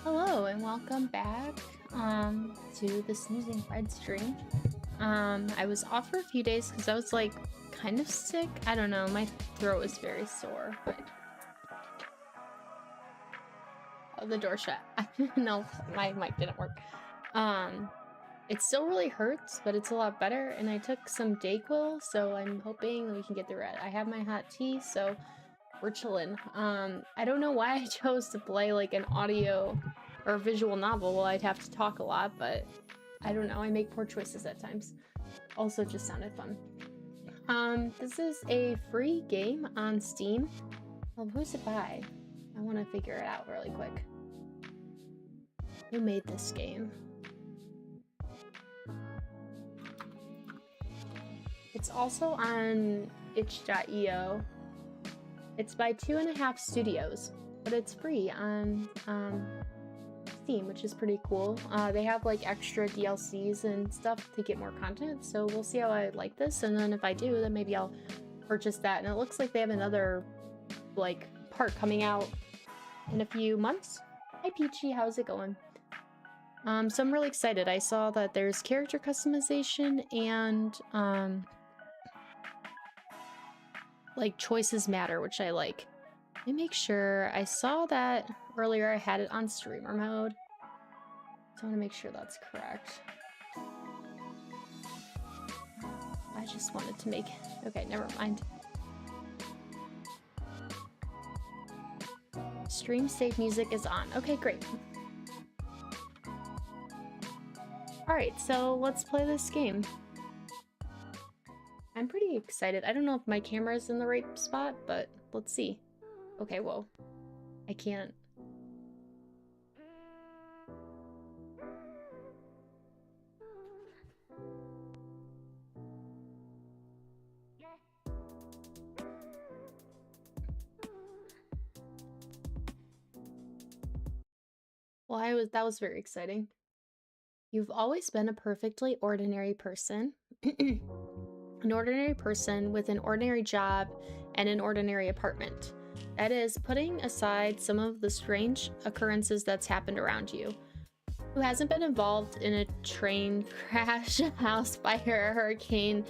Hello and welcome back to the Snoozing Fred stream. I was off for a few days because I was like kind of sick. I don't know, my throat was very sore, but oh, the door shut. No, my mic didn't work. It still really hurts, but it's a lot better, and I took some Dayquil, so I'm hoping that we can get through it. I have my hot tea, so we're chilling. I don't know why I chose to play like an audio or visual novel. Well, I'd have to talk a lot, but I don't know. I make poor choices at times. Also, it just sounded fun. This is a free game on Steam. Well, who's it by? I want to figure it out really quick. Who made this game? It's also on itch.io. It's by 2.5 Studios, but it's free on Steam, which is pretty cool. They have like extra DLCs and stuff to get more content, so we'll see how I like this, and then if I do, then maybe I'll purchase that. And it looks like they have another like part coming out in a few months. Hi Peachy, how's it going? So I'm really excited. I saw that there's character customization and like choices matter, which I like. Let me make sure. I saw that earlier I had it on streamer mode, so I want to make sure that's correct. I just wanted to make... Okay, never mind. Stream save music is on. Okay, great. Alright, so let's play this game. I'm pretty excited. I don't know if my camera is in the right spot, but let's see. Okay, whoa. I can't. Well, that was very exciting. You've always been a perfectly ordinary person. An ordinary person with an ordinary job and an ordinary apartment. That is, putting aside some of the strange occurrences that's happened around you. Who hasn't been involved in a train crash, a house fire, a hurricane,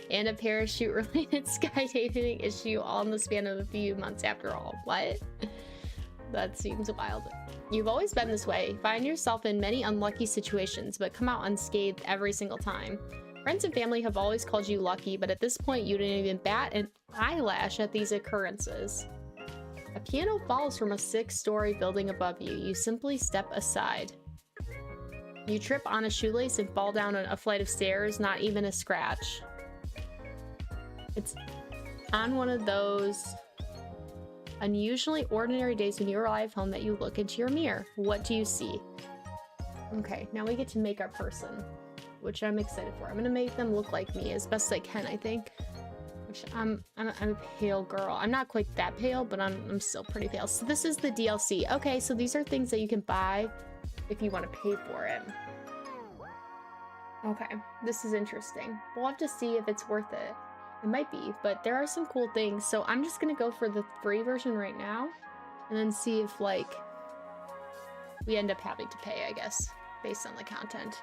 and a parachute-related skydiving issue all in the span of a few months after all? What? That seems wild. You've always been this way. Find yourself in many unlucky situations, but come out unscathed every single time. Friends and family have always called you lucky, but at this point you didn't even bat an eyelash at these occurrences. A piano falls from a 6-story building above you. You simply step aside. You trip on a shoelace and fall down a flight of stairs, not even a scratch. It's on one of those unusually ordinary days when you arrive home that you look into your mirror. What do you see? Okay, now we get to make our person, which I'm excited for. I'm gonna make them look like me as best I can, I think. Which I'm a pale girl. I'm not quite that pale, but I'm still pretty pale. So this is the DLC. Okay, so these are things that you can buy if you want to pay for it. Okay, this is interesting. We'll have to see if it's worth it. It might be, but there are some cool things. So I'm just gonna go for the free version right now, and then see if like we end up having to pay, I guess, based on the content.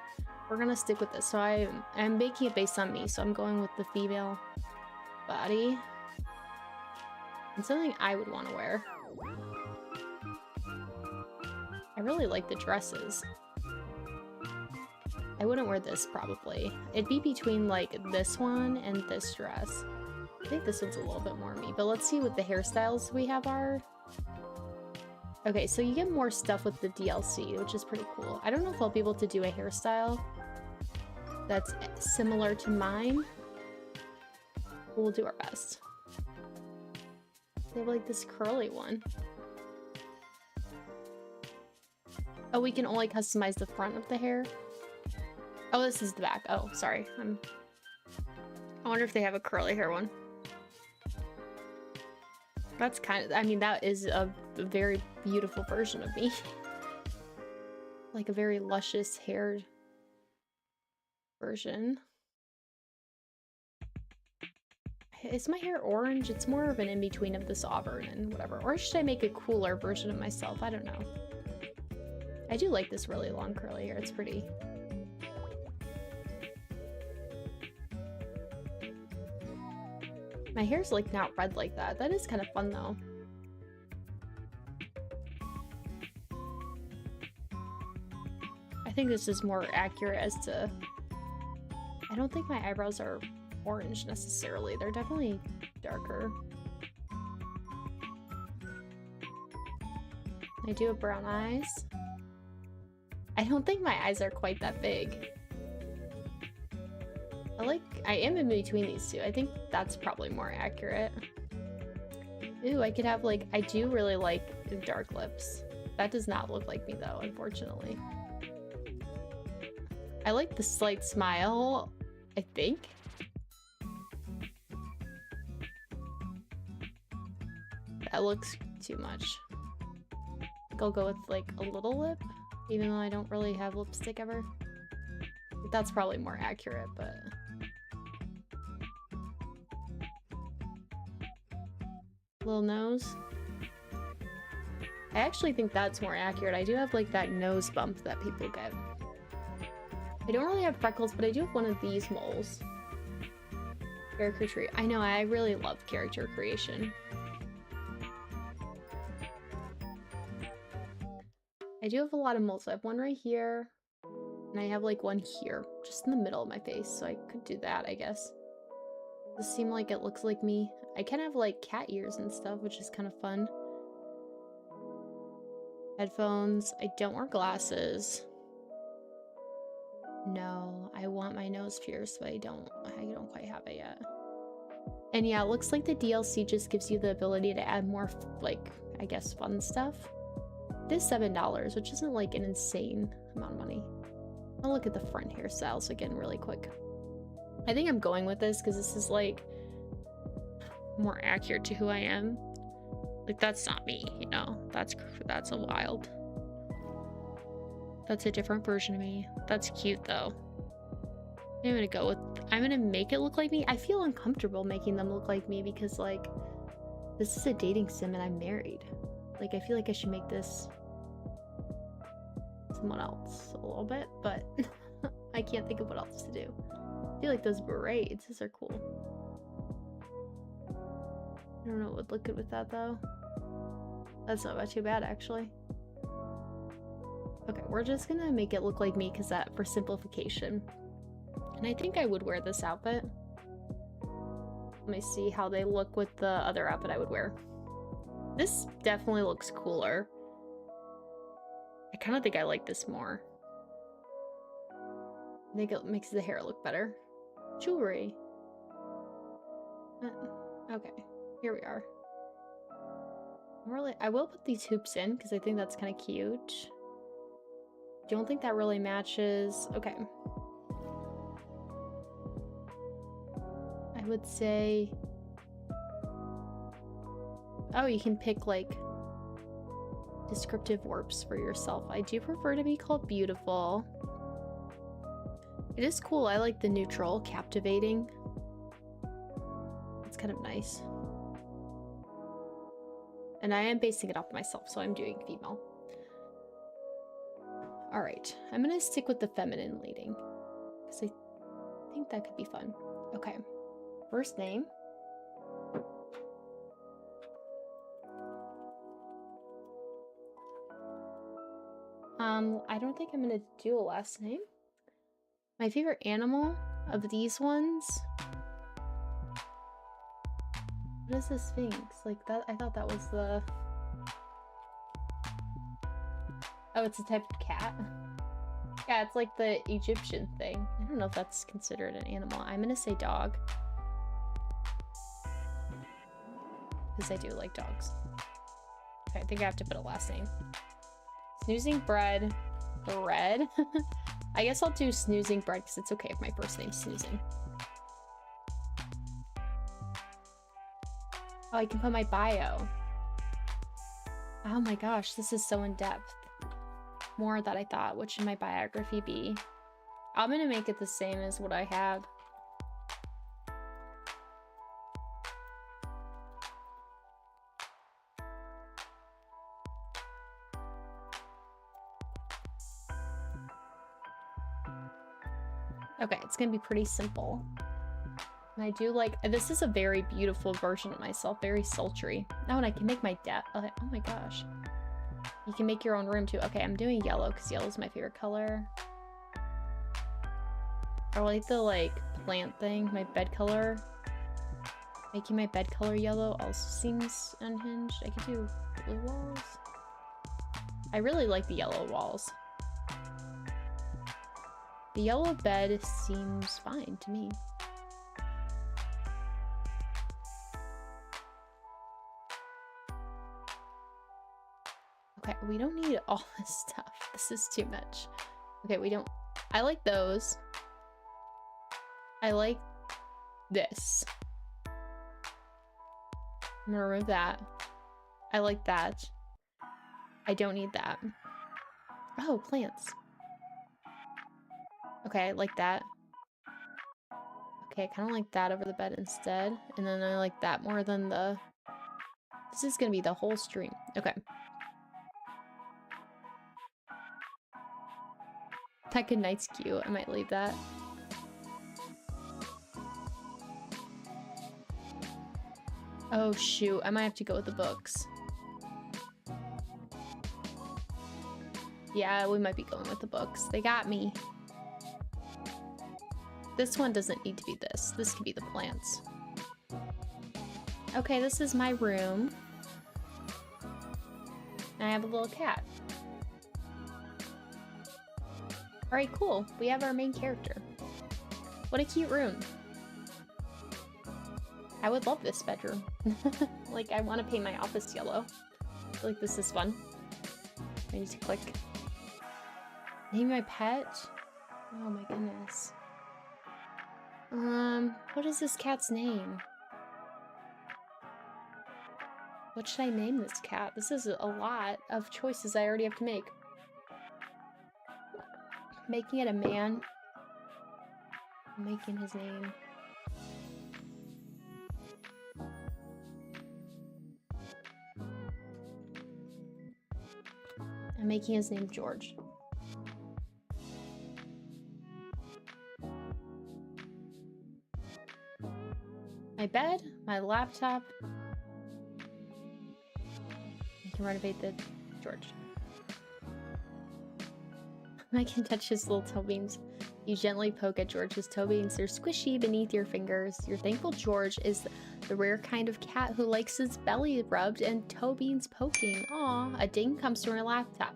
We're gonna stick with this. So I'm making it based on me, so I'm going with the female body. And something I would want to wear. I really like the dresses. I wouldn't wear this probably. It'd be between like this one and this dress. I think this one's a little bit more me, but let's see what the hairstyles we have are. Okay, so you get more stuff with the DLC, which is pretty cool. I don't know if I'll be able to do a hairstyle that's similar to mine. We'll do our best. They have like this curly one. Oh, we can only customize the front of the hair. Oh, this is the back. Oh, sorry. I wonder if they have a curly hair one. That's kind of, I mean, that is a very beautiful version of me. Like a very luscious haired version. Is my hair orange? It's more of an in-between of this auburn and whatever. Or should I make a cooler version of myself? I don't know. I do like this really long curly hair. It's pretty. My hair's like not red like that. That is kind of fun though. I think this is more accurate as to... I don't think my eyebrows are orange necessarily. They're definitely darker. I do have brown eyes. I don't think my eyes are quite that big. I am in between these two. I think that's probably more accurate. Ooh, I could have like, I do really like dark lips. That does not look like me though, unfortunately. I like the slight smile, I think. That looks too much. I'll go with like a little lip, even though I don't really have lipstick ever. That's probably more accurate, but... Little nose. I actually think that's more accurate. I do have like that nose bump that people get. I don't really have freckles, but I do have one of these moles. Character tree. I know, I really love character creation. I do have a lot of moles. I have one right here, and I have like one here, just in the middle of my face, so I could do that, I guess. Does this seem like it looks like me? I can have like cat ears and stuff, which is kind of fun. Headphones. I don't wear glasses. No, I want my nose pierced, but I don't quite have it yet. And yeah, it looks like the DLC just gives you the ability to add more, like, I guess, fun stuff. It is $7, which isn't like an insane amount of money. I'll look at the front hairstyles again really quick. I think I'm going with this because this is like more accurate to who I am. Like, that's not me, you know? That's a wild. That's a different version of me. That's cute though. I'm gonna make it look like me. I feel uncomfortable making them look like me because like, this is a dating sim and I'm married. Like, I feel like I should make this someone else a little bit, but I can't think of what else to do. I feel like those braids, those are cool. I don't know what would look good with that though. That's not too bad actually. Okay, we're just gonna make it look like me because that for simplification. And I think I would wear this outfit. Let me see how they look with the other outfit I would wear. This definitely looks cooler. I kind of think I like this more. I think it makes the hair look better. Jewelry. Okay, here we are. I will put these hoops in because I think that's kind of cute. Don't think that really matches. Okay. I would say... Oh, you can pick like descriptive words for yourself. I do prefer to be called beautiful. It is cool. I like the neutral, captivating. It's kind of nice. And I am basing it off myself, so I'm doing female. All right, I'm gonna stick with the feminine leading because I think that could be fun. Okay, first name. I don't think I'm gonna do a last name. My favorite animal of these ones. What is this Sphinx? Like that, I thought that was the... Oh, it's a type of cat? Yeah, it's like the Egyptian thing. I don't know if that's considered an animal. I'm gonna say dog. Because I do like dogs. Okay, I think I have to put a last name. Snoozing bread. Bread? I guess I'll do snoozing bread because it's okay if my first name's snoozing. Oh, I can put my bio. Oh my gosh, this is so in-depth. More than I thought. What should my biography be? I'm gonna make it the same as what I have. Okay, it's gonna be pretty simple. And I do like, this is a very beautiful version of myself, very sultry. Oh, and I can make my oh my gosh. You can make your own room too. Okay, I'm doing yellow because yellow is my favorite color. I like the like plant thing, my bed color. Making my bed color yellow also seems unhinged. I could do blue walls. I really like the yellow walls. The yellow bed seems fine to me. Okay, we don't need all this stuff. This is too much. Okay, we don't... I like those. I like this. I'm gonna remove that. I like that. I don't need that. Oh, plants. Okay, I like that. Okay, I kind of like that over the bed instead. And then I like that more than the... This is gonna be the whole stream. Okay. That good night's cute. I might leave that. Oh shoot, I might have to go with the books. Yeah, we might be going with the books. They got me. This one doesn't need to be this. This could be the plants. Okay, this is my room. And I have a little cat. Alright, cool. We have our main character. What a cute room. I would love this bedroom. Like, I want to paint my office yellow. I feel like this is fun. I need to click. Name my pet? Oh my goodness. What is this cat's name? What should I name this cat? This is a lot of choices I already have to make. Making it a man. Making his name. I'm making his name George. My bed, my laptop. I can renovate the George. I can touch his little toe beams. You gently poke at George's toe beams. They're squishy beneath your fingers. You're thankful George is the rare kind of cat who likes his belly rubbed and toe beams poking. Aw, a ding comes from your laptop.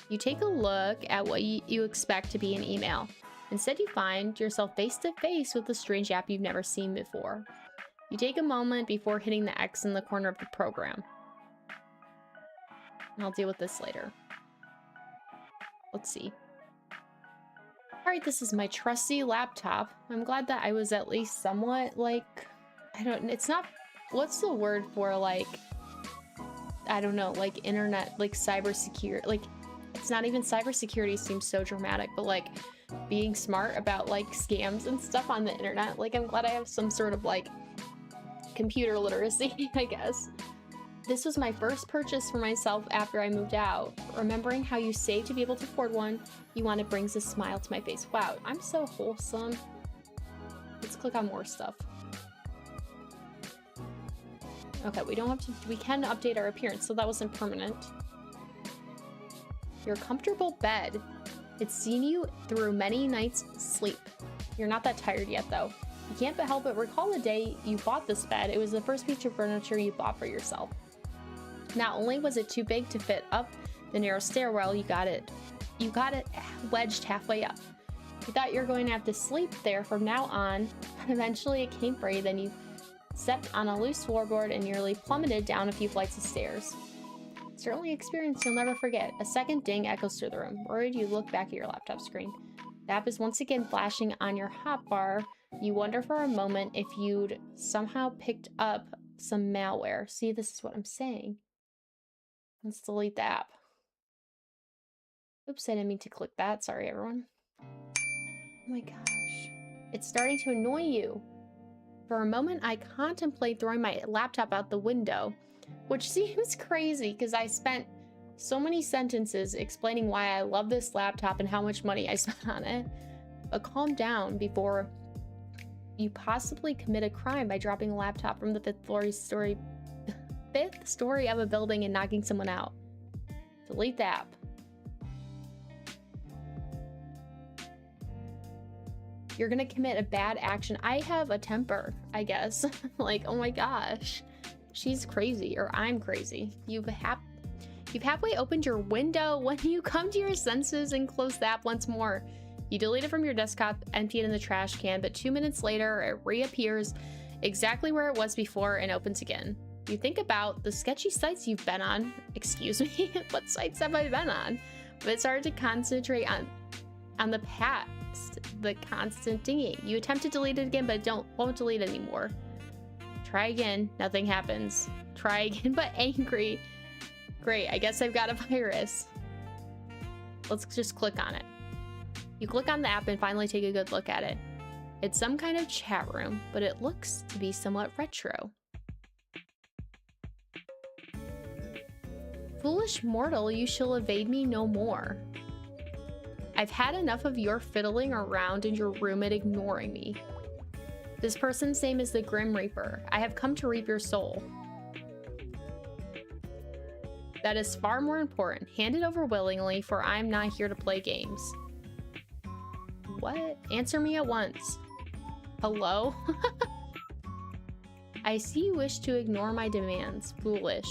You take a look at what you expect to be an email. Instead, you find yourself face to face with a strange app you've never seen before. You take a moment before hitting the X in the corner of the program. And I'll deal with this later. Let's see. Alright, this is my trusty laptop. I'm glad that I was at least somewhat, like... it's not... What's the word for, like... I don't know, like, internet, like, cybersecurity, like... It's not even cybersecurity seems so dramatic, but, like, being smart about, like, scams and stuff on the internet. Like, I'm glad I have some sort of, like, computer literacy, I guess. This was my first purchase for myself after I moved out. Remembering how you saved to be able to afford one, you want it brings a smile to my face. Wow, I'm so wholesome. Let's click on more stuff. Okay, we don't have to, we can update our appearance, so that wasn't permanent. Your comfortable bed. It's seen you through many nights' sleep. You're not that tired yet, though. You can't but help but recall the day you bought this bed. It was the first piece of furniture you bought for yourself. Not only was it too big to fit up the narrow stairwell, you got it wedged halfway up. You thought you were going to have to sleep there from now on, but eventually it came free. Then you stepped on a loose floorboard and nearly plummeted down a few flights of stairs. Certainly an experience you'll never forget. A second ding echoes through the room. Worried, you look back at your laptop screen. The app is once again flashing on your hotbar. You wonder for a moment if you'd somehow picked up some malware. See, this is what I'm saying. Let's delete the app. Oops, I didn't mean to click that. Sorry, everyone. Oh my gosh. It's starting to annoy you. For a moment, I contemplate throwing my laptop out the window, which seems crazy because I spent so many sentences explaining why I love this laptop and how much money I spent on it. But calm down before you possibly commit a crime by dropping a laptop from the fifth story of a building and knocking someone out. Delete the app. You're gonna commit a bad action. I have a temper, I guess. Like, oh my gosh. She's crazy, or I'm crazy. You've halfway opened your window when you come to your senses and close the app once more. You delete it from your desktop, empty it in the trash can, but 2 minutes later, it reappears exactly where it was before and opens again. You think about the sketchy sites you've been on. Excuse me, what sites have I been on? But it's hard to concentrate on the past, the constant dinging. You attempt to delete it again, but won't delete anymore. Try again, nothing happens. Try again, but angry. Great, I guess I've got a virus. Let's just click on it. You click on the app and finally take a good look at it. It's some kind of chat room, but it looks to be somewhat retro. Foolish mortal, you shall evade me no more. I've had enough of your fiddling around in your room and ignoring me. This person's name is the Grim Reaper. I have come to reap your soul. That is far more important. Hand it over willingly, for I'm not here to play games. What? Answer me at once. Hello? I see you wish to ignore my demands. Foolish.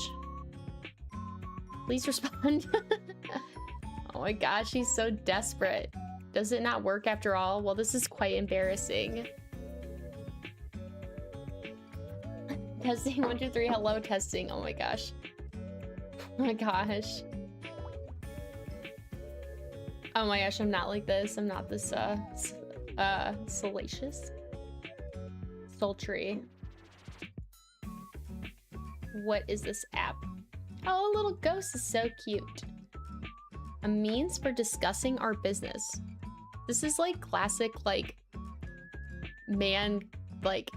Please respond. Oh my gosh, she's so desperate. Does it not work after all? Well, this is quite embarrassing. Testing 1, 2, 3. Hello, testing. Oh my gosh. Oh my gosh. Oh my gosh, I'm not like this. I'm not this salacious. Sultry. What is this app? Oh, a little ghost is so cute. A means for discussing our business. This is like classic, like, man, like,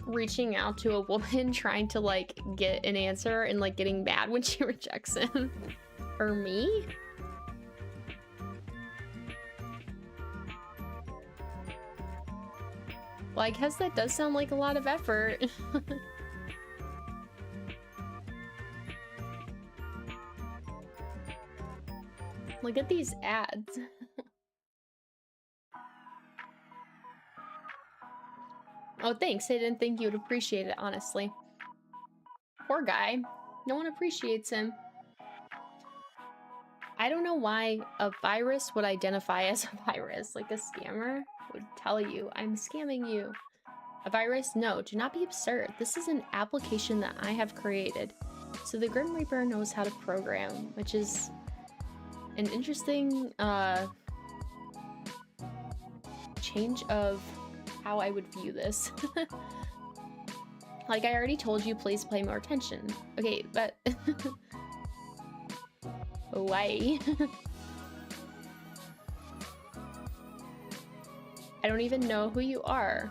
reaching out to a woman trying to, like, get an answer and, like, getting mad when she rejects him. Or me? Well, I guess that does sound like a lot of effort. Look at these ads. Oh, thanks. I didn't think you would appreciate it, honestly. Poor guy. No one appreciates him. I don't know why a virus would identify as a virus. Like a scammer would tell you, I'm scamming you. A virus? No, do not be absurd. This is an application that I have created. So the Grim Reaper knows how to program, which is an interesting change of how I would view this. Like I already told you, please pay more attention. Okay, but why? I don't even know who you are.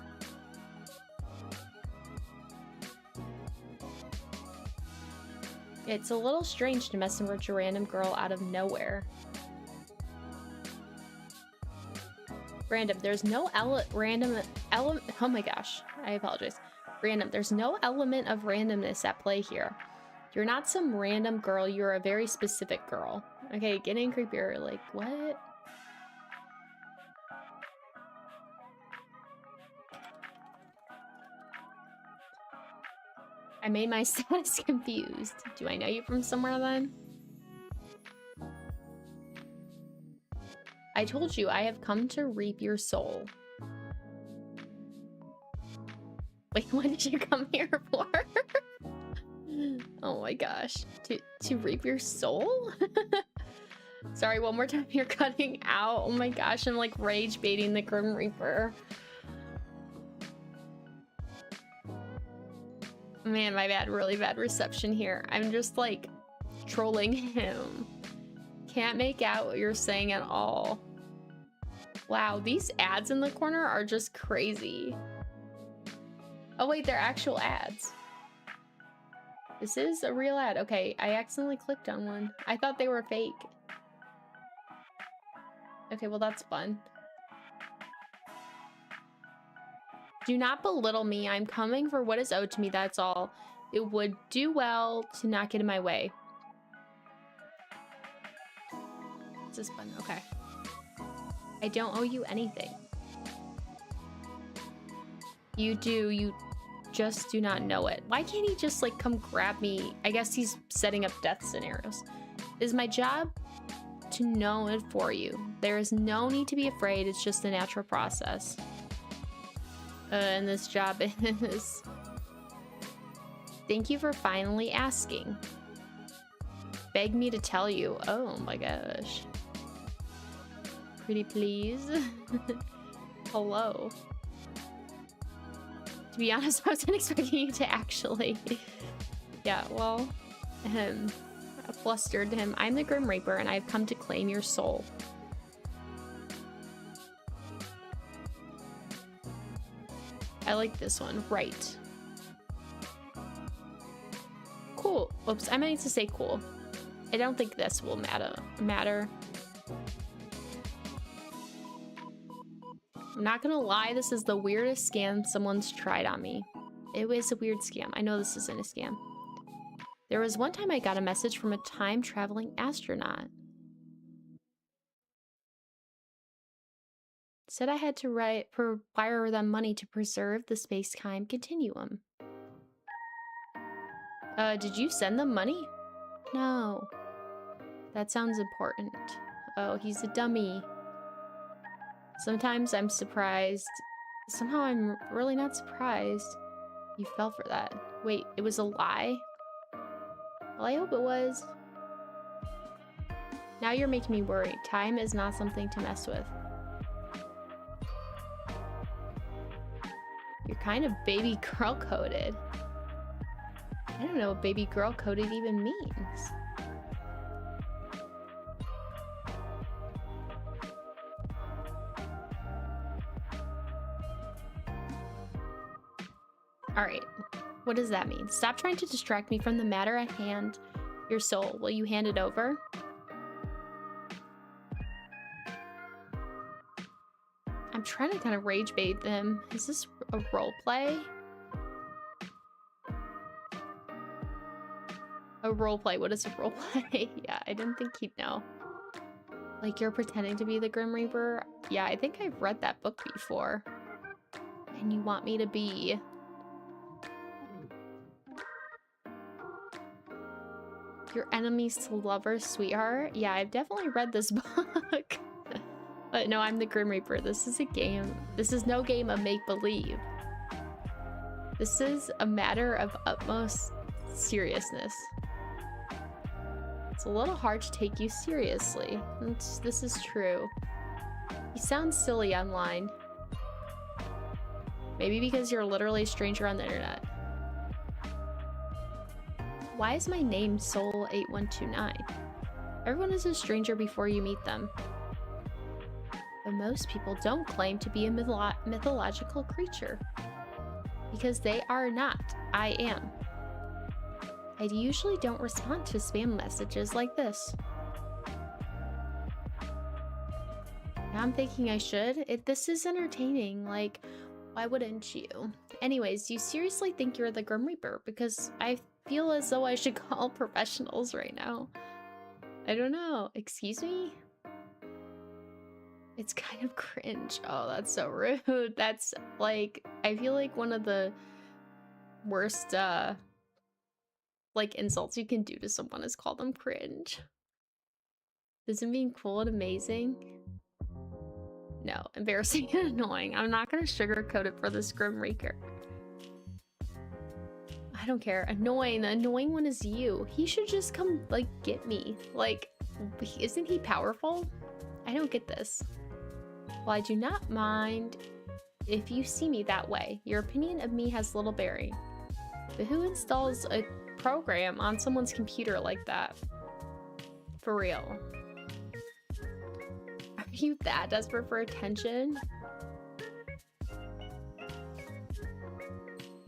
It's a little strange to mess with a random girl out of nowhere. Random. There's no random element. Oh my gosh. I apologize. Random. There's no element of randomness at play here. You're not some random girl. You're a very specific girl. Okay, getting creepier. Like, what? I made my status confused. Do I know you from somewhere then? I told you I have come to reap your soul. Wait, what did you come here for? Oh my gosh. To reap your soul? Sorry, one more time. You're cutting out. Oh my gosh, I'm like rage baiting the Grim Reaper. Man, my bad. Really bad reception here. I'm just like trolling him. Can't make out what you're saying at all. Wow, these ads in the corner are just crazy. Oh wait, they're actual ads. This is a real ad. Okay, I accidentally clicked on one. I thought they were fake. Okay, well that's fun. Do not belittle me. I'm coming for what is owed to me, that's all. It would do well to not get in my way. What's this button? Okay. I don't owe you anything. You do, you just do not know it. Why can't he just like come grab me? I guess he's setting up death scenarios. It is my job to know it for you. There is no need to be afraid. It's just a natural process. And this job is... Thank you for finally asking. Beg me to tell you. Oh my gosh. Pretty please. Hello. To be honest, I wasn't expecting you to actually... Yeah, well... I flustered him. I'm the Grim Reaper, and I've come to claim your soul. I like this one. Right. Cool. Oops, I meant to say cool. I don't think this will matter. I'm not gonna lie, this is the weirdest scam someone's tried on me. It was a weird scam. I know this isn't a scam. There was one time I got a message from a time-traveling astronaut. Said I had to wire them money to preserve the space-time continuum. Did you send them money? No. That sounds important. Oh, he's a dummy. Sometimes I'm surprised. Somehow I'm really not surprised. You fell for that. Wait, it was a lie? Well, I hope it was. Now you're making me worry. Time is not something to mess with. You're kind of baby girl coded. I don't know what baby girl coded even means. Alright, what does that mean? Stop trying to distract me from the matter at hand. Your soul, will you hand it over? I'm trying to kind of rage bait them. Is this a role play? A role play, what is a role play? Yeah, I didn't think he'd know. Like you're pretending to be the Grim Reaper? Yeah, I think I've read that book before. And you want me to be... Your enemies to lovers, sweetheart? Yeah, I've definitely read this book. But no, I'm the Grim Reaper. This is a game. This is no game of make-believe. This is a matter of utmost seriousness. It's a little hard to take you seriously. This is true. You sound silly online. Maybe because you're literally a stranger on the internet. Why is my name Soul8129? Everyone is a stranger before you meet them. But most people don't claim to be a mythological creature. Because they are not. I am. I usually don't respond to spam messages like this. Now I'm thinking I should. This is entertaining. Like, why wouldn't you? Anyways, do you seriously think you're the Grim Reaper? Because I feel as though I should call professionals right now. I don't know. Excuse me? It's kind of cringe. Oh, that's so rude. That's like, I feel like one of the worst, like insults you can do to someone is call them cringe. Isn't being cool and amazing? No, embarrassing and annoying. I'm not gonna sugarcoat it for this Grim Reaper. I don't care. Annoying. The annoying one is you. He should just come, like, get me. Like, isn't he powerful? I don't get this. Well, I do not mind if you see me that way. Your opinion of me has little bearing. But who installs a program on someone's computer like that? For real. Are you that desperate for attention?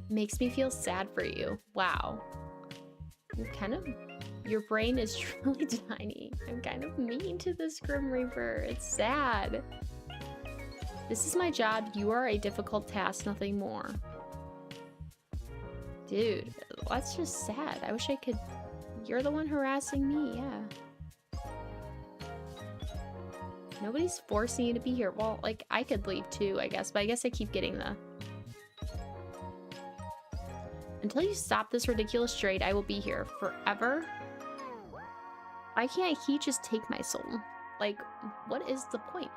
Makes me feel sad for you. Wow. Your brain is truly tiny. I'm kind of mean to this Grim Reaper. It's sad. This is my job. You are a difficult task, nothing more. Dude, that's just sad. I wish I could... You're the one harassing me, yeah. Nobody's forcing you to be here. Well, like, I could leave too, I guess, but I guess I keep getting the... Until you stop this ridiculous trade, I will be here forever. Why can't he just take my soul? Like, what is the point?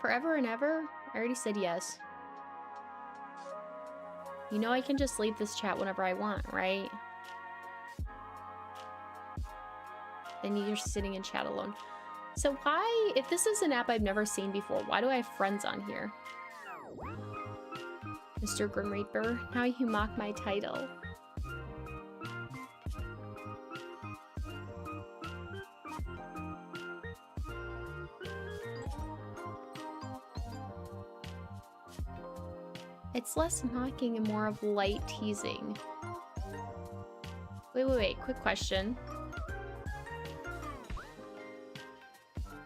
Forever and ever? I already said yes. You know I can just leave this chat whenever I want, right? Then you're sitting in chat alone. So why, if this is an app I've never seen before, why do I have friends on here? Mr. Grim Reaper, now you mock my title. It's less mocking and more of light teasing. Wait, quick question.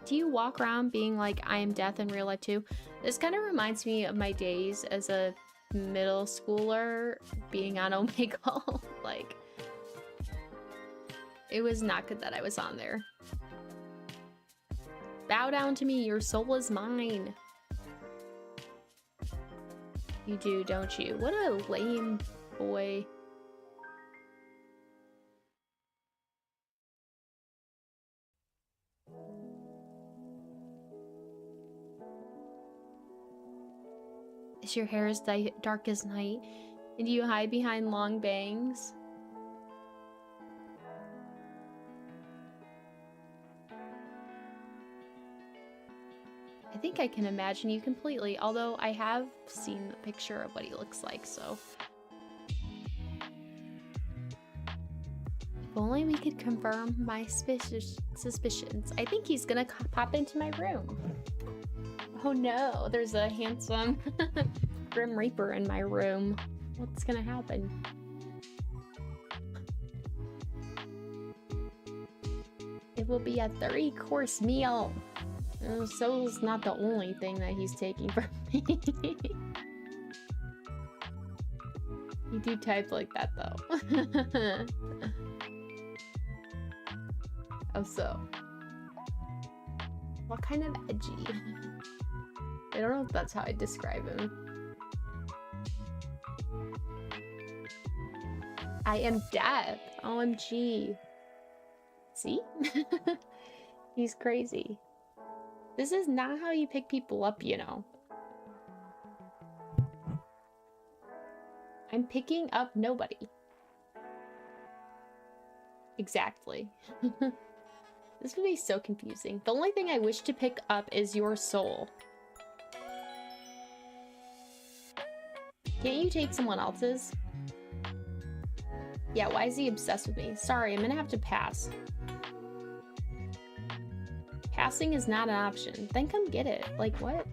Do you walk around being like, I am death in real life too? This kind of reminds me of my days as a middle schooler being on Omegle. Like, it was not good that I was on there. Bow down to me, your soul is mine. You do, don't you? What a lame boy. Is your hair as dark as night? And do you hide behind long bangs? I think I can imagine you completely, although I have seen the picture of what he looks like, so. If only we could confirm my suspicions. I think he's gonna pop into my room. Oh no, there's a handsome Grim Reaper in my room. What's gonna happen? It will be a 3-course meal. Soul's not the only thing that he's taking from me. You do type like that though. Oh, so. What kind of edgy? I don't know if that's how I describe him. I am death. OMG. See? He's crazy. This is not how you pick people up, you know. I'm picking up nobody. Exactly. This would be so confusing. The only thing I wish to pick up is your soul. Can't you take someone else's? Yeah, why is he obsessed with me? Sorry, I'm gonna have to pass. Passing is not an option. Then come get it. Like, what?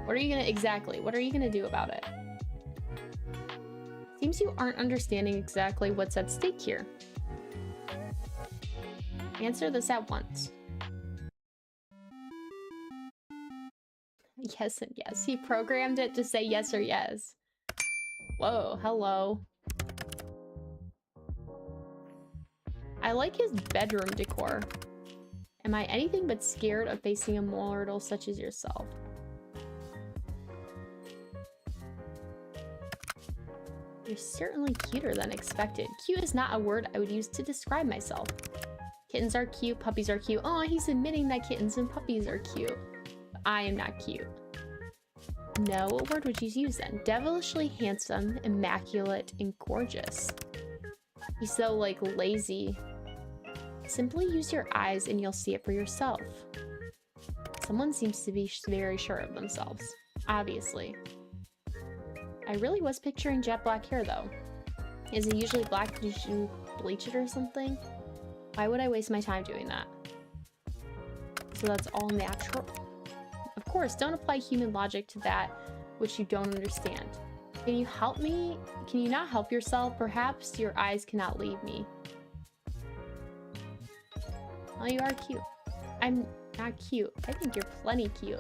What are you gonna... Exactly. What are you gonna do about it? Seems you aren't understanding exactly what's at stake here. Answer this at once. Yes and yes. He programmed it to say yes or yes. Whoa, hello. I like his bedroom decor. Am I anything but scared of facing a mortal such as yourself? You're certainly cuter than expected. Cute is not a word I would use to describe myself. Kittens are cute, puppies are cute. Aw, he's admitting that kittens and puppies are cute. But I am not cute. No, what word would you use then? Devilishly handsome, immaculate, and gorgeous. He's so, like, lazy. Simply use your eyes and you'll see it for yourself. Someone seems to be very sure of themselves. Obviously. I really was picturing jet black hair, though. Is it usually black? Did you bleach it or something? Why would I waste my time doing that? So that's all natural. Of course, don't apply human logic to that which you don't understand. Can you help me? Can you not help yourself? Perhaps your eyes cannot leave me. Oh, you are cute. I'm not cute. I think you're plenty cute.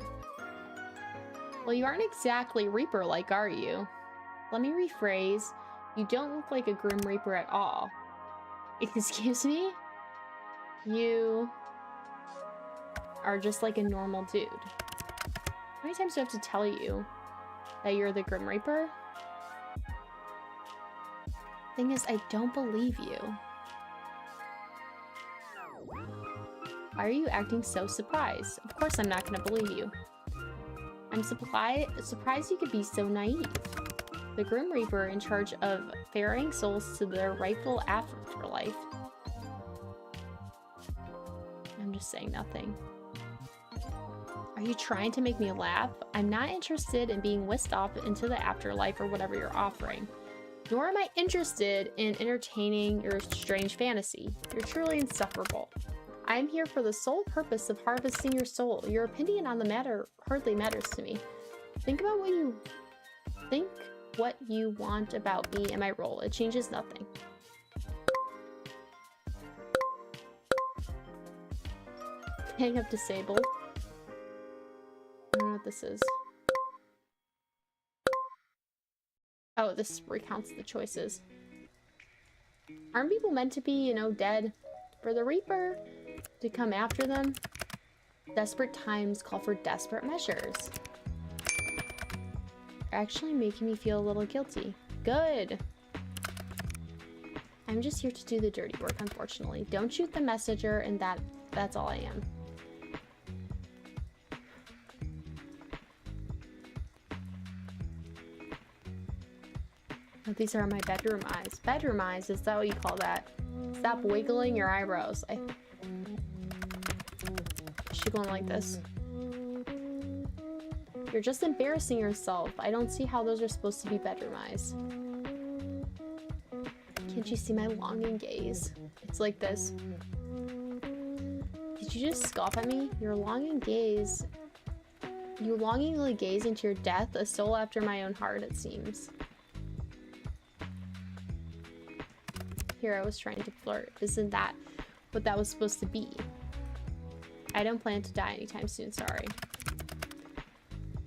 Well, you aren't exactly Reaper-like, are you? Let me rephrase. You don't look like a Grim Reaper at all. Excuse me? You are just like a normal dude. How many times do I have to tell you that you're the Grim Reaper? Thing is, I don't believe you. Why are you acting so surprised? Of course I'm not gonna believe you. I'm surprised you could be so naive. The Grim Reaper in charge of ferrying souls to their rightful afterlife. I'm just saying nothing. Are you trying to make me laugh? I'm not interested in being whisked off into the afterlife or whatever you're offering. Nor am I interested in entertaining your strange fantasy. You're truly insufferable. I'm here for the sole purpose of harvesting your soul. Your opinion on the matter hardly matters to me. Think what you want about me and my role. It changes nothing. Hang up disabled. I don't know what this is. Oh, this recounts the choices. Aren't people meant to be, you know, dead? For the Reaper to come after them, desperate times call for desperate measures. You're actually making me feel a little guilty. Good. I'm just here to do the dirty work, unfortunately. Don't shoot the messenger, and that's all I am. Oh, these are my bedroom eyes. Bedroom eyes? Is that what you call that? Stop wiggling your eyebrows. I should go on like this. You're just embarrassing yourself. I don't see how those are supposed to be bedroom eyes. Can't you see my longing gaze? It's like this. Did you just scoff at me? Your longing gaze. You longingly gaze into your death, a soul after my own heart, it seems. Here I was trying to flirt. Isn't that what that was supposed to be? I don't plan to die anytime soon, sorry.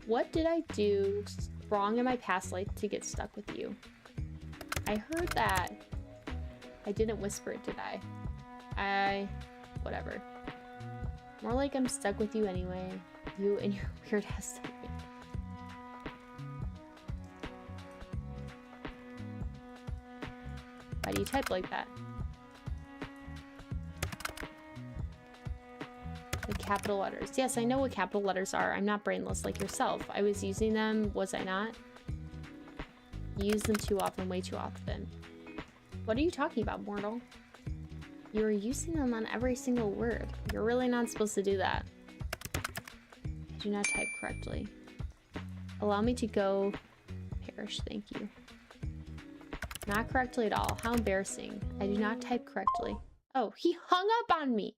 What did I do wrong in my past life to get stuck with you? I heard that. I didn't whisper it, did I? Whatever. More like I'm stuck with you anyway. You and your weird ass typing. Why do you type like that? The capital letters. Yes, I know what capital letters are. I'm not brainless like yourself. I was using them, was I not? You use them too often, way too often. What are you talking about, mortal? You were using them on every single word. You're really not supposed to do that. I do not type correctly. Allow me to go perish, thank you. Not correctly at all. How embarrassing. I do not type correctly. Oh, he hung up on me.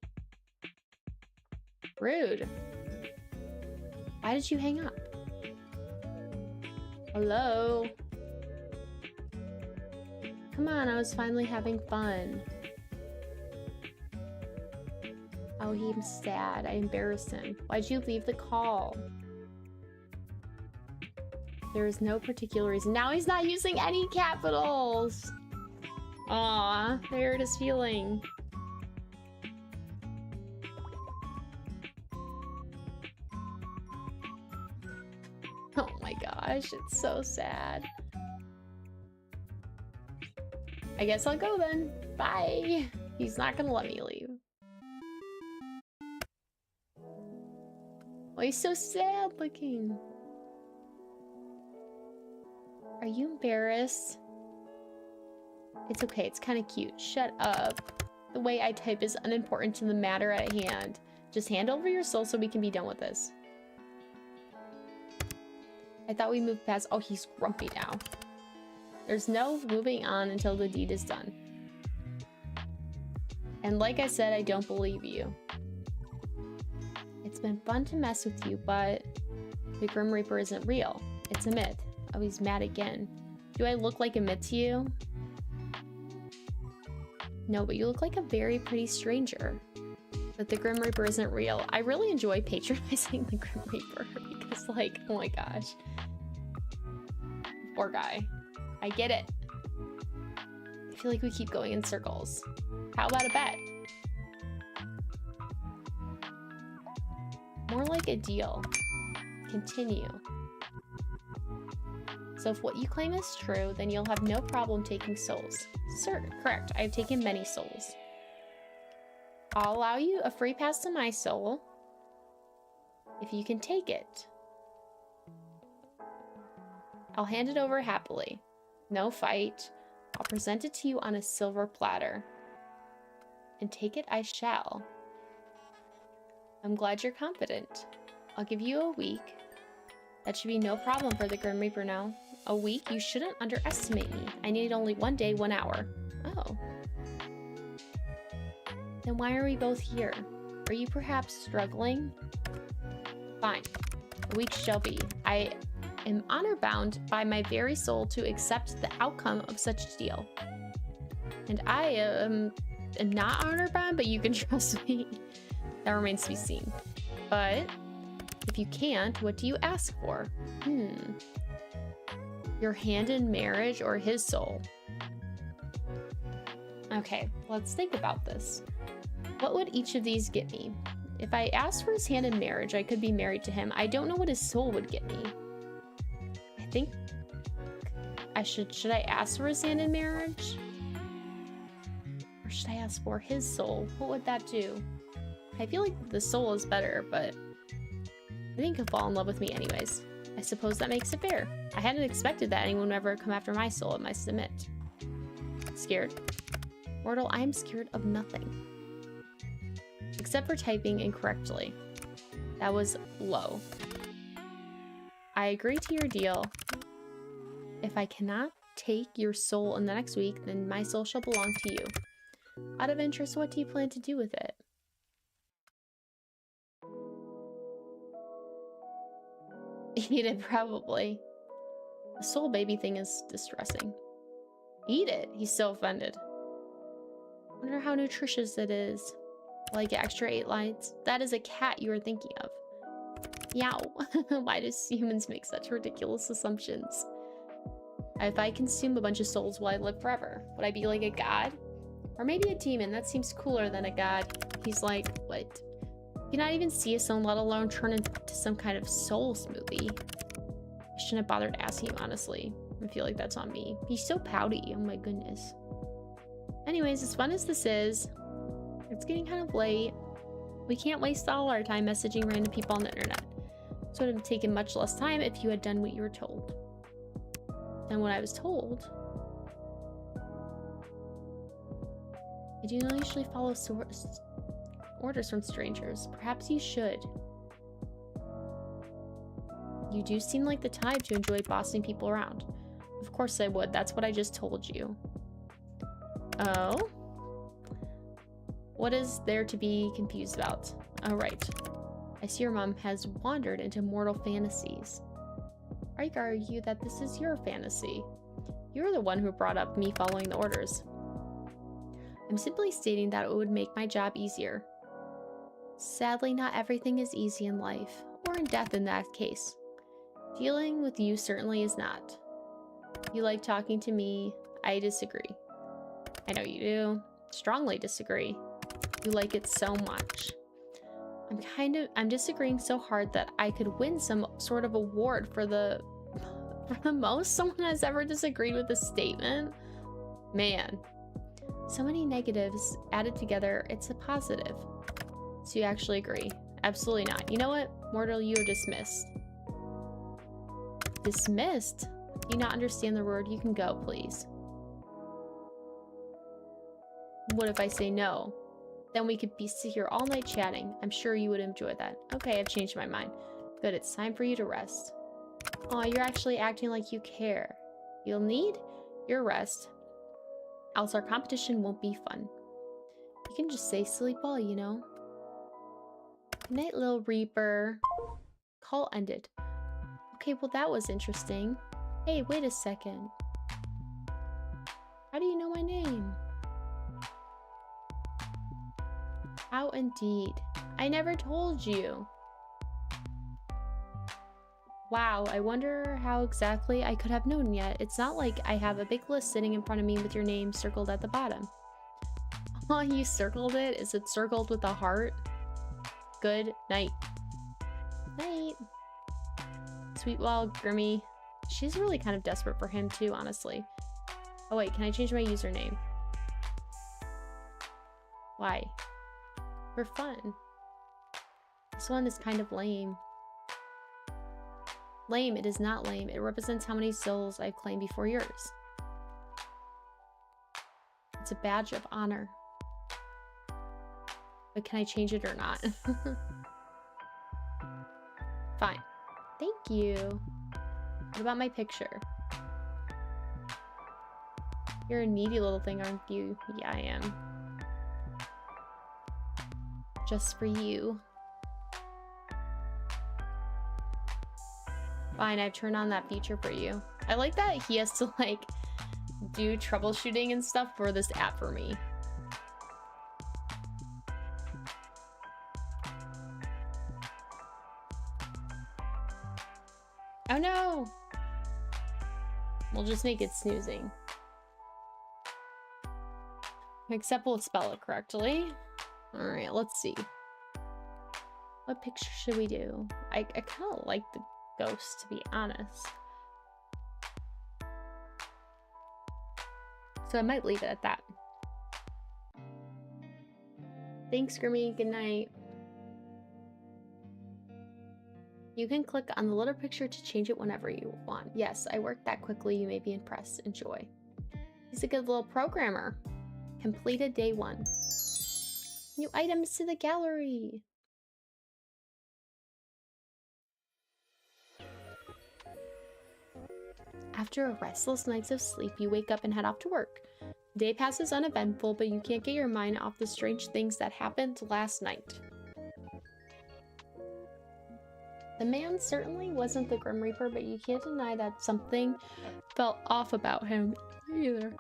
Rude. Why did you hang up? Hello? Come on, I was finally having fun. Oh, he's sad. I embarrassed him. Why'd you leave the call? There is no particular reason. Now he's not using any capitals. Aw, I hurt his feeling. Oh my gosh, it's so sad. I guess I'll go then. Bye. He's not gonna let me leave. Why he's so sad looking? Are you embarrassed? It's okay, it's kind of cute. Shut up. The way I type is unimportant to the matter at hand. Just hand over your soul so we can be done with this. I thought we moved past. Oh, he's grumpy now. There's no moving on until the deed is done. And like I said, I don't believe you. It's been fun to mess with you, but the Grim Reaper isn't real. It's a myth. Oh, he's mad again. Do I look like a myth to you? No, but you look like a very pretty stranger. that the Grim Reaper isn't real. I really enjoy patronizing the Grim Reaper because, like, oh my gosh. Poor guy. I get it. I feel like we keep going in circles. How about a bet? More like a deal. Continue. So if what you claim is true, then you'll have no problem taking souls. Sir, correct. I've taken many souls. I'll allow you a free pass to my soul if you can take it. I'll hand it over happily. No fight. I'll present it to you on a silver platter. And take it I shall. I'm glad you're confident. I'll give you a week. That should be no problem for the Grim Reaper now. A week? You shouldn't underestimate me. I need only 1 day, 1 hour. Oh. Then why are we both here? Are you perhaps struggling? Fine. A week shall be. I am honor-bound by my very soul to accept the outcome of such a deal. And I am not honor-bound, but you can trust me. That remains to be seen. But if you can't, what do you ask for? Your hand in marriage or his soul? Okay, let's think about this. What would each of these get me? If I asked for his hand in marriage, I could be married to him. I don't know what his soul would get me. I think I should I ask for his hand in marriage? Or should I ask for his soul? What would that do? I feel like the soul is better, but I think he'll fall in love with me anyways. I suppose that makes it fair. I hadn't expected that anyone would ever come after my soul, I must admit. Scared? Mortal, I'm scared of nothing. Except for typing incorrectly. That was low. I agree to your deal. If I cannot take your soul in the next week, then my soul shall belong to you. Out of interest, what do you plan to do with it? Eat it, probably. The soul baby thing is distressing. Eat it? He's so offended. Wonder how nutritious it is. Will I get extra 8 lights? That is a cat you are thinking of. Yow. Why do humans make such ridiculous assumptions? If I consume a bunch of souls, will I live forever? Would I be like a god? Or maybe a demon? That seems cooler than a god. He's like, what? You cannot even see a soul, let alone turn into some kind of soul smoothie. I shouldn't have bothered asking him, honestly. I feel like that's on me. He's so pouty. Oh my goodness. Anyways, as fun as this is, it's getting kind of late. We can't waste all our time messaging random people on the internet. So it would have taken much less time if you had done what you were told. Than what I was told. I do not usually follow orders from strangers. Perhaps you should. You do seem like the type to enjoy bossing people around. Of course I would. That's what I just told you. Oh? What is there to be confused about? Oh, right. I see your mom has wandered into mortal fantasies. I argue that this is your fantasy. You're the one who brought up me following the orders. I'm simply stating that it would make my job easier. Sadly, not everything is easy in life, or in death in that case. Dealing with you certainly is not. You like talking to me. I disagree. I know you do. Strongly disagree. You like it so much. I'm disagreeing so hard that I could win some sort of award for the most someone has ever disagreed with a statement. Man. So many negatives added together, it's a positive. So you actually agree? Absolutely not. You know what? Mortal, you are dismissed. Dismissed? Do you not understand the word? You can go, please. What if I say no? Then we could sit here all night chatting. I'm sure you would enjoy that. Okay, I've changed my mind. Good, it's time for you to rest. Aw, you're actually acting like you care. You'll need your rest, else our competition won't be fun. You can just say sleep well, you know. Good night, little Reaper. Call ended. Okay, well that was interesting. Hey, wait a second. How do you know my name? How indeed. I never told you. Wow, I wonder how exactly I could have known yet. It's not like I have a big list sitting in front of me with your name circled at the bottom. Oh, you circled it? Is it circled with a heart? Good night. Night. Sweetwell, Grimmy. She's really kind of desperate for him too, honestly. Oh wait, can I change my username? Why? For fun. This one is kind of lame. Lame, it is not lame. It represents how many souls I've claimed before yours. It's a badge of honor. But can I change it or not? Fine. Thank you. What about my picture? You're a needy little thing, aren't you? Yeah, I am. Just for you. Fine, I've turned on that feature for you. I like that he has to like do troubleshooting and stuff for this app for me. Oh no! We'll just make it snoozing. Except we'll spell it correctly. Alright, let's see. What picture should we do? I kind of like the ghost, to be honest. So I might leave it at that. Thanks, Grimmy. Good night. You can click on the little picture to change it whenever you want. Yes, I worked that quickly. You may be impressed. Enjoy. He's a good little programmer. Completed day 1. New items to the gallery. After a restless night of sleep, you wake up and head off to work. The day passes uneventful, but you can't get your mind off the strange things that happened last night. The man certainly wasn't the Grim Reaper, but you can't deny that something felt off about him either.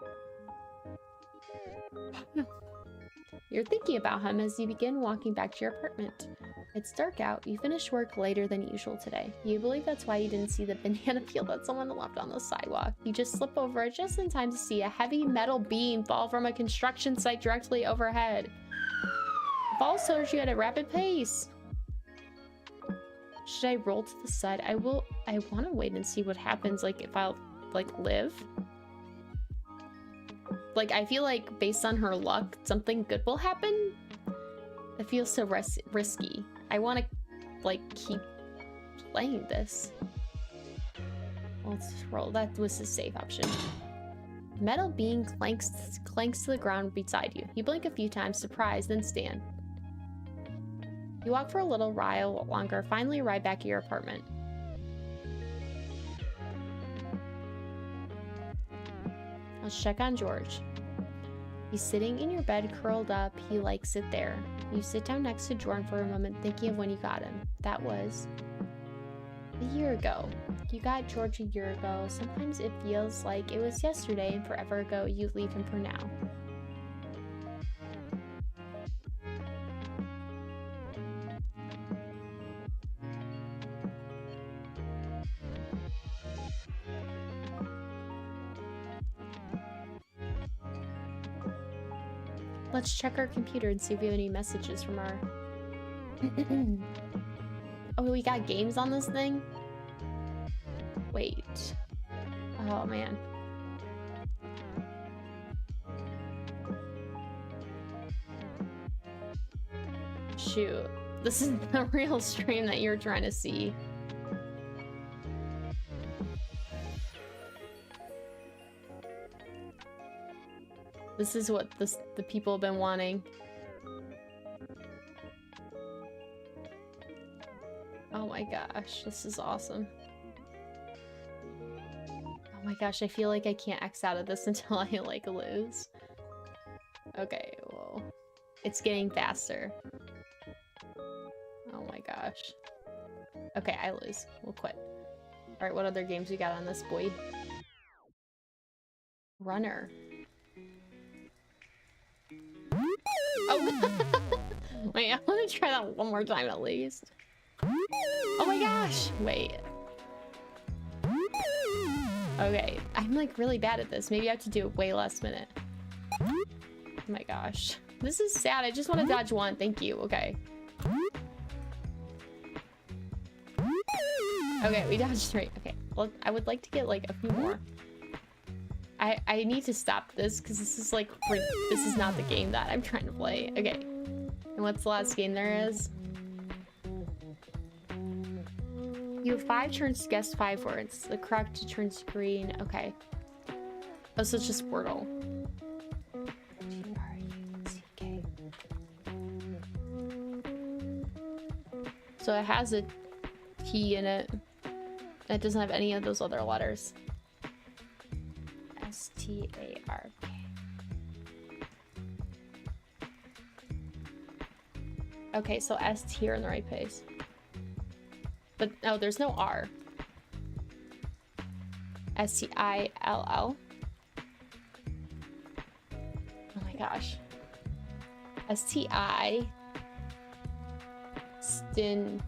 You're thinking about him as you begin walking back to your apartment. It's dark out. You finish work later than usual today. You believe that's why you didn't see the banana peel that someone left on the sidewalk. You just slip over it just in time to see a heavy metal beam fall from a construction site directly overhead. The fall towards you at a rapid pace. Should I roll to the side? I want to wait and see what happens, like, if I'll, like, live. Like, I feel like, based on her luck, something good will happen. It feels so risky. I want to, like, keep playing this. Let's roll. That was the safe option. Metal being clanks to the ground beside you. You blink a few times, surprised, then stand. You walk for a little while longer, finally arrive back at your apartment. Let's check on George. He's sitting in your bed, curled up. He likes it there. You sit down next to Jordan for a moment, thinking of when you got him. That was a year ago. You got George a year ago. Sometimes it feels like it was yesterday, and forever ago you leave him for now. Let's check our computer and see if we have any messages from our... Oh, we got games on this thing? Wait. Oh, man. Shoot. This is the real stream that you're trying to see. This is what the people have been wanting. Oh my gosh, this is awesome. Oh my gosh, I feel like I can't X out of this until I, like, lose. Okay, well, it's getting faster. Oh my gosh. Okay, I lose. We'll quit. Alright, what other games we got on this boy? Runner. Oh! Wait, I want to try that one more time at least. Oh my gosh! Wait. Okay, I'm like really bad at this. Maybe I have to do it way last minute. Oh my gosh. This is sad. I just want to dodge one. Thank you. Okay. Okay, we dodged 3. Okay. Well, I would like to get like a few more. I need to stop this because this is like this is not the game that I'm trying to play. Okay. And what's the last game there is? You have 5 turns to guess 5 words. The correct turns green. Okay. Oh, so it's just Wordle. G-R-U-C-K. So it has a T in it. It doesn't have any of those other letters. S-T-A-R-K. Okay, so S here in the right place. But no, there's no R. S-T-I-L-L. Oh my gosh. S-T-I. Stin.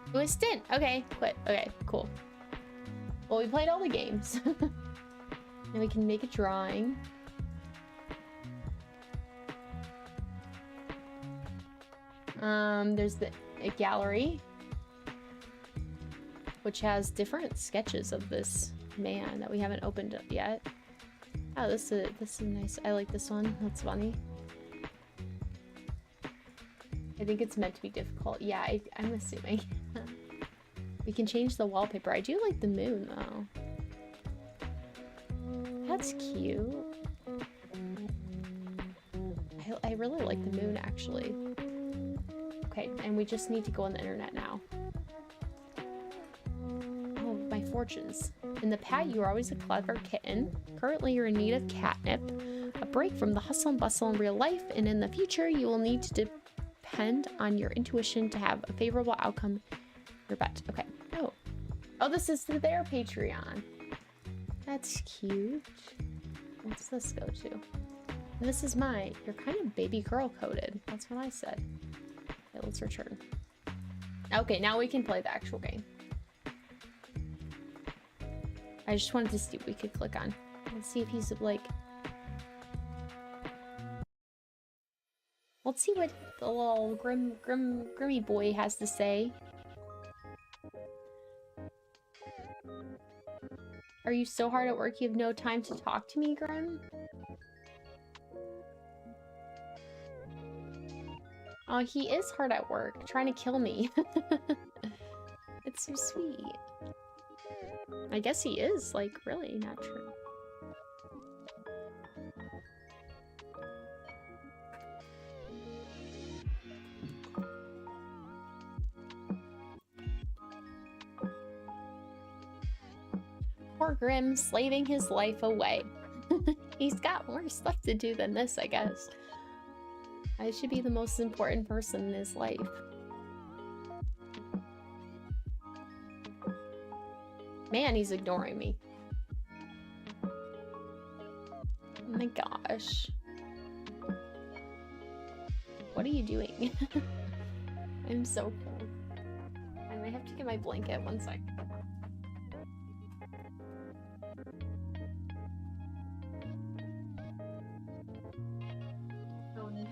It was stint. Okay, quit. Okay, cool. Well, we played all the games. And we can make a drawing. There's a gallery, which has different sketches of this man that we haven't opened up yet. Oh, this is nice. I like this one. That's funny. I think it's meant to be difficult. Yeah, I'm assuming. We can change the wallpaper. I do like the moon, though. That's cute. I really like the moon, actually. Okay, and we just need to go on the internet now. Oh, my fortunes. In the past, you were always a clever kitten. Currently, you're in need of catnip. A break from the hustle and bustle in real life, and in the future, you will need to depend on your intuition to have a favorable outcome. Your bet. Okay. Oh, this is their Patreon. That's cute. What's this go to? And this is mine. You're kind of baby girl coded. That's what I said. Okay, let's return. Okay, now we can play the actual game. I just wanted to see what we could click on. Let's see if he's like... Let's see what the little Grimmy boy has to say. Are you so hard at work you have no time to talk to me, Grim? Oh, he is hard at work, trying to kill me. It's so sweet. I guess he is, like, really not true. Poor Grim, slaving his life away. He's got more stuff to do than this, I guess. I should be the most important person in his life. Man, he's ignoring me. Oh my gosh. What are you doing? I'm so cold. I might have to get my blanket. One sec. Oh no.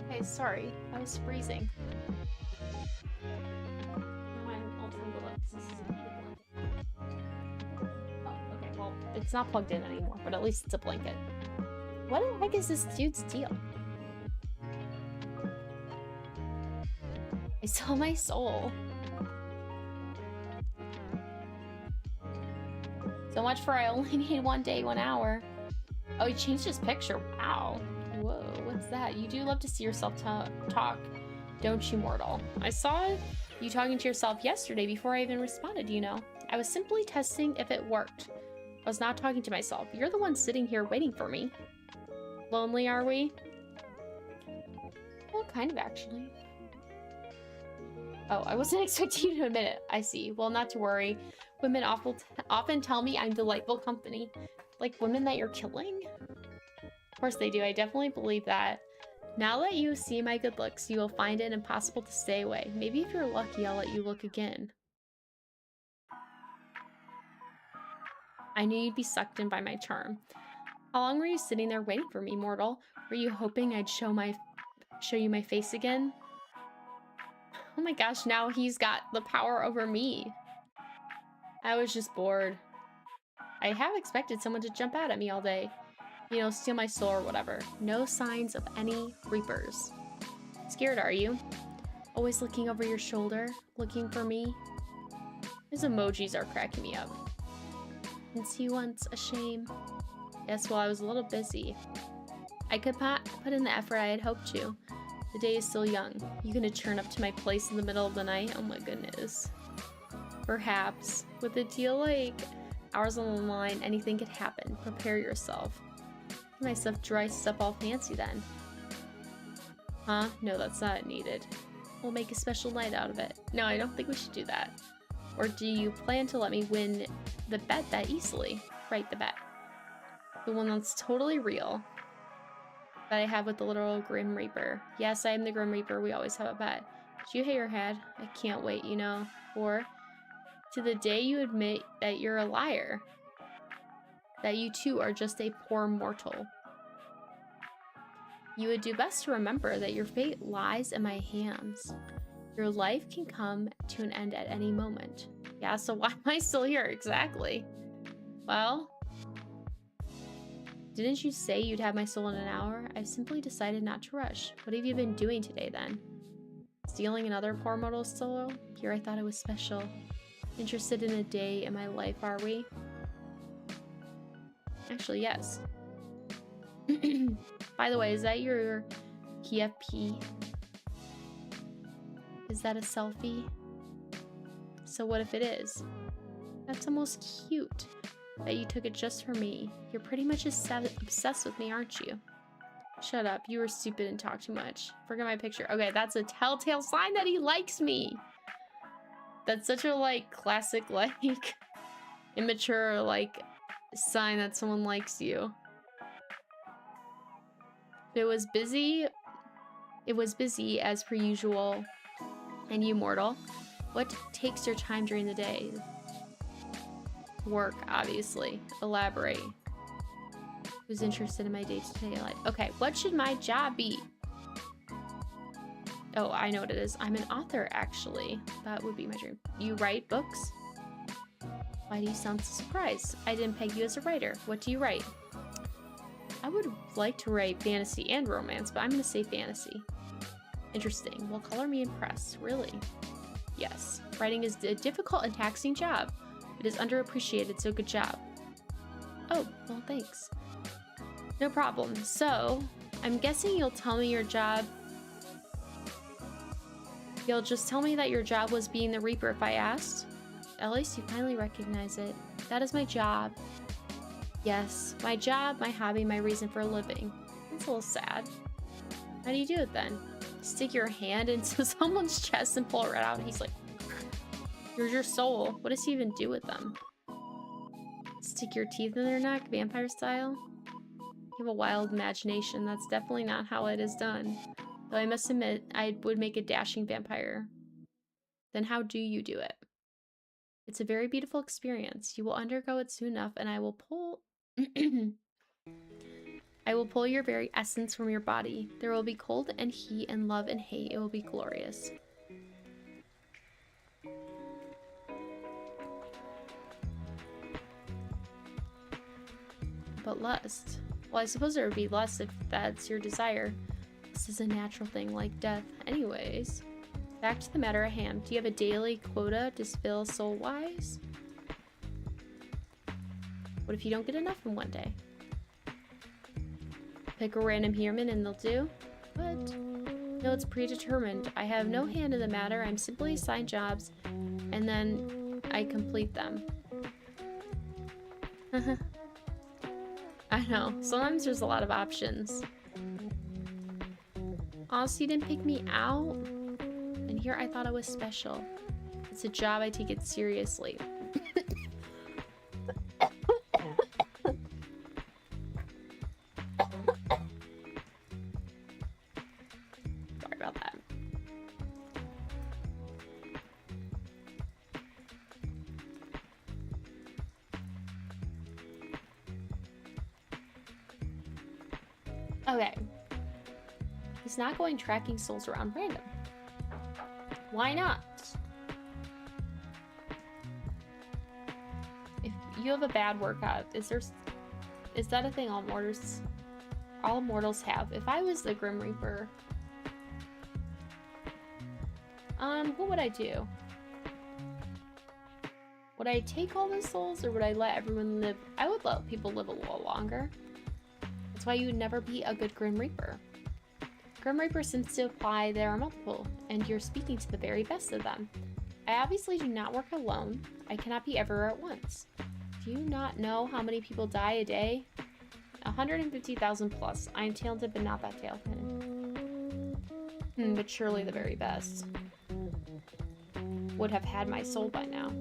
Okay, sorry. I was freezing. Oh, okay, well, it's not plugged in anymore, but at least it's a blanket. What the heck is this dude's deal? I saw my soul. So much for I only need 1 day, 1 hour. Oh, he changed his picture. Wow. What's that? You do love to see yourself talk, don't you, mortal? I saw you talking to yourself yesterday before I even responded, you know. I was simply testing if it worked. I was not talking to myself. You're the one sitting here waiting for me. Lonely, are we? Well, kind of, actually. Oh, I wasn't expecting you to admit it. I see. Well, not to worry. Women often tell me I'm delightful company. Like women that you're killing? Of course they do. I definitely believe that. Now that you see my good looks, you will find it impossible to stay away. Maybe if you're lucky, I'll let you look again. I knew you'd be sucked in by my charm. How long were you sitting there waiting for me, mortal? Were you hoping I'd show you my face again? Oh my gosh, now he's got the power over me. I was just bored. I have expected someone to jump out at me all day. You know, steal my soul or whatever. No signs of any reapers. Scared, are you? Always looking over your shoulder, looking for me? His emojis are cracking me up. Didn't see you once, a shame. Yes, well, I was a little busy. I could put in the effort I had hoped to. The day is still young. You gonna turn up to my place in the middle of the night? Oh my goodness. Perhaps. With a deal like hours on the line, anything could happen. Prepare yourself. Get myself dressed up all fancy then. Huh? No, that's not needed. We'll make a special night out of it. No, I don't think we should do that. Or do you plan to let me win the bet that easily? Right, the bet. The one that's totally real. That I have with the literal Grim Reaper. Yes, I am the Grim Reaper. We always have a bet. Do you hit your head? I can't wait, you know. Or to the day you admit that you're a liar. That you too are just a poor mortal. You would do best to remember that your fate lies in my hands. Your life can come to an end at any moment. Yeah, so why am I still here? Exactly. Well, didn't you say you'd have my soul in an hour? I've simply decided not to rush. What have you been doing today then? Stealing another poor mortal's soul? Here I thought it was special. Interested in a day in my life, are we? Actually, yes. By the way, is that your PFP? Is that a selfie? So what if it is? That's almost cute that you took it just for me. You're pretty much obsessed with me, aren't you? Shut up. You were stupid and talked too much. Forget my picture. Okay, that's a telltale sign that he likes me. That's such a, like, classic, like, immature, like, sign that someone likes you. It was busy as per usual. And you, mortal, what takes your time during the day? Work, obviously. Elaborate. Who's interested in my day-to-day life? Okay, what should my job be? Oh, I know what it is. I'm an author, actually. That would be my dream. You write books? Why do you sound so surprised? I didn't peg you as a writer. What do you write? I would like to write fantasy and romance, but I'm going to say fantasy. Interesting. Well, color me impressed. Really? Yes. Writing is a difficult and taxing job. It is underappreciated, so good job. Oh, well, thanks. No problem. So, I'm guessing you'll tell me your job... You'll just tell me that your job was being the Reaper if I asked? At least you finally recognize it. That is my job. Yes, my job, my hobby, my reason for living. That's a little sad. How do you do it then? Stick your hand into someone's chest and pull it right out, and he's like, here's your soul. What does he even do with them? Stick your teeth in their neck, vampire style? You have a wild imagination. That's definitely not how it is done. Though I must admit, I would make a dashing vampire. Then how do you do it? It's a very beautiful experience. You will undergo it soon enough, and I will pull... I will pull your very essence from your body. There will be cold and heat and love and hate. It will be glorious. But lust. Well, I suppose there would be lust if that's your desire. This is a natural thing like death. Anyways, back to the matter at hand. Do you have a daily quota to fill soul-wise? What if you don't get enough in one day? Pick a random human and they'll do? What? No, it's predetermined. I have no hand in the matter. I'm simply assigned jobs, and then I complete them. I know. Sometimes there's a lot of options. Aw, so you didn't pick me out? And here I thought I was special. It's a job, I take it seriously. Sorry about that. Okay. He's not going tracking souls around random. Why not? If you have a bad workout, is that a thing all mortals have? If I was the Grim Reaper, what would I do? Would I take all the souls, or would I let everyone live? I would let people live a little longer. That's why you would never be a good Grim Reaper. Grim Reaper, since to apply, there are multiple, and you're speaking to the very best of them. I obviously do not work alone. I cannot be everywhere at once. Do you not know how many people die a day? 150,000 plus. I am talented, but not that talented. But surely the very best. Would have had my soul by now.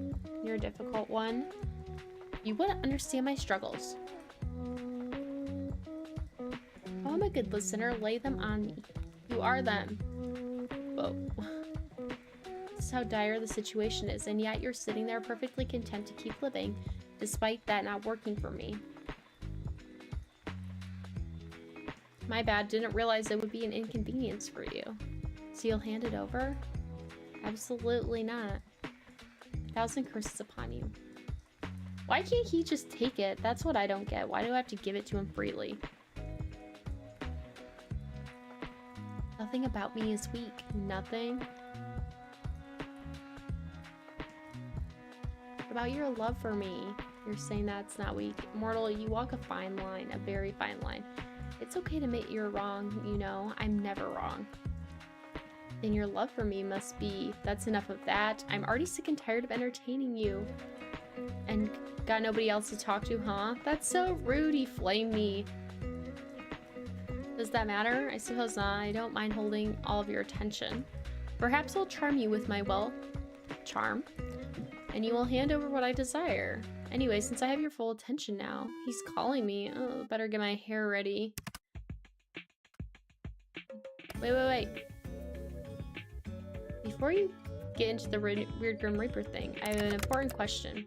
You're a difficult one. You wouldn't understand my struggles. Oh, I'm a good listener. Lay them on me. You are them. Whoa. This is how dire the situation is, and yet you're sitting there perfectly content to keep living, despite that not working for me. My bad, didn't realize it would be an inconvenience for you. So you'll hand it over? Absolutely not. 1,000 curses upon you. Why can't he just take it? That's what I don't get. Why do I have to give it to him freely? Nothing about me is weak. Nothing. What about your love for me? You're saying that's not weak. Mortal, you walk a fine line, a very fine line. It's okay to admit you're wrong, you know. I'm never wrong. Then your love for me must be, that's enough of that. I'm already sick and tired of entertaining you. And got nobody else to talk to, huh? That's so rude, he flamed me. Does that matter? I suppose not. I don't mind holding all of your attention. Perhaps I'll charm you with my, charm. And you will hand over what I desire. Anyway, since I have your full attention now, he's calling me. Oh, better get my hair ready. Wait. Before you get into the weird Grim Reaper thing, I have an important question.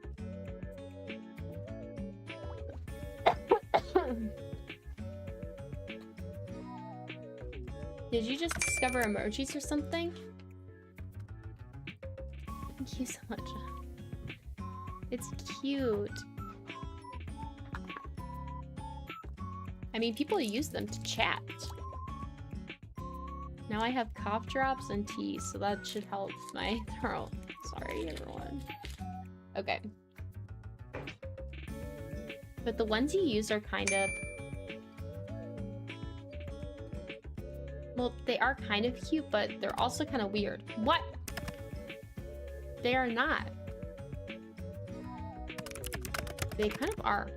Did you just discover emojis or something? Thank you so much. It's cute. I mean, people use them to chat. Now I have cough drops and tea, so that should help my throat. Sorry, everyone. Okay. But the ones you use are kind of... Well, they are kind of cute, but they're also kind of weird. What? They are not. They kind of are.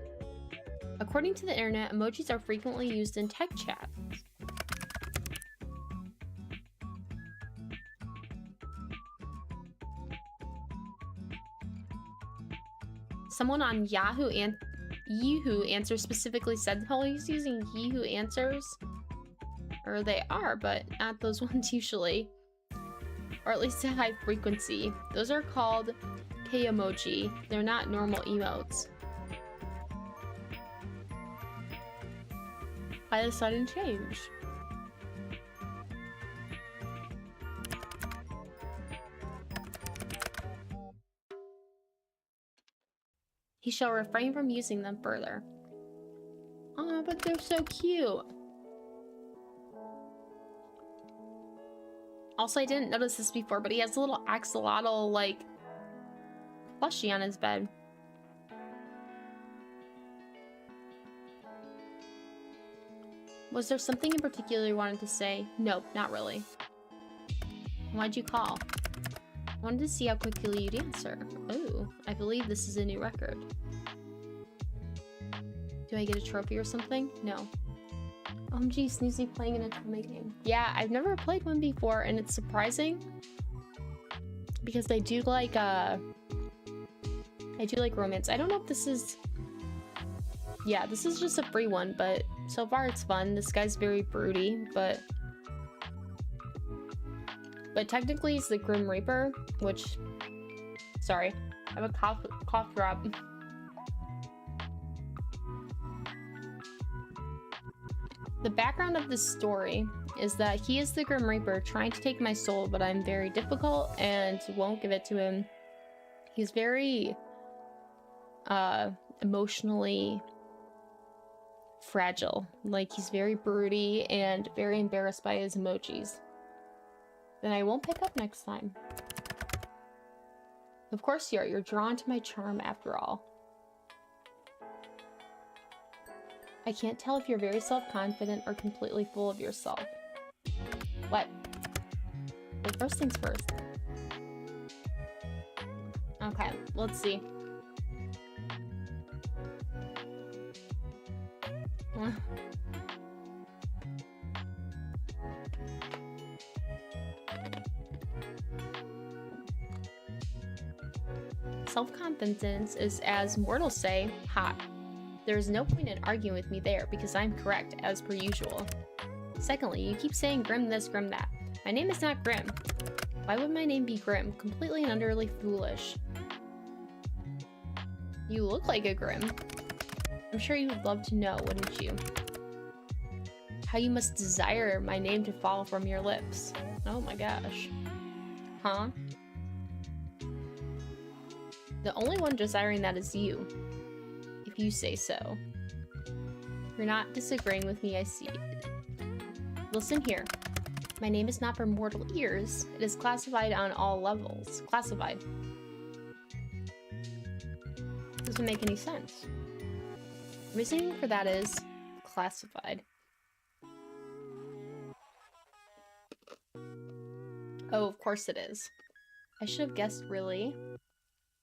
According to the internet, emojis are frequently used in tech chat. Someone on Yahoo Answers specifically said, oh, he's using Yahoo Answers. Or they are, but not those ones usually. Or at least a high frequency. Those are called K-emoji. They're not normal emotes. Why the sudden change? He shall refrain from using them further. Oh, but they're so cute. Also, I didn't notice this before, but he has a little axolotl, like, plushie on his bed. Was there something in particular you wanted to say? Nope, not really. Why'd you call? I wanted to see how quickly you'd answer. Ooh, I believe this is a new record. Do I get a trophy or something? No. OMG, Snoozy playing an Otome game. Yeah, I've never played one before, and it's surprising because they do like romance. I don't know if this is... Yeah, this is just a free one, but so far it's fun. This guy's very broody, but technically he's the Grim Reaper, which... Sorry, I have a cough drop. The background of this story is that he is the Grim Reaper trying to take my soul, but I'm very difficult and won't give it to him. He's very emotionally fragile. Like, he's very broody and very embarrassed by his emojis. Then I won't pick up next time. Of course you are. You're drawn to my charm after all. I can't tell if you're very self-confident or completely full of yourself. What? Well, first things first. Okay, let's see. Self-confidence is, as mortals say, hot. There is no point in arguing with me there, because I'm correct, as per usual. Secondly, you keep saying Grim this, Grim that. My name is not Grim. Why would my name be Grim? Completely and utterly foolish. You look like a Grim. I'm sure you would love to know, wouldn't you? How you must desire my name to fall from your lips. Oh my gosh. Huh? The only one desiring that is you. If you say so. You're not disagreeing with me, I see. Listen here. My name is not for mortal ears. It is classified on all levels. Classified. Doesn't make any sense. The reasoning for that is classified. Oh, of course it is. I should have guessed, really.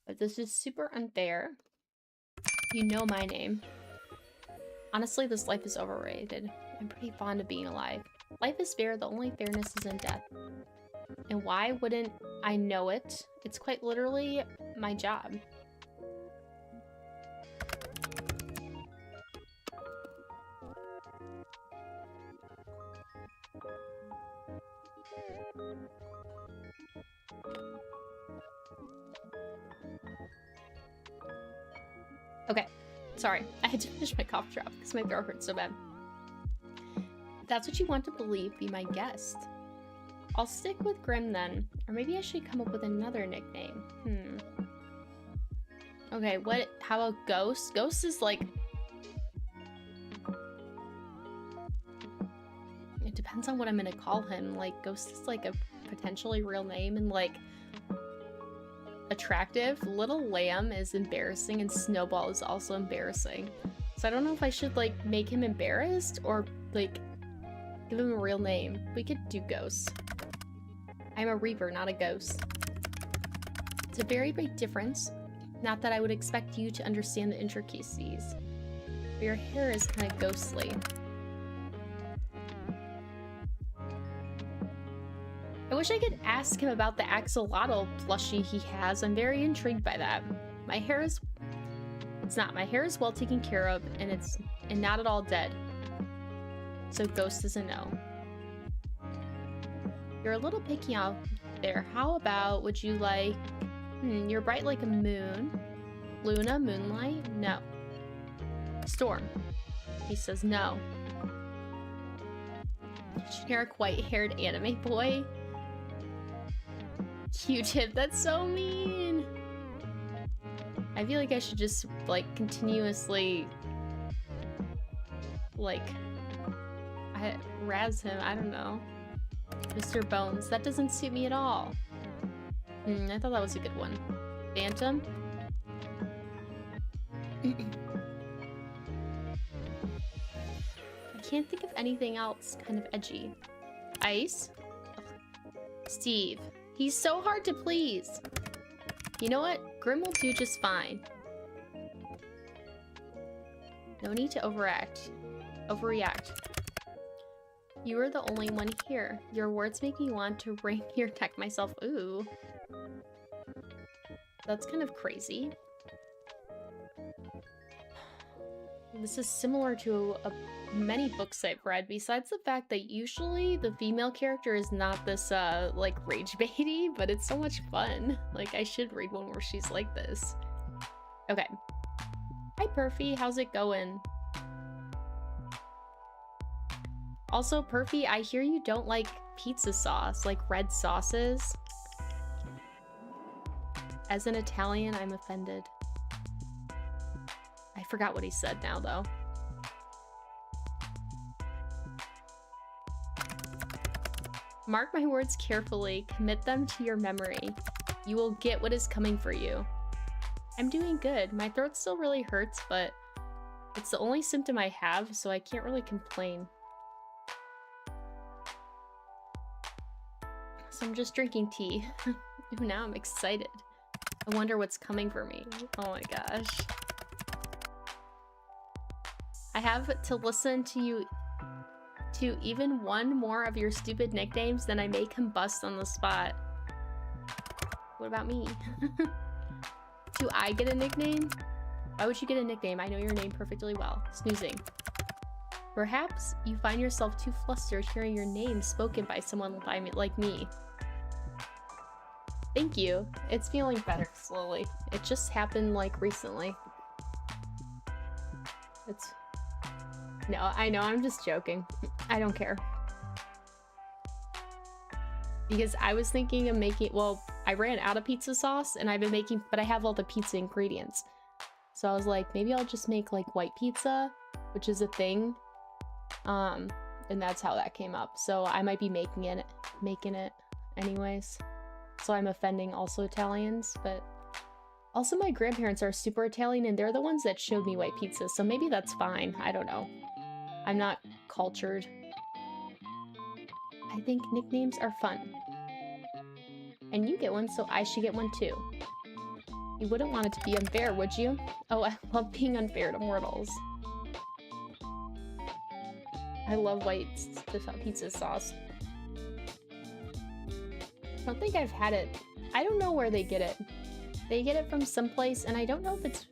But this is super unfair. You know my name. Honestly, this life is overrated. I'm pretty fond of being alive. Life is fair, the only fairness is in death. And why wouldn't I know it? It's quite literally my job. Okay, sorry. I had to finish my cough drop because my throat hurts so bad. If that's what you want to believe, be my guest. I'll stick with Grim then. Or maybe I should come up with another nickname. Okay, how about Ghost? Ghost is like... It depends on what I'm gonna call him. Like, Ghost is like a potentially real name and like... attractive. Little Lamb is embarrassing and Snowball is also embarrassing. So I don't know if I should like make him embarrassed or like give him a real name. We could do Ghost. I'm a Reaper, not a ghost. It's a very big difference. Not that I would expect you to understand the intricacies. But your hair is kind of ghostly. I wish I could ask him about the axolotl plushie he has. I'm very intrigued by that. My hair is... It's not. My hair is well taken care of, and not at all dead. So Ghost is a no. You're a little picky out there. How about, would you like... you're bright like a moon. Luna, moonlight? No. Storm. He says no. Generic white-haired anime boy. Q-tip, that's so mean. I feel like I should just like continuously like razz him. I don't know. Mr. Bones, that doesn't suit me at all. I thought that was a good one. Phantom. can't think of anything else kind of edgy. Ice? Ugh. Steve. He's so hard to please. You know what? Grim will do just fine. No need to overreact. You are the only one here. Your words make me want to wring your neck myself. Ooh. That's kind of crazy. This is similar to many books I've read, besides the fact that usually the female character is not this, like, rage baity, but it's so much fun. Like, I should read one where she's like this. Okay. Hi, Perfy. How's it going? Also, Perfy, I hear you don't like pizza sauce, like red sauces. As an Italian, I'm offended. I forgot what he said now, though. Mark my words carefully. Commit them to your memory. You will get what is coming for you. I'm doing good. My throat still really hurts, but it's the only symptom I have, so I can't really complain. So I'm just drinking tea. Ooh, now I'm excited. I wonder what's coming for me. Oh my gosh. I have to listen to you to even one more of your stupid nicknames, then I may combust on the spot. What about me? Do I get a nickname? Why would you get a nickname? I know your name perfectly well. Snoozing. Perhaps you find yourself too flustered hearing your name spoken by someone like me. Thank you. It's feeling better slowly. It just happened like recently. No, I know, I'm just joking. I don't care. Because I was thinking of making, well, I ran out of pizza sauce and I've been making, but I have all the pizza ingredients. So I was like, maybe I'll just make like white pizza, which is a thing. And that's how that came up. So I might be making it anyways. So I'm offending also Italians, but also my grandparents are super Italian and they're the ones that showed me white pizza. So maybe that's fine. I don't know. I'm not cultured. I think nicknames are fun. And you get one, so I should get one too. You wouldn't want it to be unfair, would you? Oh, I love being unfair to mortals. I love white pizza sauce. I don't think I've had it. I don't know where they get it. They get it from someplace, and I don't know if it's...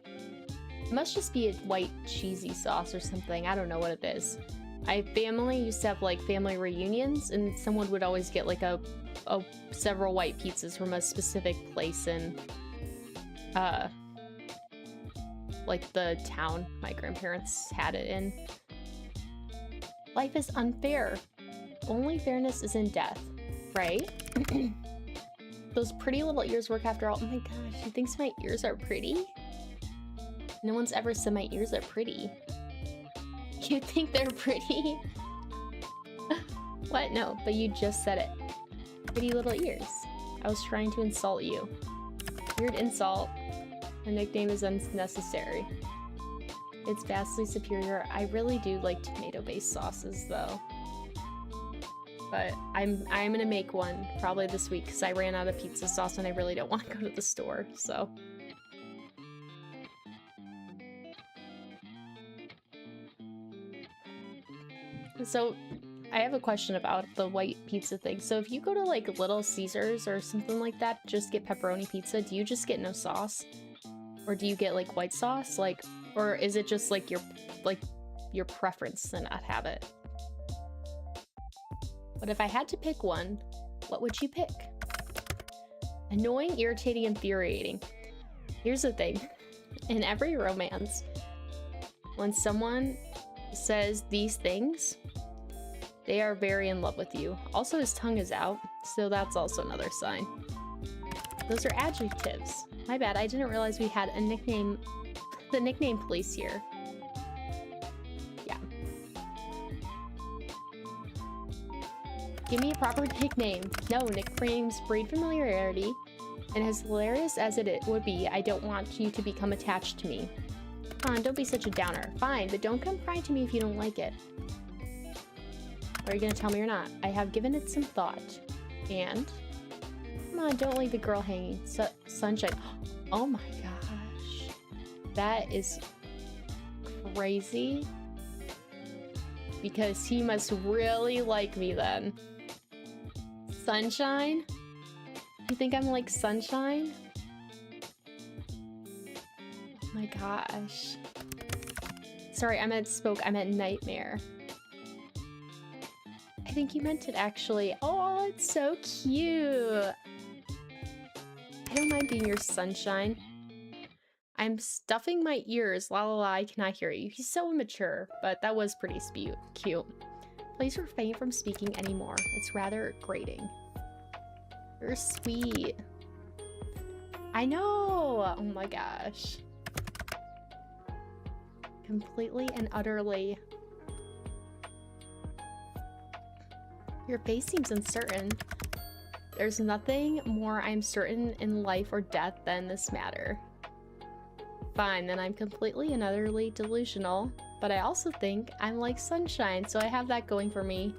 It must just be a white cheesy sauce or something. I don't know what it is. My family used to have like family reunions, and someone would always get like several white pizzas from a specific place in like the town my grandparents had it in. Life is unfair. Only fairness is in death, right? Those pretty little ears work after all. Oh my gosh, she thinks my ears are pretty? No one's ever said my ears are pretty. You think they're pretty? What? No, but you just said it. Pretty little ears. I was trying to insult you. Weird insult. A nickname is unnecessary. It's vastly superior. I really do like tomato-based sauces, though. But I'm gonna make one probably this week because I ran out of pizza sauce and I really don't want to go to the store, so. So, I have a question about the white pizza thing. So if you go to like Little Caesars or something like that, just get pepperoni pizza, do you just get no sauce? Or do you get like white sauce? Like, or is it just like your preference to not have it? But if I had to pick one, what would you pick? Annoying, irritating, infuriating. Here's the thing. In every romance, when someone says these things, they are very in love with you. Also, his tongue is out, so that's also another sign. Those are adjectives. My bad, I didn't realize we had a nickname, the nickname police here. Yeah. Give me a proper nickname. No, nicknames breed familiarity, and as hilarious as it would be, I don't want you to become attached to me. Come on, don't be such a downer. Fine, but don't come crying to me if you don't like it. Or are you gonna tell me you're not? I have given it some thought. And? Come on, don't leave the girl hanging. Sunshine. Oh my gosh. That is crazy. Because he must really like me then. Sunshine? You think I'm like Sunshine? Oh my gosh. Sorry, I meant spoke. I meant nightmare. I think you meant it actually. Oh, it's so cute. I don't mind being your sunshine. I'm stuffing my ears. La la la, I cannot hear you. He's so immature, but that was pretty cute. Please refrain from speaking anymore. It's rather grating. You're sweet. I know. Oh my gosh. Completely and utterly. Your face seems uncertain. There's nothing more I'm certain in life or death than this matter. Fine, then I'm completely and utterly delusional, but I also think I'm like sunshine, so I have that going for me.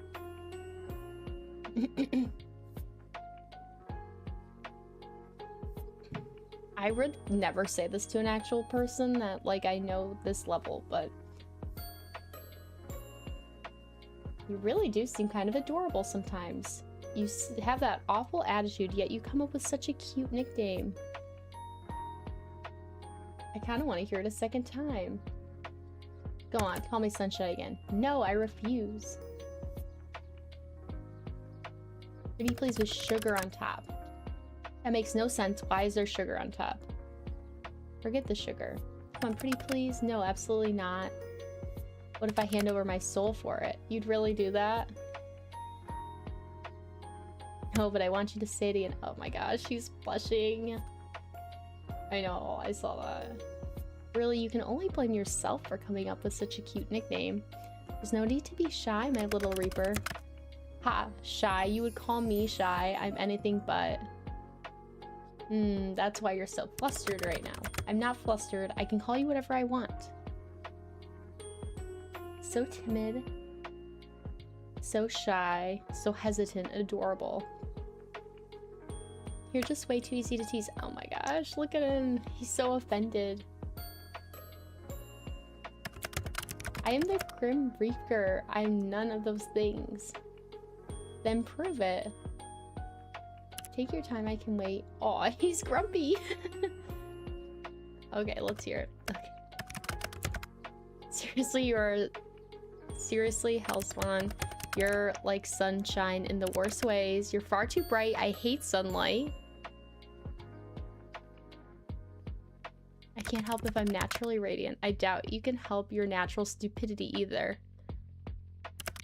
I would never say this to an actual person that, like, I know this level, but you really do seem kind of adorable sometimes. You have that awful attitude, yet you come up with such a cute nickname. I kind of want to hear it a second time. Go on, call me Sunshine again. No, I refuse. Pretty please with sugar on top. That makes no sense. Why is there sugar on top? Forget the sugar. Come on, pretty please. No, absolutely not. What if I hand over my soul for it? You'd really do that? No, but I want you to say it again. Oh my gosh, she's blushing. I know, I saw that. Really, you can only blame yourself for coming up with such a cute nickname. There's no need to be shy, my little Reaper. Ha, shy. You would call me shy. I'm anything but. That's why you're so flustered right now. I'm not flustered. I can call you whatever I want. So timid. So shy. So hesitant. Adorable. You're just way too easy to tease. Oh my gosh, look at him. He's so offended. I am the Grim Reaper. I'm none of those things. Then prove it. Take your time, I can wait. Aw, he's grumpy. Okay, let's hear it. Okay. Seriously, you're... Seriously, Hellspawn. You're like sunshine in the worst ways. You're far too bright. I hate sunlight. I can't help if I'm naturally radiant. I doubt you can help your natural stupidity either.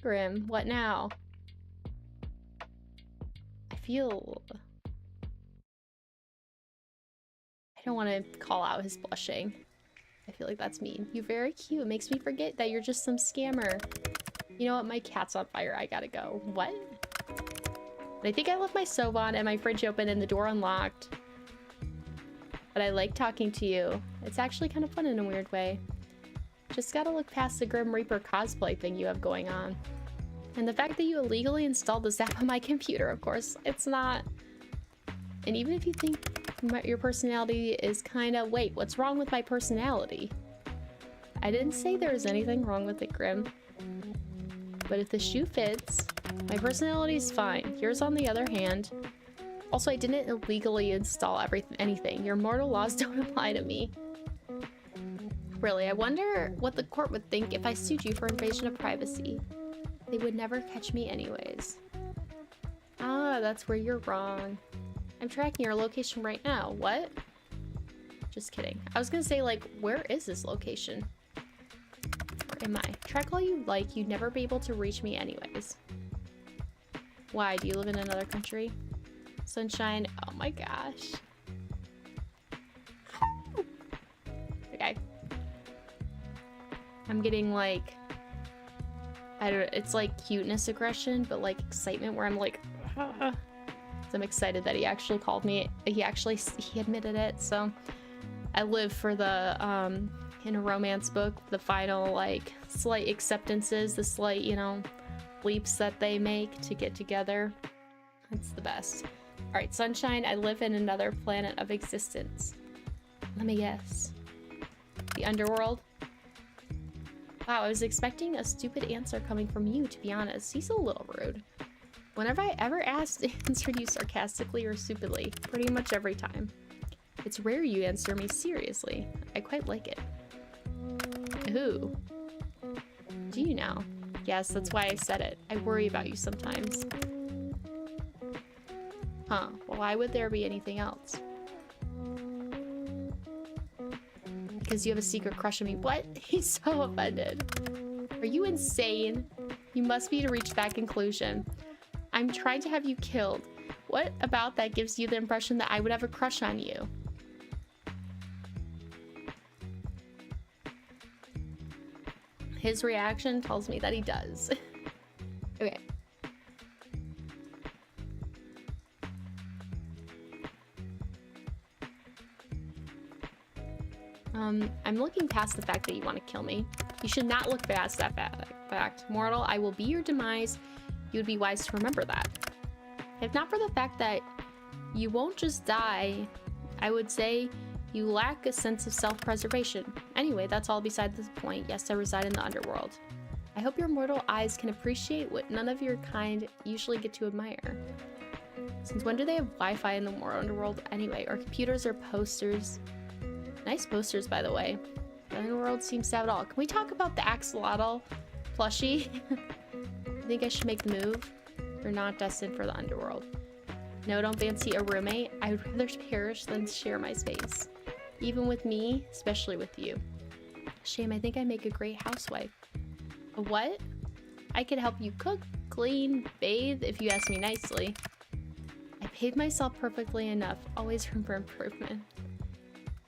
Grim, what now? I feel... I don't want to call out his blushing. I feel like that's mean. You're very cute. It makes me forget that you're just some scammer. You know what? My cat's on fire. I gotta go. What? I think I left my stove on and my fridge open and the door unlocked. But I like talking to you. It's actually kind of fun in a weird way. Just gotta look past the Grim Reaper cosplay thing you have going on. And the fact that you illegally installed this app on my computer, of course. It's not... And even if you think your personality is kind of... Wait, what's wrong with my personality? I didn't say there was anything wrong with it, Grim. But if the shoe fits, my personality is fine. Yours, on the other hand. Also, I didn't illegally install anything. Your mortal laws don't apply to me. Really, I wonder what the court would think if I sued you for invasion of privacy. They would never catch me anyways. Ah, that's where you're wrong. I'm tracking your location right now. What? Just kidding. I was gonna say, like, where is this location? Where am I? Track all you like, you'd never be able to reach me anyways. Why? Do you live in another country? Sunshine. Oh my gosh. Okay. I'm getting like... I don't know, it's like cuteness aggression, but like excitement where I'm like... So I'm excited that he actually called me. He admitted it, so... I live for the, in a romance book, the final, like, slight acceptances, the slight, you know, bleeps that they make to get together. It's the best. All right, sunshine, I live in another planet of existence. Let me guess. The underworld? Wow, I was expecting a stupid answer coming from you, to be honest. He's a little rude. Whenever I ever asked, answered you sarcastically or stupidly, pretty much every time. It's rare you answer me seriously. I quite like it. Who? Do you know? Yes, that's why I said it. I worry about you sometimes. Huh, well, why would there be anything else? Because you have a secret crush on me. What? He's so offended. Are you insane? You must be to reach that conclusion. I'm trying to have you killed. What about that gives you the impression that I would have a crush on you? His reaction tells me that he does. Okay. I'm looking past the fact that you want to kill me. You should not look past that fact. Mortal, I will be your demise. You would be wise to remember that. If not for the fact that you won't just die, I would say you lack a sense of self-preservation. Anyway, that's all beside the point. Yes, I reside in the underworld. I hope your mortal eyes can appreciate what none of your kind usually get to admire. Since when do they have Wi-Fi in the underworld anyway? Or computers or posters? Nice posters, by the way. The underworld seems to have it all. Can we talk about the axolotl plushie? I think I should make the move. We're not destined for the underworld. No, don't fancy a roommate. I would rather perish than share my space. Even with me, especially with you. Shame, I think I make a great housewife. A what? I could help you cook, clean, bathe, if you ask me nicely. I bathe myself perfectly enough. Always room for improvement.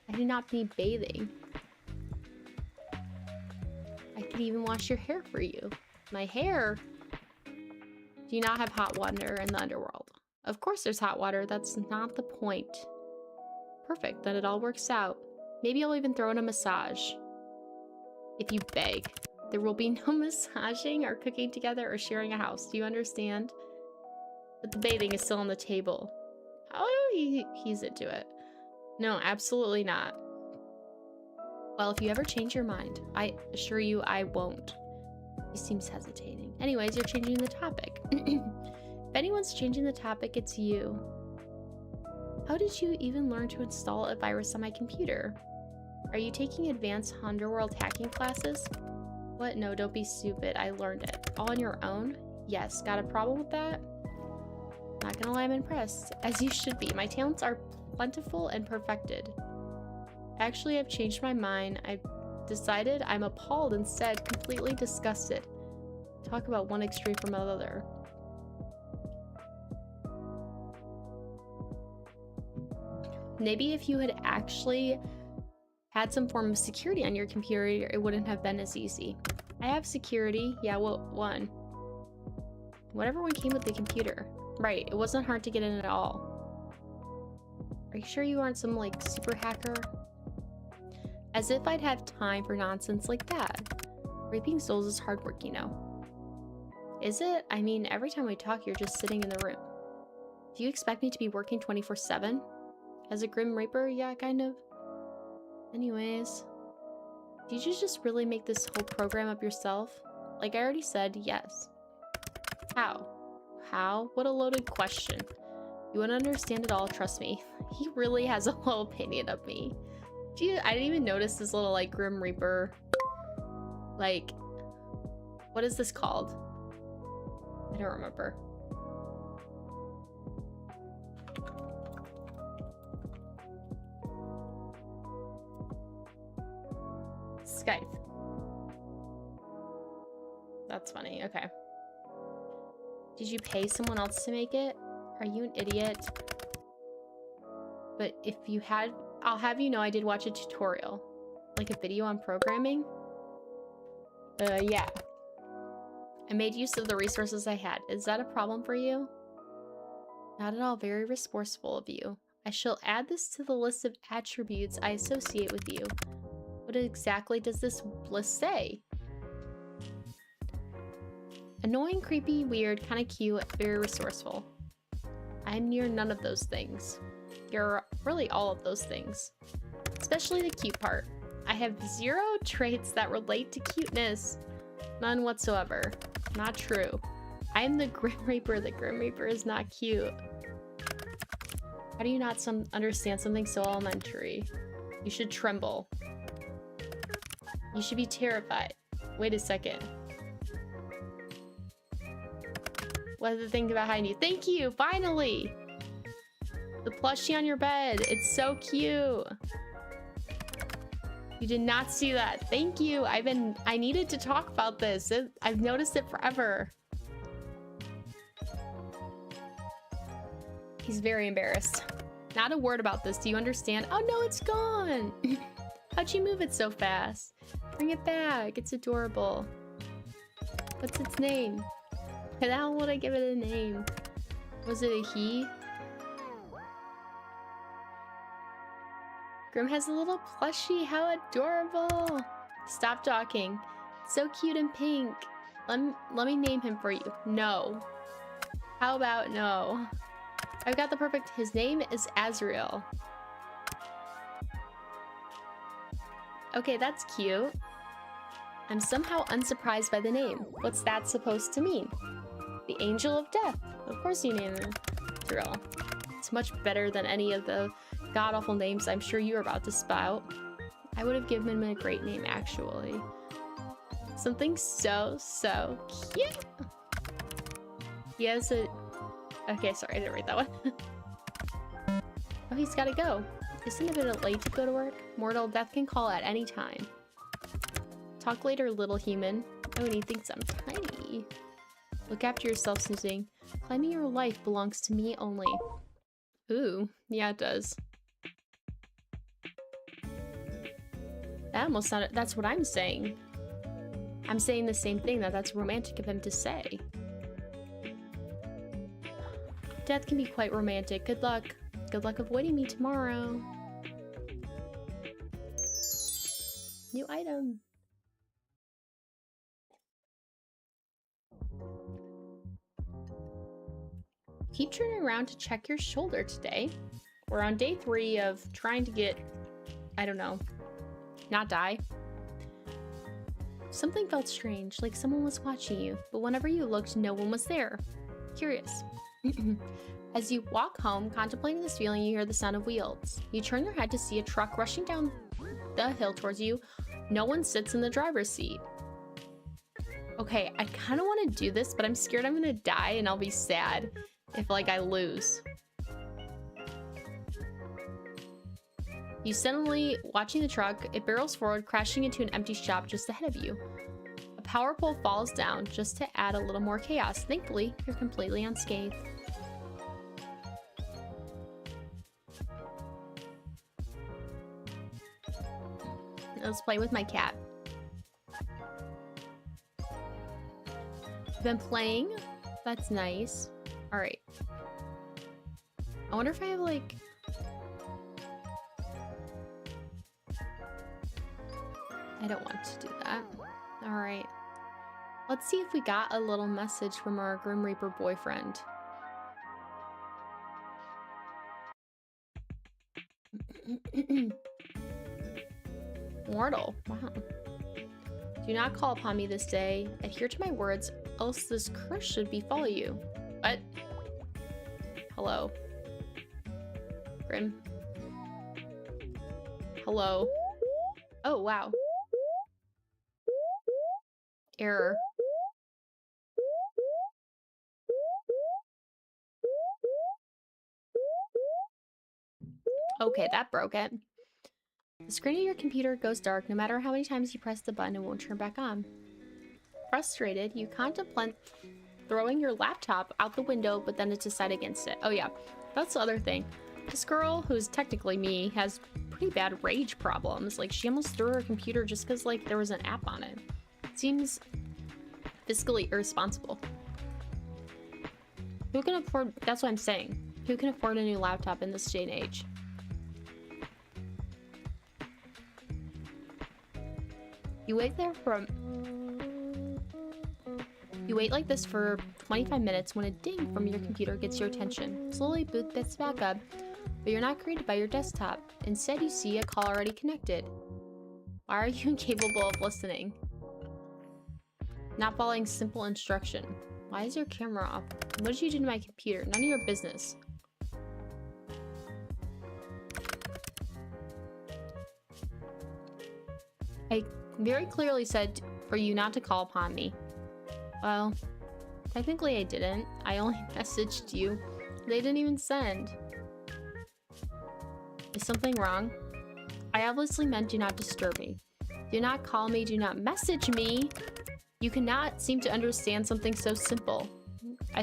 I do not need bathing. I could even wash your hair for you. My hair? Do you not have hot water in the underworld? Of course there's hot water. That's not the point. Perfect. Then it all works out. Maybe I'll even throw in a massage. If you beg. There will be no massaging or cooking together or sharing a house. Do you understand? But the bathing is still on the table. Oh, he's into it. No, absolutely not. Well, if you ever change your mind, I assure you I won't. He seems hesitating. Anyways, you're changing the topic. If anyone's changing the topic, it's you. How did you even learn to install a virus on my computer? Are you taking advanced underworld hacking classes? What? No, don't be stupid. I learned it. All on your own? Yes. Got a problem with that? Not gonna lie, I'm impressed. As you should be. My talents are plentiful and perfected. Actually, I've changed my mind. I've decided I'm appalled instead, completely disgusted. Talk about one extreme from another. Maybe if you had actually had some form of security on your computer, it wouldn't have been as easy. I have security. Yeah, what one? Whatever one came with the computer. Right, it wasn't hard to get in at all. Are you sure you aren't some, like, super hacker? As if I'd have time for nonsense like that. Raping souls is hard work, you know. Is it? I mean, every time we talk, you're just sitting in the room. Do you expect me to be working 24/7? As a grim raper? Yeah, kind of. Anyways. Did you just really make this whole program up yourself? Like I already said, yes. How? How? What a loaded question. You wouldn't understand it all, trust me. He really has a low opinion of me. I didn't even notice this little, like, Grim Reaper. Like, what is this called? I don't remember. Scythe. That's funny, okay. Did you pay someone else to make it? Are you an idiot? But if you had, I'll have you know I did watch a tutorial. Like a video on programming? Yeah. I made use of the resources I had. Is that a problem for you? Not at all. Very resourceful of you. I shall add this to the list of attributes I associate with you. What exactly does this list say? Annoying, creepy, weird, kind of cute, very resourceful. I'm near none of those things. You're really all of those things. Especially the cute part. I have 0 traits that relate to cuteness. None whatsoever. Not true. I am the Grim Reaper. The Grim Reaper is not cute. How do you not understand something so elementary? You should tremble. You should be terrified. Wait a second. What did the thing behind you? Thank you, finally! The plushie on your bed. It's so cute. You did not see that. Thank you. I needed to talk about this. I've noticed it forever. He's very embarrassed. Not a word about this. Do you understand? Oh no, it's gone. How'd you move it so fast? Bring it back. It's adorable. What's its name? How would I give it a name? Was it a he? Grim has a little plushie. How adorable. Stop talking. So cute and pink. Let me name him for you. No. How about no? I've got the perfect... His name is Azrael. Okay, that's cute. I'm somehow unsurprised by the name. What's that supposed to mean? The Angel of Death. Of course you name him Azrael. It's much better than any of the god-awful names I'm sure you're about to spout. I would have given him a great name, actually. Something so cute. He has a... Okay, sorry, I didn't read that one. Oh, he's gotta go. Isn't it a bit late to go to work? Mortal death can call at any time. Talk later, little human. Oh, and he thinks I'm tiny. Look after yourself, snoozing. Claiming your life belongs to me only. Ooh, yeah, it does. That almost sounded... That's what I'm saying. I'm saying the same thing, that's romantic of him to say. Death can be quite romantic. Good luck. Good luck avoiding me tomorrow. New item. Keep turning around to check your shoulder today. We're on day 3 of trying to get, I don't know, not die. Something felt strange, like someone was watching you, but whenever you looked, no one was there. Curious. As you walk home, contemplating this feeling, you hear the sound of wheels. You turn your head to see a truck rushing down the hill towards you. No one sits in the driver's seat. Okay, I kind of want to do this, but I'm scared I'm gonna die and I'll be sad if, like, I lose. You suddenly, watching the truck, it barrels forward, crashing into an empty shop just ahead of you. A power pole falls down just to add a little more chaos. Thankfully, you're completely unscathed. Let's play with my cat. Been playing? That's nice. Alright. I wonder if I have, like... I don't want to do that. Alright. Let's see if we got a little message from our Grim Reaper boyfriend. Mortal. Wow. Do not call upon me this day. Adhere to my words, else this curse should befall you. What? Hello. Grim. Hello. Oh, wow. Error. Okay, that broke it. The screen of your computer goes dark no matter how many times you press the button, it won't turn back on. Frustrated, you contemplate throwing your laptop out the window, but then decide against it. Oh yeah, that's the other thing. This girl, who's technically me, has pretty bad rage problems. Like, she almost threw her computer just because, like, there was an app on it. It seems fiscally irresponsible. Who can afford... That's what I'm saying. Who can afford a new laptop in this day and age? You wait You wait like this for 25 minutes when a ding from your computer gets your attention. Slowly boot this back up, but you're not greeted by your desktop. Instead, you see a call already connected. Why are you incapable of listening? Not following simple instruction. Why is your camera off? What did you do to my computer? None of your business. I very clearly said for you not to call upon me. Well, technically I didn't. I only messaged you. They didn't even send. Is something wrong? I obviously meant do not disturb me. Do not call me, do not message me. You cannot seem to understand something so simple.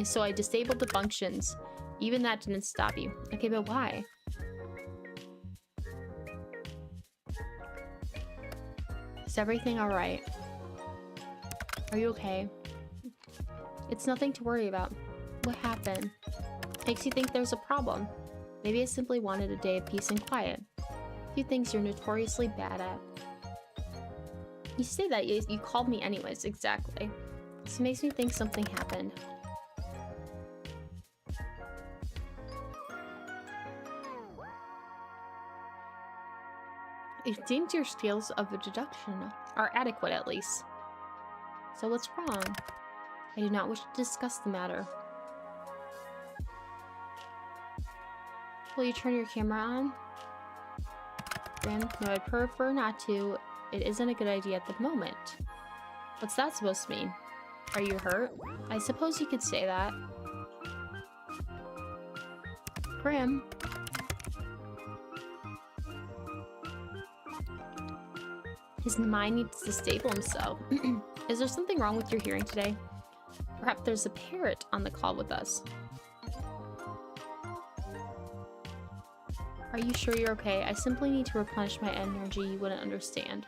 So I disabled the functions. Even that didn't stop you. Okay, but why? Is everything alright? Are you okay? It's nothing to worry about. What happened? Makes you think there's a problem. Maybe I simply wanted a day of peace and quiet. A few things you're notoriously bad at. You say that, you called me anyways, exactly. This makes me think something happened. It seems your skills of deduction are adequate, at least. So what's wrong? I do not wish to discuss the matter. Will you turn your camera on? Ben, no, I'd prefer not to. It isn't a good idea at the moment. What's that supposed to mean? Are you hurt? I suppose you could say that. Grim. His mind needs to stable himself. Is there something wrong with your hearing today? Perhaps there's a parrot on the call with us. Are you sure you're okay? I simply need to replenish my energy. You wouldn't understand.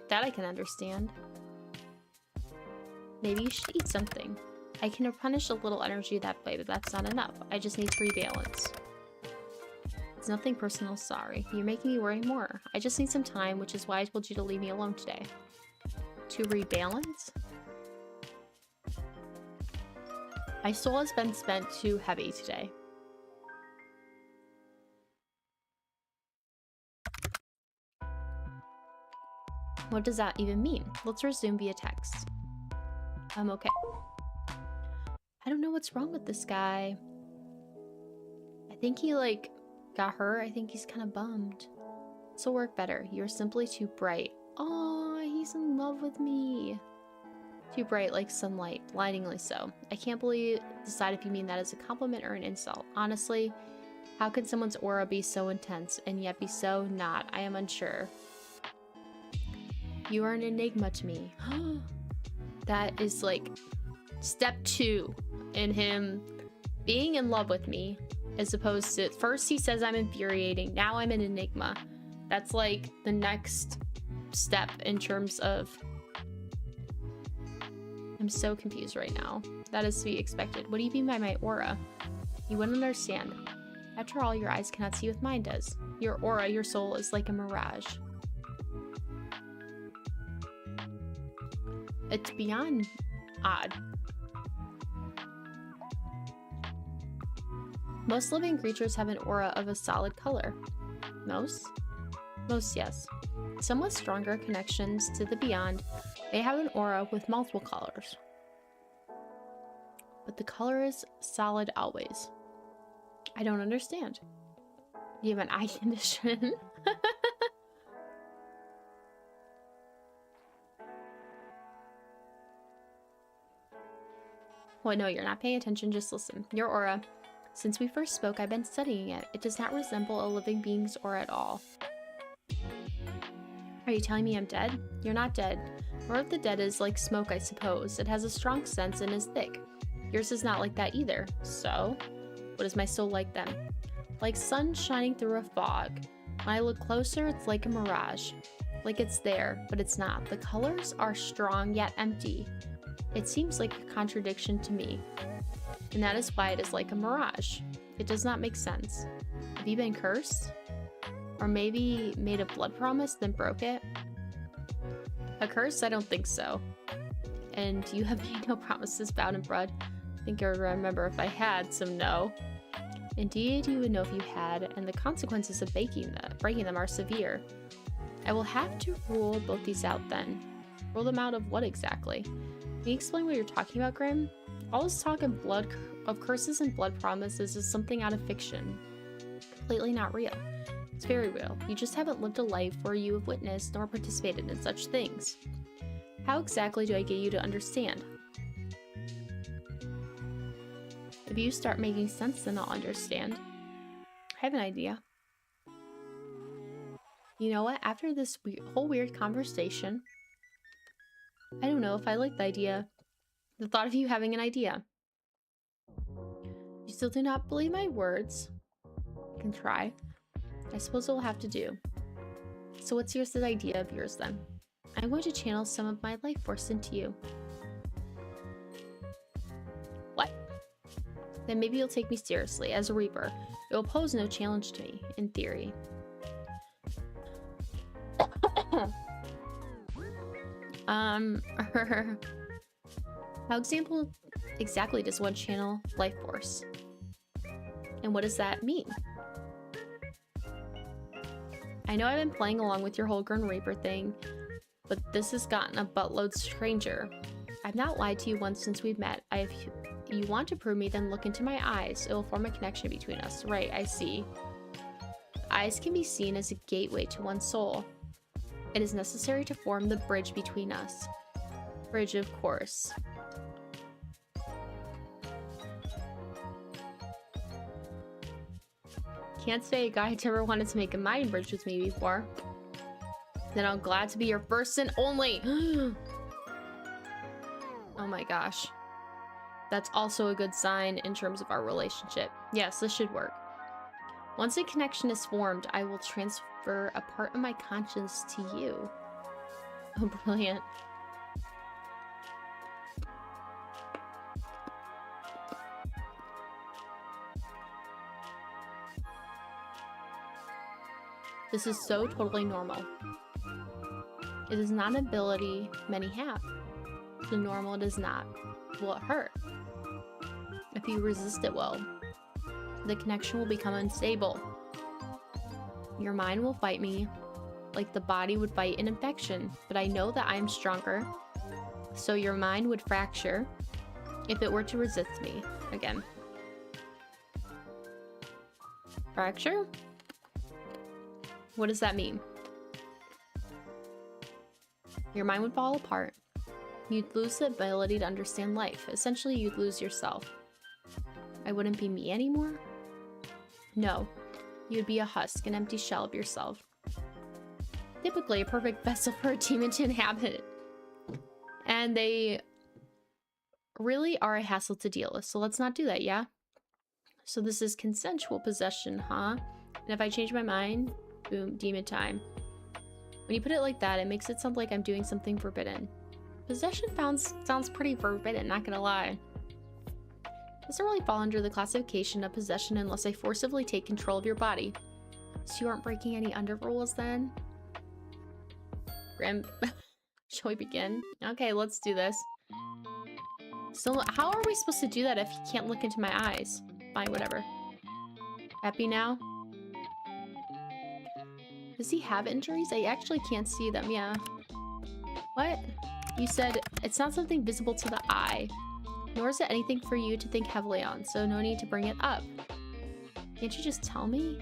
That I can understand. Maybe you should eat something. I can replenish a little energy that way, but that's not enough. I just need to rebalance. It's nothing personal, sorry. You're making me worry more. I just need some time, which is why I told you to leave me alone today. To rebalance? My soul has been spent too heavy today. What does that even mean? Let's resume via text. I'm okay. I don't know what's wrong with this guy. I think he, like, got hurt. I think he's kind of bummed. This will work better. You're simply too bright. Oh, he's in love with me. Too bright like sunlight, blindingly so. I can't decide if you mean that as a compliment or an insult. Honestly, how can someone's aura be so intense and yet be so not? I am unsure. You are an enigma to me. That is like step 2 in him being in love with me, as opposed to first he says I'm infuriating, now I'm an enigma. That's like the next step in terms of... I'm so confused right now. That is to be expected. What do you mean by my aura? You wouldn't understand. After all, your eyes cannot see what mine does. Your aura, your soul, is like a mirage. It's beyond odd. Most living creatures have an aura of a solid color. Most? Most, yes. Some with stronger connections to the beyond, they have an aura with multiple colors. But the color is solid always. I don't understand. Do you have an eye condition? Well, no, you're not paying attention, just listen. Your aura. Since we first spoke, I've been studying it. It does not resemble a living being's aura at all. Are you telling me I'm dead? You're not dead. More of the dead is like smoke, I suppose. It has a strong sense and is thick. Yours is not like that either. So, what is my soul like then? Like sun shining through a fog. When I look closer, it's like a mirage. Like it's there, but it's not. The colors are strong yet empty. It seems like a contradiction to me. And that is why it is like a mirage. It does not make sense. Have you been cursed? Or maybe made a blood promise, then broke it? A curse? I don't think so. And you have made no promises bound in blood. I think I would remember if I had, so no. Indeed, you would know if you had, and the consequences of breaking them are severe. I will have to rule both these out then. Rule them out of what exactly? Can you explain what you're talking about, Grim? All this talk of curses and blood promises is something out of fiction. Completely not real. It's very real. You just haven't lived a life where you have witnessed nor participated in such things. How exactly do I get you to understand? If you start making sense, then I'll understand. I have an idea. You know what? After this whole weird conversation, I don't know if I like the thought of you having an idea. You still do not believe my words? I can try. I suppose it will have to do. So what's this idea of yours then? I'm going to channel some of my life force into you. What? Then maybe you'll take me seriously as a Reaper. It will pose no challenge to me, in theory. How exactly does one channel life force? And what does that mean? I know I've been playing along with your whole Grim Reaper thing, but this has gotten a buttload stranger. I've not lied to you once since we've met. You want to prove me, then look into my eyes. It will form a connection between us. Right, I see. Eyes can be seen as a gateway to one's soul. It is necessary to form the bridge between us. Bridge, of course. Can't say a guy ever wanted to make a mind bridge with me before. Then I'm glad to be your first and only. Oh my gosh. That's also a good sign in terms of our relationship. Yes, this should work. Once a connection is formed, I will transfer a part of my conscience to you. Oh, brilliant. This is so totally normal. It is not an ability many have. So normal it is not. Will it hurt? If you resist it will. The connection will become unstable. Your mind will fight me like the body would fight an infection, but I know that I am stronger. So your mind would fracture if it were to resist me again. Fracture? What does that mean? Your mind would fall apart. You'd lose the ability to understand life. Essentially, you'd lose yourself. I wouldn't be me anymore? No. You'd be a husk, an empty shell of yourself. Typically, a perfect vessel for a demon to inhabit. And they really are a hassle to deal with, so let's not do that, yeah? So this is consensual possession, huh? And if I change my mind, boom, demon time. When you put it like that, it makes it sound like I'm doing something forbidden. Possession sounds pretty forbidden, not gonna lie. Doesn't really fall under the classification of possession unless I forcibly take control of your body. So you aren't breaking any underrules then? Grim, shall we begin? Okay, let's do this. So how are we supposed to do that if he can't look into my eyes? Fine, whatever. Happy now? Does he have injuries? I actually can't see them, yeah. What? You said it's not something visible to the eye, nor is it anything for you to think heavily on, so no need to bring it up. Can't you just tell me?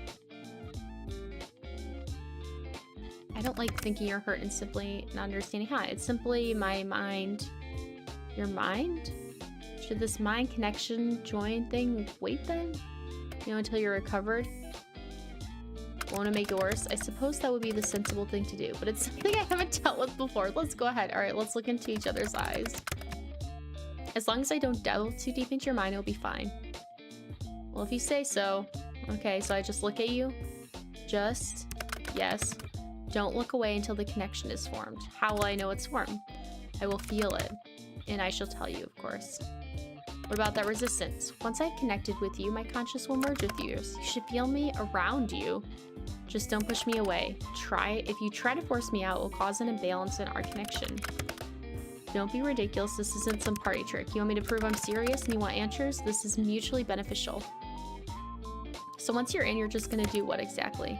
I don't like thinking you're hurt and simply not understanding how. It's simply my mind. Your mind? Should this mind connection join thing wait then? You know, until you're recovered? Want to make it worse? I suppose that would be the sensible thing to do, but it's something I haven't dealt with before. Let's go ahead. All right, let's look into each other's eyes. As long as I don't delve too deep into your mind, it'll be fine. Well, if you say so. Okay, so I just look at you? Just? Yes. Don't look away until the connection is formed. How will I know it's formed? I will feel it. And I shall tell you, of course. What about that resistance? Once I've connected with you, my conscience will merge with yours. You should feel me around you. Just don't push me away. If you try to force me out, it will cause an imbalance in our connection. Don't be ridiculous. This isn't some party trick. You want me to prove I'm serious and you want answers? This is mutually beneficial. So once you're in, you're just gonna do what exactly?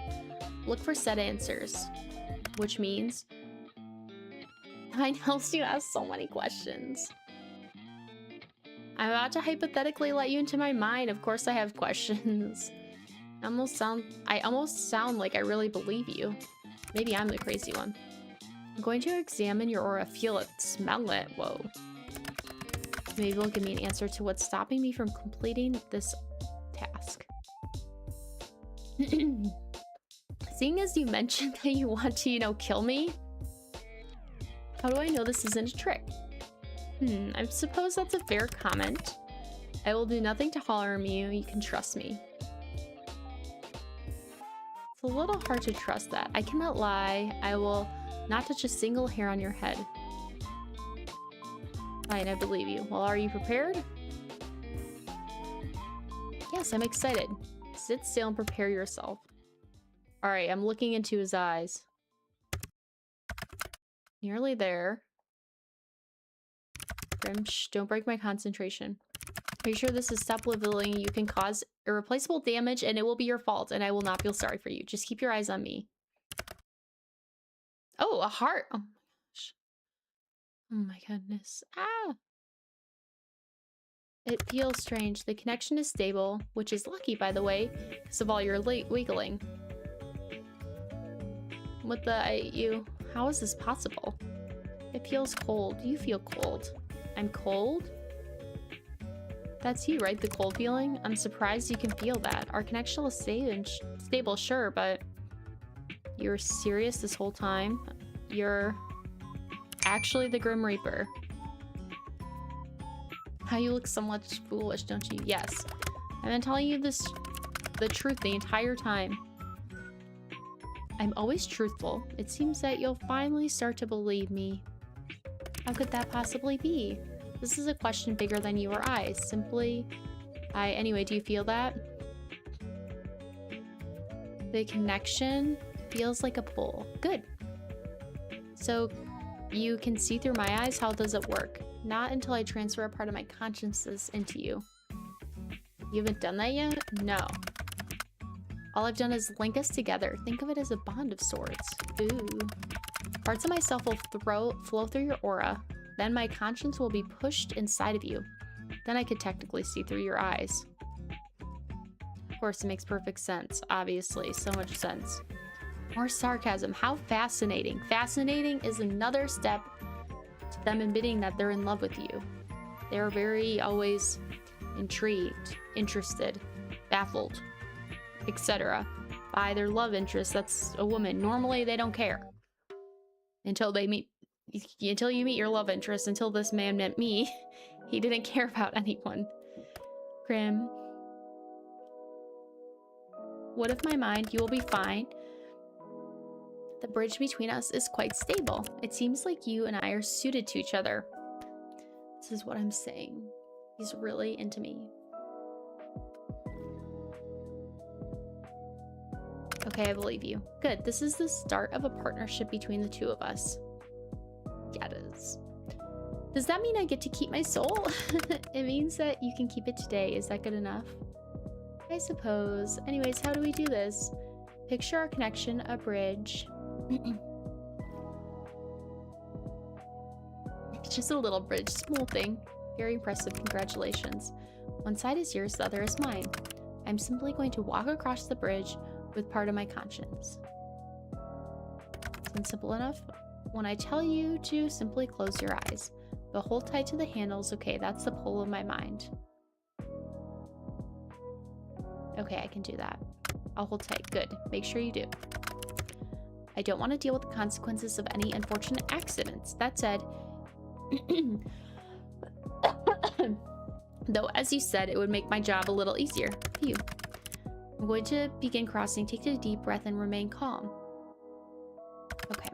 Look for set answers, which means I know you ask so many questions. I'm about to hypothetically let you into my mind. Of course I have questions. I almost sound like I really believe you. Maybe I'm the crazy one. I'm going to examine your aura, feel it, smell it. Whoa. Maybe it'll give me an answer to what's stopping me from completing this task. Seeing as you mentioned that you want to, kill me, how do I know this isn't a trick? I suppose that's a fair comment. I will do nothing to harm you. You can trust me. It's a little hard to trust that. I cannot lie. I will not touch a single hair on your head. Fine, I believe you. Well, are you prepared? Yes, I'm excited. Sit still and prepare yourself. Alright, I'm looking into his eyes. Nearly there. Grim, shh, don't break my concentration. Are you sure this is step-leveling? You can cause irreplaceable damage and it will be your fault and I will not feel sorry for you. Just keep your eyes on me. Oh, a heart! Oh my gosh. Oh my goodness. Ah! It feels strange. The connection is stable, which is lucky, by the way, because of all your wiggling. What the, how is this possible? It feels cold. You feel cold. I'm cold? That's you, right? The cold feeling? I'm surprised you can feel that. Our connection is stable, sure, but you were serious this whole time? You're actually the Grim Reaper. How you look somewhat foolish, don't you? Yes. I've been telling you the truth the entire time. I'm always truthful. It seems that you'll finally start to believe me. How could that possibly be? This is a question bigger than you or I. Simply, anyway, do you feel that? The connection feels like a pull. Good. So, you can see through my eyes? How does it work? Not until I transfer a part of my consciousness into you. You haven't done that yet? No. All I've done is link us together. Think of it as a bond of sorts. Ooh. Parts of myself will flow through your aura. Then my conscience will be pushed inside of you. Then I could technically see through your eyes. Of course, it makes perfect sense. Obviously, so much sense. More sarcasm. How fascinating. Fascinating is another step to them admitting that they're in love with you. They're very always intrigued, interested, baffled, etc. by their love interest. That's a woman. Normally, they don't care. Until you meet your love interest. Until this man met me, he didn't care about anyone. Grim. What if my mind? You will be fine. The bridge between us is quite stable. It seems like you and I are suited to each other. This is what I'm saying. He's really into me. Okay, I believe you. Good. This is the start of a partnership between the two of us. Yeah, it is. Does that mean I get to keep my soul? It means that you can keep it today. Is that good enough? I suppose. Anyways, how do we do this? Picture our connection, a bridge. It's just a little bridge, small thing. Very impressive, congratulations. One side is yours, the other is mine. I'm simply going to walk across the bridge with part of my conscience. Sounds simple enough? When I tell you to, simply close your eyes. But hold tight to the handles. Okay, that's the pull of my mind. Okay, I can do that. I'll hold tight. Good. Make sure you do. I don't want to deal with the consequences of any unfortunate accidents. That said, though as you said, it would make my job a little easier. Phew. I'm going to begin crossing. Take a deep breath and remain calm. Okay.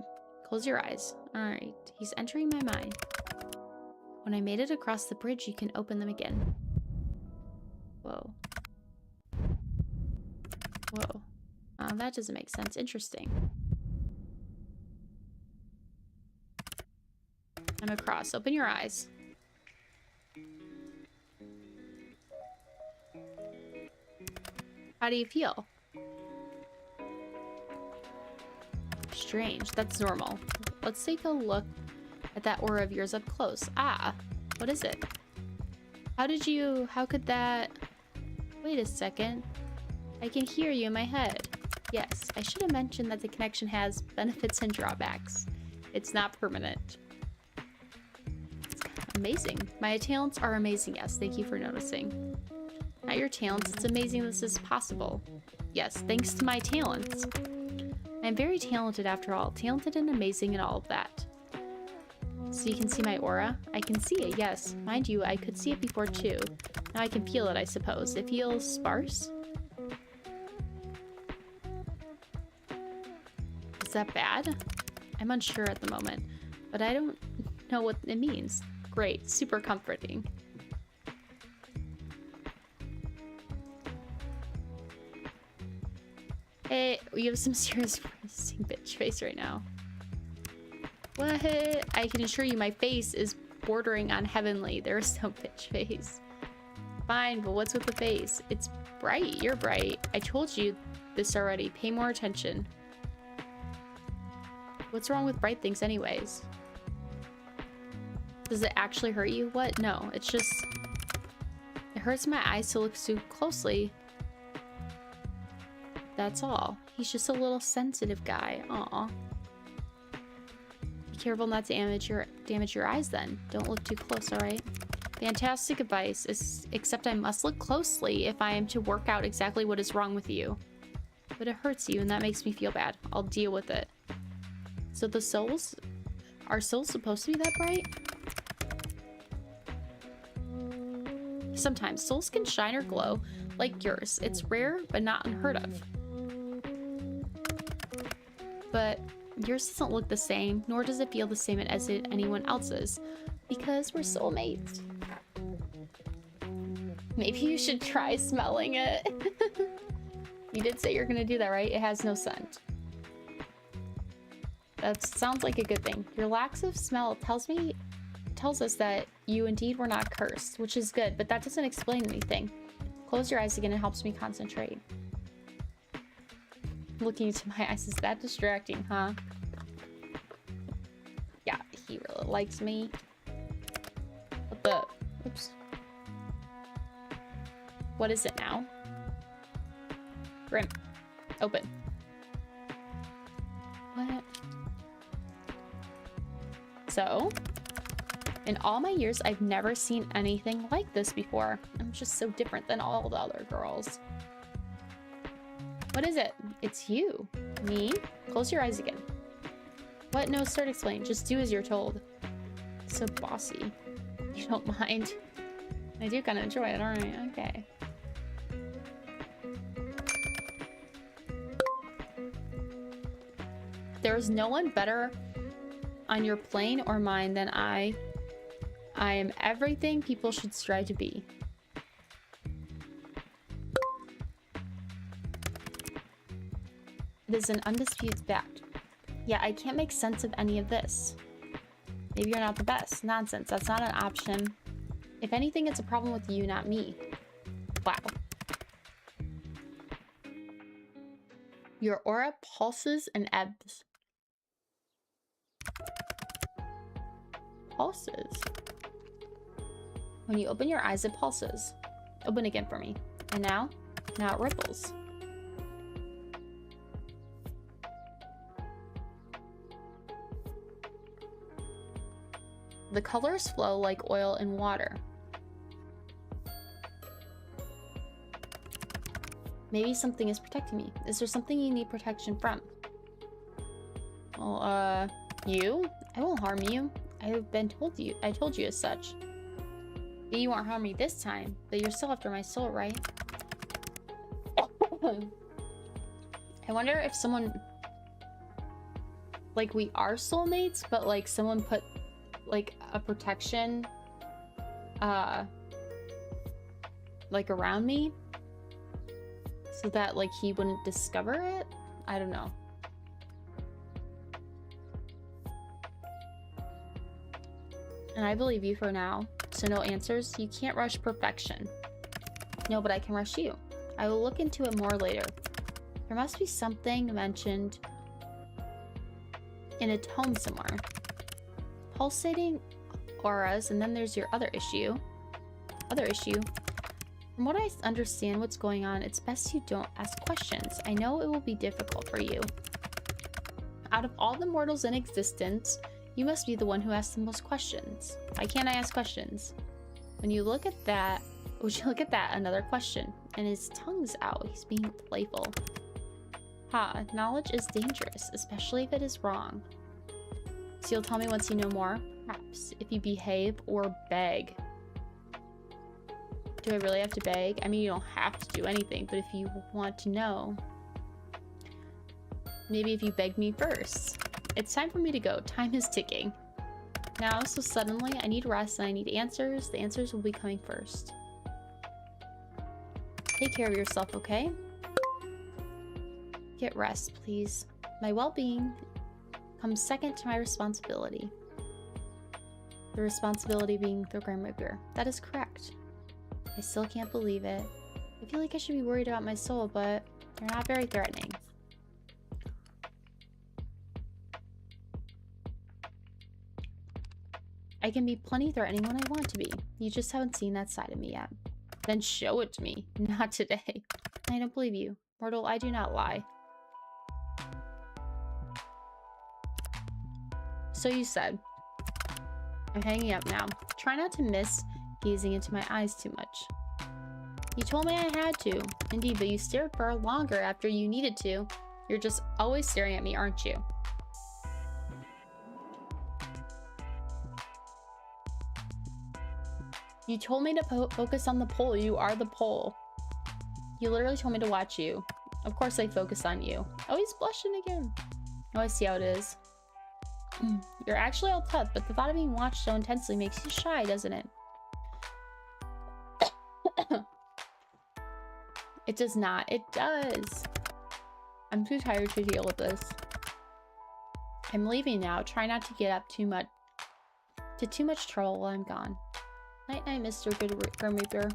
Close your eyes. Alright. He's entering my mind. When I made it across the bridge, you can open them again. Whoa. Whoa. That doesn't make sense. Interesting. and across. Open your eyes. How do you feel? Strange. That's normal. Let's take a look at that aura of yours up close. Ah, what is it? How could that... Wait a second. I can hear you in my head. Yes, I should have mentioned that the connection has benefits and drawbacks. It's not permanent. It's amazing. My talents are amazing, yes. Thank you for noticing. Not your talents, it's amazing this is possible. Yes, thanks to my talents. I'm very talented after all. Talented and amazing and all of that. So you can see my aura? I can see it, yes. Mind you, I could see it before too. Now I can feel it, I suppose. It feels sparse? Is that bad? I'm unsure at the moment, but I don't know what it means. Great, super comforting. Hey, you have some serious resting bitch face right now. What? I can assure you my face is bordering on heavenly. There is no bitch face. Fine, but what's with the face? It's bright. You're bright. I told you this already. Pay more attention. What's wrong with bright things anyways? Does it actually hurt you? What? No, it's just... It hurts my eyes to look so closely. That's all. He's just a little sensitive guy. Aw. Be careful not to damage your eyes then. Don't look too close, alright? Fantastic advice, except I must look closely if I am to work out exactly what is wrong with you. But it hurts you and that makes me feel bad. I'll deal with it. So the souls? Are souls supposed to be that bright? Sometimes souls can shine or glow like yours. It's rare, but not unheard of. But yours doesn't look the same, nor does it feel the same as anyone else's, because we're soulmates. Maybe you should try smelling it. You did say you're gonna do that, right? It has no scent. That sounds like a good thing. Your lack of smell tells us that you indeed were not cursed, which is good, but that doesn't explain anything. Close your eyes again, it helps me concentrate. Looking into my eyes is that distracting, huh? Yeah, he really likes me. What the? Oops. What is it now? Grim. Open. What? So, in all my years, I've never seen anything like this before. I'm just so different than all the other girls. What is it? It's you. Me? Close your eyes again. What? No, start explaining. Just do as you're told. So bossy. You don't mind? I do kind of enjoy it, aren't I? Okay. There is no one better on your plane or mine than I. I am everything people should strive to be. It is an undisputed fact. Yeah, I can't make sense of any of this. Maybe you're not the best. Nonsense. That's not an option. If anything, it's a problem with you, not me. Wow. Your aura pulses and ebbs. Pulses? When you open your eyes, it pulses. Open again for me. And now? Now it ripples. The colors flow like oil in water. Maybe something is protecting me. Is there something you need protection from? Well, you? I won't harm you. I told you as such. You won't harm me this time, but you're still after my soul, right? I wonder if someone... Like, we are soulmates, but, like, someone put, like, a protection, like, around me, so that, like, he wouldn't discover it? I don't know. And I believe you for now. So no answers. You can't rush perfection. No, but I can rush you. I will look into it more later. There must be something mentioned in a tome somewhere. Pulsating auras, and then there's your other issue. From what I understand what's going on, it's best you don't ask questions. I know it will be difficult for you. Out of all the mortals in existence, you must be the one who asks the most questions. Why can't I ask questions? When you look at that, would you look at that? Another question. And his tongue's out. He's being playful. Ha, knowledge is dangerous, especially if it is wrong. So you'll tell me once you know more? Perhaps. If you behave or beg. Do I really have to beg? I mean, you don't have to do anything, but if you want to know, maybe if you beg me first. It's time for me to go. Time is ticking. Now, so suddenly, I need rest and I need answers. The answers will be coming first. Take care of yourself, okay? Get rest, please. My well-being comes second to my responsibility. The responsibility being the Grim Reaper. That is correct. I still can't believe it. I feel like I should be worried about my soul, but you're not very threatening. I can be plenty threatening when I want to be. You just haven't seen that side of me yet. Then show it to me. Not today. I don't believe you. Mortal, I do not lie. So you said. I'm hanging up now. Try not to miss gazing into my eyes too much. You told me I had to. Indeed, but you stared far longer after you needed to. You're just always staring at me, aren't you? You told me to focus on the pole. You are the pole. You literally told me to watch you. Of course I focus on you. Oh, he's blushing again. Oh, I see how it is. You're actually all tough, but the thought of being watched so intensely makes you shy, doesn't it? It does not. It does. I'm too tired to deal with this. I'm leaving now. Try not to get up too much trouble while I'm gone. Night night, Mr. Grim Reaper.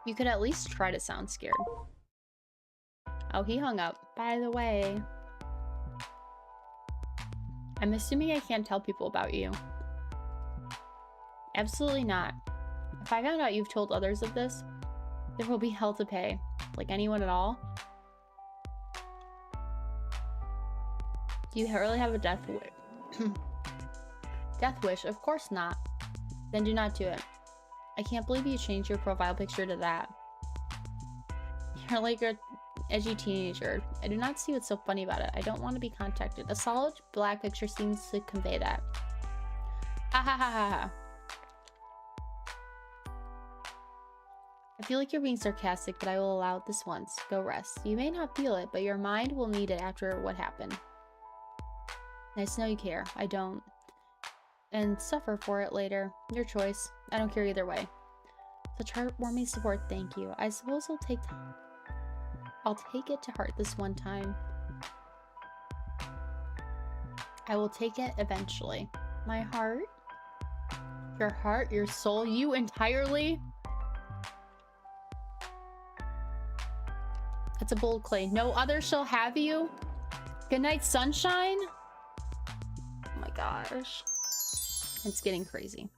You could at least try to sound scared. Oh, he hung up. By the way, I'm assuming I can't tell people about you. Absolutely not. If I found out you've told others of this, there will be hell to pay. Like anyone at all. Do you really have a death wish? Death wish? Of course not. Then do not do it. I can't believe you changed your profile picture to that. You're like an edgy teenager. I do not see what's so funny about it. I don't want to be contacted. A solid black picture seems to convey that. Ha ha ha ha ha. I feel like you're being sarcastic, but I will allow it this once. Go rest. You may not feel it, but your mind will need it after what happened. Nice to know you care. I don't. And suffer for it later. Your choice. I don't care either way. Such heartwarming support, thank you. I suppose I'll take it to heart this one time. I will take it eventually. My heart? Your soul, you entirely? That's a bold claim. No other shall have you? Good night, sunshine? Oh my gosh. It's getting crazy.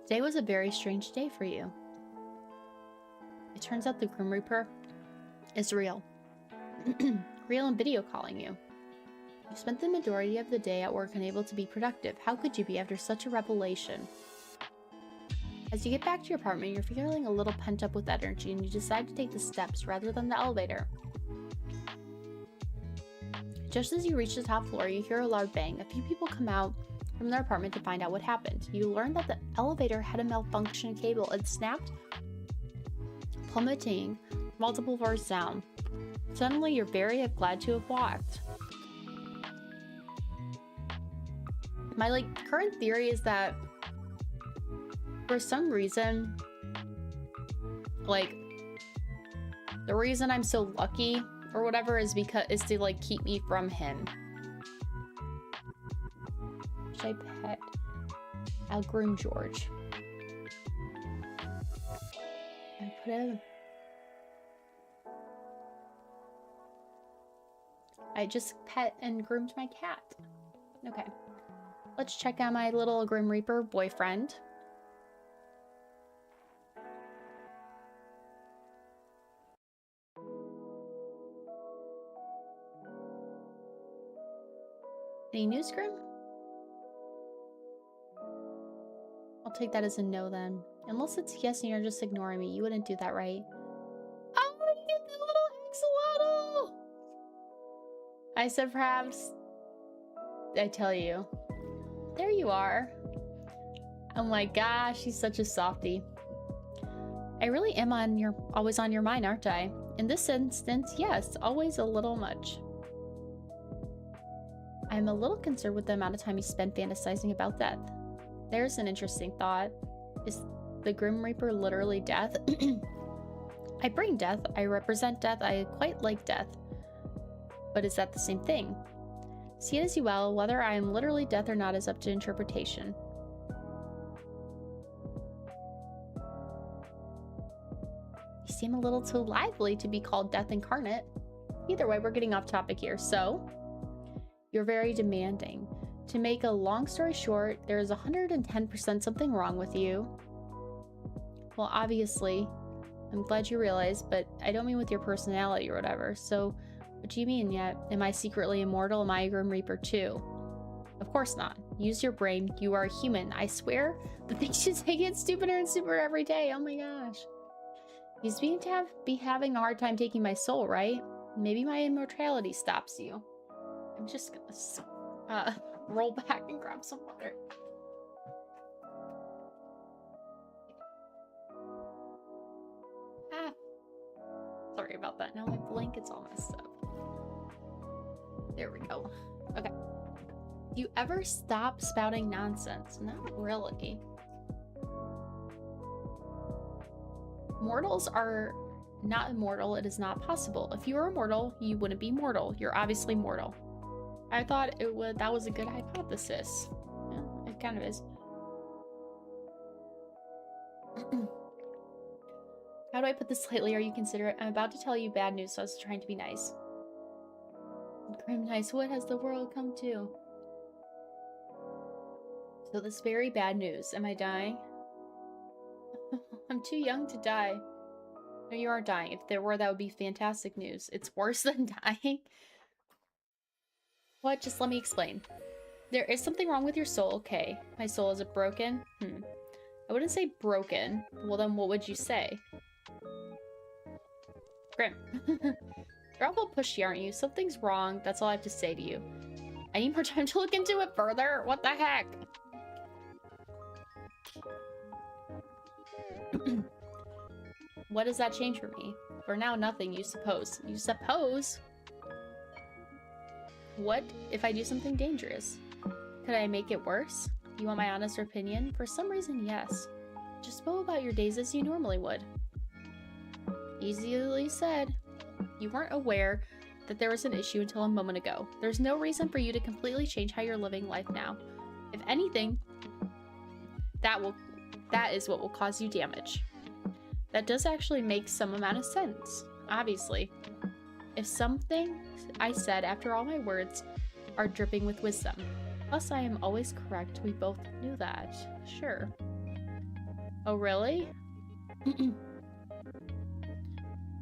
Today was a very strange day for you. It turns out the Grim Reaper is real. Real and video calling you. You spent the majority of the day at work unable to be productive. How could you be after such a revelation? As you get back to your apartment, you're feeling a little pent up with energy and you decide to take the steps rather than the elevator. Just as you reach the top floor, you hear a loud bang. A few people come out from their apartment to find out what happened. You learn that the elevator had a malfunction cable and snapped, plummeting Multiple floors down. Suddenly, you're very glad to have walked. My current theory is that for some reason, the reason I'm so lucky or whatever is to keep me from him. Should I pet? I'll groom George. And put him. I just pet and groomed my cat. Okay. Let's check out my little Grim Reaper boyfriend. Any news, Grim? I'll take that as a no then. Unless it's yes and you're just ignoring me. You wouldn't do that, right? Oh, I get the little axolotl! I said perhaps... I tell you. There you are. Oh my gosh, she's such a softie. I really am always on your mind, aren't I? In this instance, yes, always a little much. I'm a little concerned with the amount of time you spend fantasizing about death. There's an interesting thought. Is the Grim Reaper literally death? I bring death, I represent death, I quite like death. But is that the same thing? See it as you will, whether I am literally death or not is up to interpretation. You seem a little too lively to be called death incarnate. Either way, we're getting off topic here. So, you're very demanding. To make a long story short, there is 110% something wrong with you. Well, obviously, I'm glad you realized, but I don't mean with your personality or whatever. So, what do you mean yet? Am I secretly immortal? Am I a Grim Reaper too? Of course not. Use your brain. You are a human. I swear, the things you say get stupider and stupider every day. Oh my gosh. You seem to be having a hard time taking my soul, right? Maybe my immortality stops you. I'm just gonna roll back and grab some water. Ah. Sorry about that. Now my blanket's all messed up. There we go. Okay. Do you ever stop spouting nonsense? Not really. Mortals are not immortal. It is not possible. If you were immortal, you wouldn't be mortal. You're obviously mortal. I thought that was a good hypothesis. Yeah, it kind of is. How do I put this lightly? Are you considerate? I'm about to tell you bad news, so I was trying to be nice. Grim nice, what has the world come to? So this very bad news. Am I dying? I'm too young to die. No, you aren't dying. If there were, that would be fantastic news. It's worse than dying. What? Just let me explain. There is something wrong with your soul. Okay. My soul, is it broken? I wouldn't say broken. Well, then what would you say? Grim. You're awful pushy, aren't you? Something's wrong. That's all I have to say to you. I need more time to look into it further. What the heck? What does that change for me? For now, nothing, you suppose. You suppose? What if I do something dangerous? Could I make it worse? You want my honest opinion? For some reason, yes. Just go about your days as you normally would. Easily said. You weren't aware that there was an issue until a moment ago. There's no reason for you to completely change how you're living life now. If anything, that is what will cause you damage. That does actually make some amount of sense, obviously. If something I said after all my words are dripping with wisdom. Plus, I am always correct. We both knew that. Sure. Oh, really?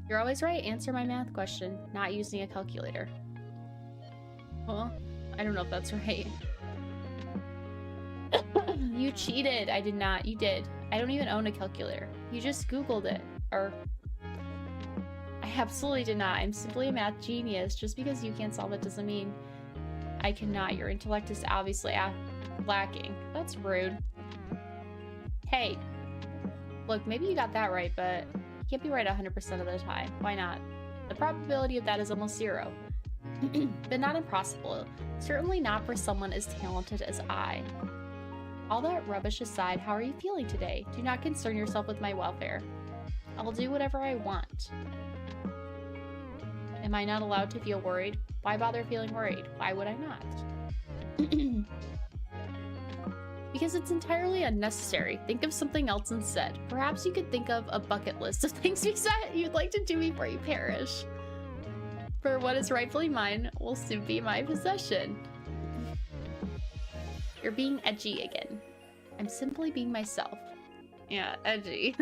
You're always right. Answer my math question. Not using a calculator. Well, I don't know if that's right. You cheated. I did not. You did. I don't even own a calculator. You just Googled it. Or... I absolutely did not. I'm simply a math genius. Just because you can't solve it doesn't mean I cannot. Your intellect is obviously lacking. That's rude. Hey. Look, maybe you got that right, but can't be right 100% of the time. Why not? The probability of that is almost 0. But not impossible. Certainly not for someone as talented as I. All that rubbish aside, how are you feeling today? Do not concern yourself with my welfare. I'll do whatever I want. Am I not allowed to feel worried? Why bother feeling worried? Why would I not? Because it's entirely unnecessary. Think of something else instead. Perhaps you could think of a bucket list of things you'd like to do before you perish. For what is rightfully mine will soon be my possession. You're being edgy again. I'm simply being myself. Yeah, edgy.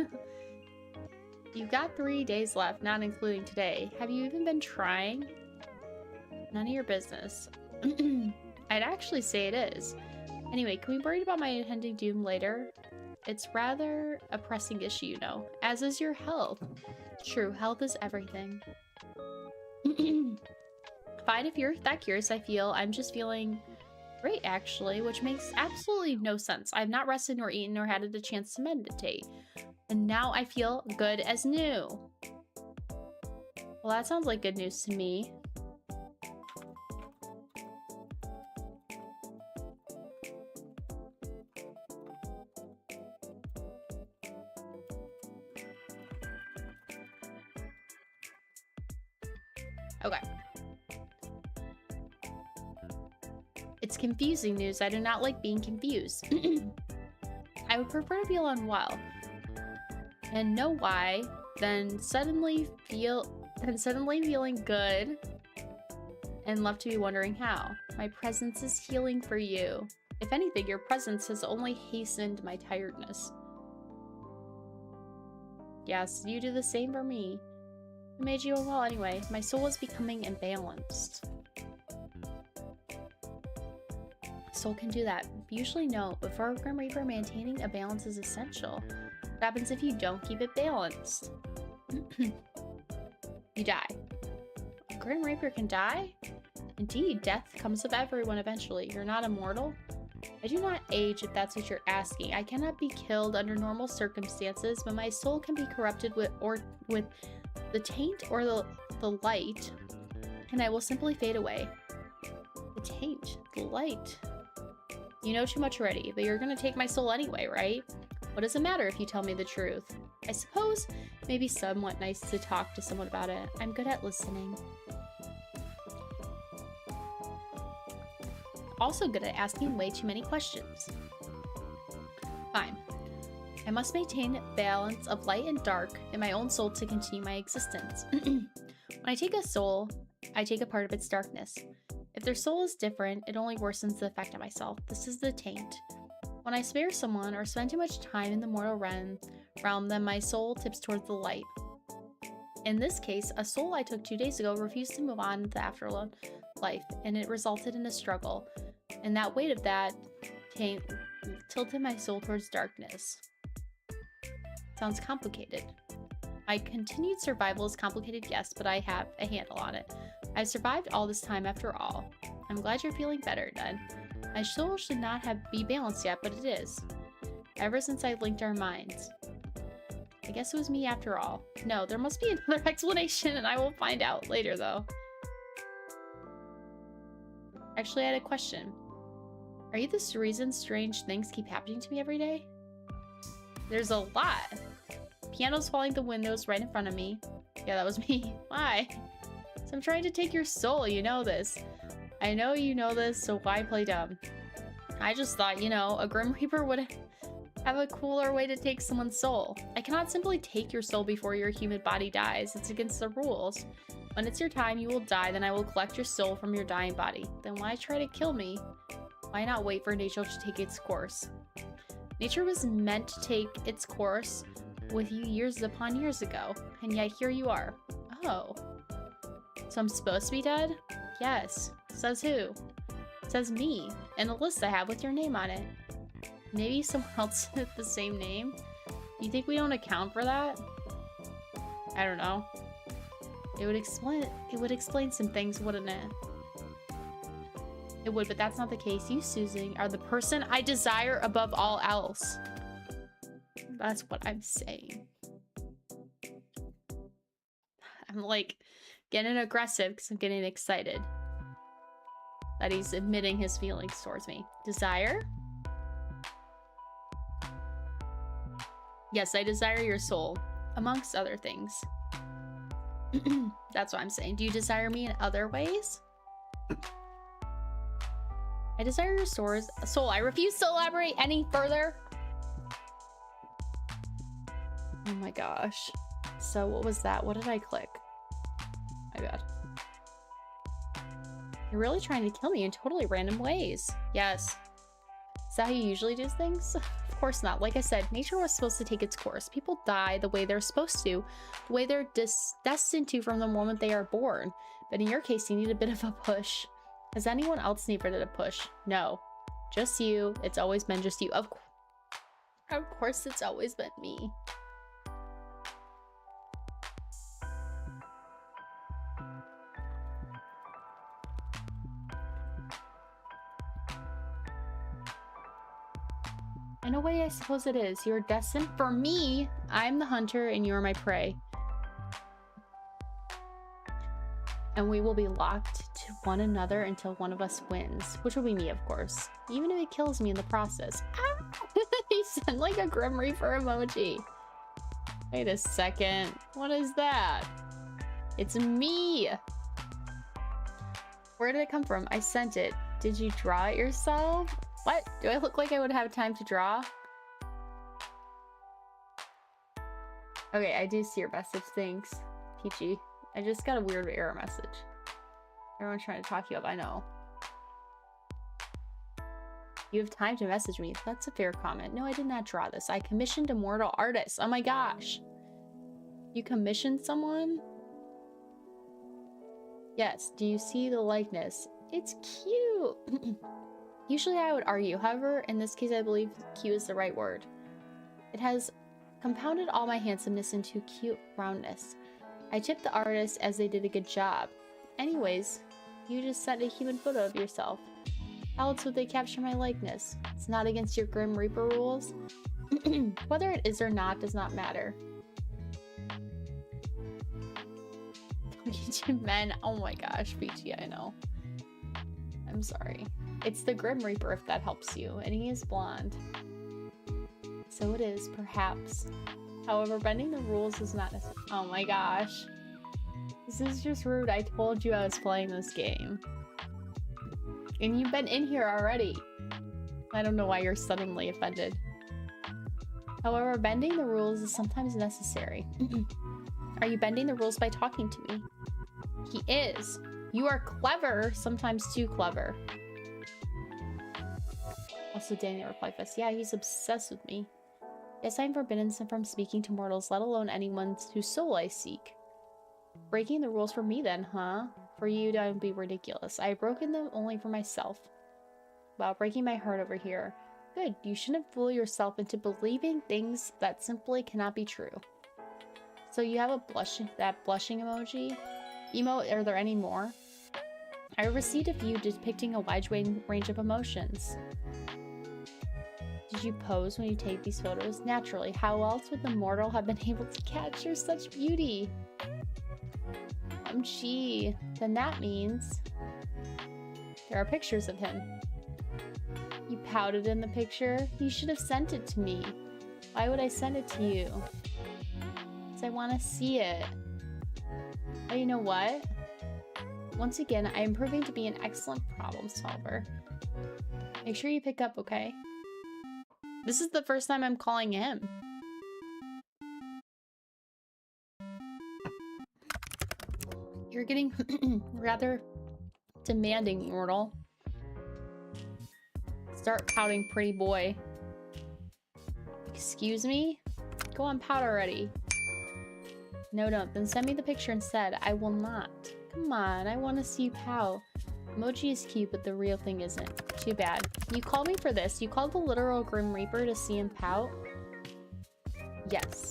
You've got 3 days left, not including today. Have you even been trying? None of your business. I'd actually say it is. Anyway, can we worry about my impending doom later? It's rather a pressing issue, you know, as is your health. True, health is everything. Fine, if you're that curious. I'm just feeling great, actually, which makes absolutely no sense. I've not rested nor eaten nor had a chance to meditate. And now I feel good as new. Well, that sounds like good news to me. Okay. It's confusing news. I do not like being confused. I would prefer to feel unwell and know why, then suddenly feeling good and love to be wondering how. My presence is healing for you. If anything, your presence has only hastened my tiredness. Yes, you do the same for me. It made you unwell anyway. My soul is becoming imbalanced. Soul can do that. Usually no, but for a Grim Reaper, maintaining a balance is essential. What happens if you don't keep it balanced? You die. A Grim Reaper can die? Indeed, death comes of everyone eventually. You're not immortal? I do not age, if that's what you're asking. I cannot be killed under normal circumstances, but my soul can be corrupted with the taint or the light, and I will simply fade away. The taint, the light. You know too much already, but you're gonna take my soul anyway, right? What does it matter if you tell me the truth? I suppose it may be somewhat nice to talk to someone about it. I'm good at listening. Also good at asking way too many questions. Fine. I must maintain balance of light and dark in my own soul to continue my existence. When I take a soul, I take a part of its darkness. If their soul is different, it only worsens the effect on myself. This is the taint. When I spare someone or spend too much time in the mortal realm, then my soul tips towards the light. In this case, a soul I took 2 days ago refused to move on to the afterlife, and it resulted in a struggle. And that weight of that taint tilted my soul towards darkness. Sounds complicated. My continued survival is complicated, yes, but I have a handle on it. I've survived all this time after all. I'm glad you're feeling better, then. My soul should not be balanced yet, but it is. Ever since I linked our minds. I guess it was me after all. No, there must be another explanation, and I will find out later, though. Actually, I had a question. Are you the reason strange things keep happening to me every day? There's a lot. Piano's falling the windows right in front of me. Yeah, that was me. Why? So I'm trying to take your soul, you know this. I know you know this, so why play dumb? I just thought, you know, a Grim Reaper would have a cooler way to take someone's soul. I cannot simply take your soul before your human body dies. It's against the rules. When it's your time, you will die, then I will collect your soul from your dying body. Then why try to kill me? Why not wait for nature to take its course? Nature was meant to take its course with you years upon years ago, and yet here you are. Oh. So I'm supposed to be dead? Yes. Says who? Says me, and a list I have with your name on it. Maybe someone else with the same name? You think we don't account for that? I don't know. It would explain some things, wouldn't it? It would, but that's not the case. You, Susan, are the person I desire above all else. That's what I'm saying. I'm like getting aggressive because I'm getting excited that he's admitting his feelings towards me. Desire? Yes, I desire your soul, amongst other things. That's what I'm saying. Do you desire me in other ways? I desire your soul. I refuse to elaborate any further. Oh my gosh. So what was that? What did I click? My bad. You're really trying to kill me in totally random ways. Yes. Is that how you usually do things? Of course not. Like I said, nature was supposed to take its course. People die the way they're supposed to, the way they're destined to from the moment they are born. But in your case, you need a bit of a push. Has anyone else needed a push? No. Just you. It's always been just you. Of course it's always been me. In a way, I suppose it is. You're destined for me. I'm the hunter and you're my prey. And we will be locked to one another until one of us wins, which will be me, of course. Even if it kills me in the process. Ah! He sent like a Grim Reaper emoji. Wait a second. What is that? It's me. Where did it come from? I sent it. Did you draw it yourself? What? Do I look like I would have time to draw? Okay, I do see your message. Thanks, Peachy. I just got a weird error message. Everyone's trying to talk you up, I know. You have time to message me. That's a fair comment. No, I did not draw this. I commissioned immortal artists. Oh my gosh. You commissioned someone? Yes. Do you see the likeness? It's cute. Usually I would argue. However, in this case, I believe cute is the right word. It has compounded all my handsomeness into cute roundness. I tipped the artists as they did a good job. Anyways, you just sent a human photo of yourself. How else would they capture my likeness? It's not against your Grim Reaper rules. Whether it is or not does not matter. Men, oh my gosh, Peachy, I know. I'm sorry. It's the Grim Reaper if that helps you, and he is blonde. So it is, perhaps. However, bending the rules is not necessary. Oh my gosh. This is just rude. I told you I was playing this game. And you've been in here already. I don't know why you're suddenly offended. However, bending the rules is sometimes necessary. Are you bending the rules by talking to me? He is. You are clever, sometimes too clever. Also, Daniel replied fast. Yeah, he's obsessed with me. Yes, I'm forbidden from speaking to mortals, let alone anyone whose soul I seek. Breaking the rules for me then, huh? For you, that would be ridiculous. I have broken them only for myself. Wow, breaking my heart over here. Good, you shouldn't fool yourself into believing things that simply cannot be true. So you have a blushing emoji? Emote, are there any more? I received a few depicting a wide range of emotions. Did you pose when you take these photos? Naturally, how else would the mortal have been able to capture such beauty? Gee, then that means there are pictures of him. You pouted in the picture? You should have sent it to me. Why would I send it to you? Because I want to see it. Oh, you know what? Once again, I am proving to be an excellent problem solver. Make sure you pick up, okay? This is the first time I'm calling him. You're getting rather demanding, mortal. Start pouting, pretty boy. Excuse me? Go on, pout already. No, don't. Then send me the picture instead. I will not. Come on, I want to see you pout. Emoji is cute, but the real thing isn't. Too bad. You called me for this. You called the literal Grim Reaper to see him pout? Yes.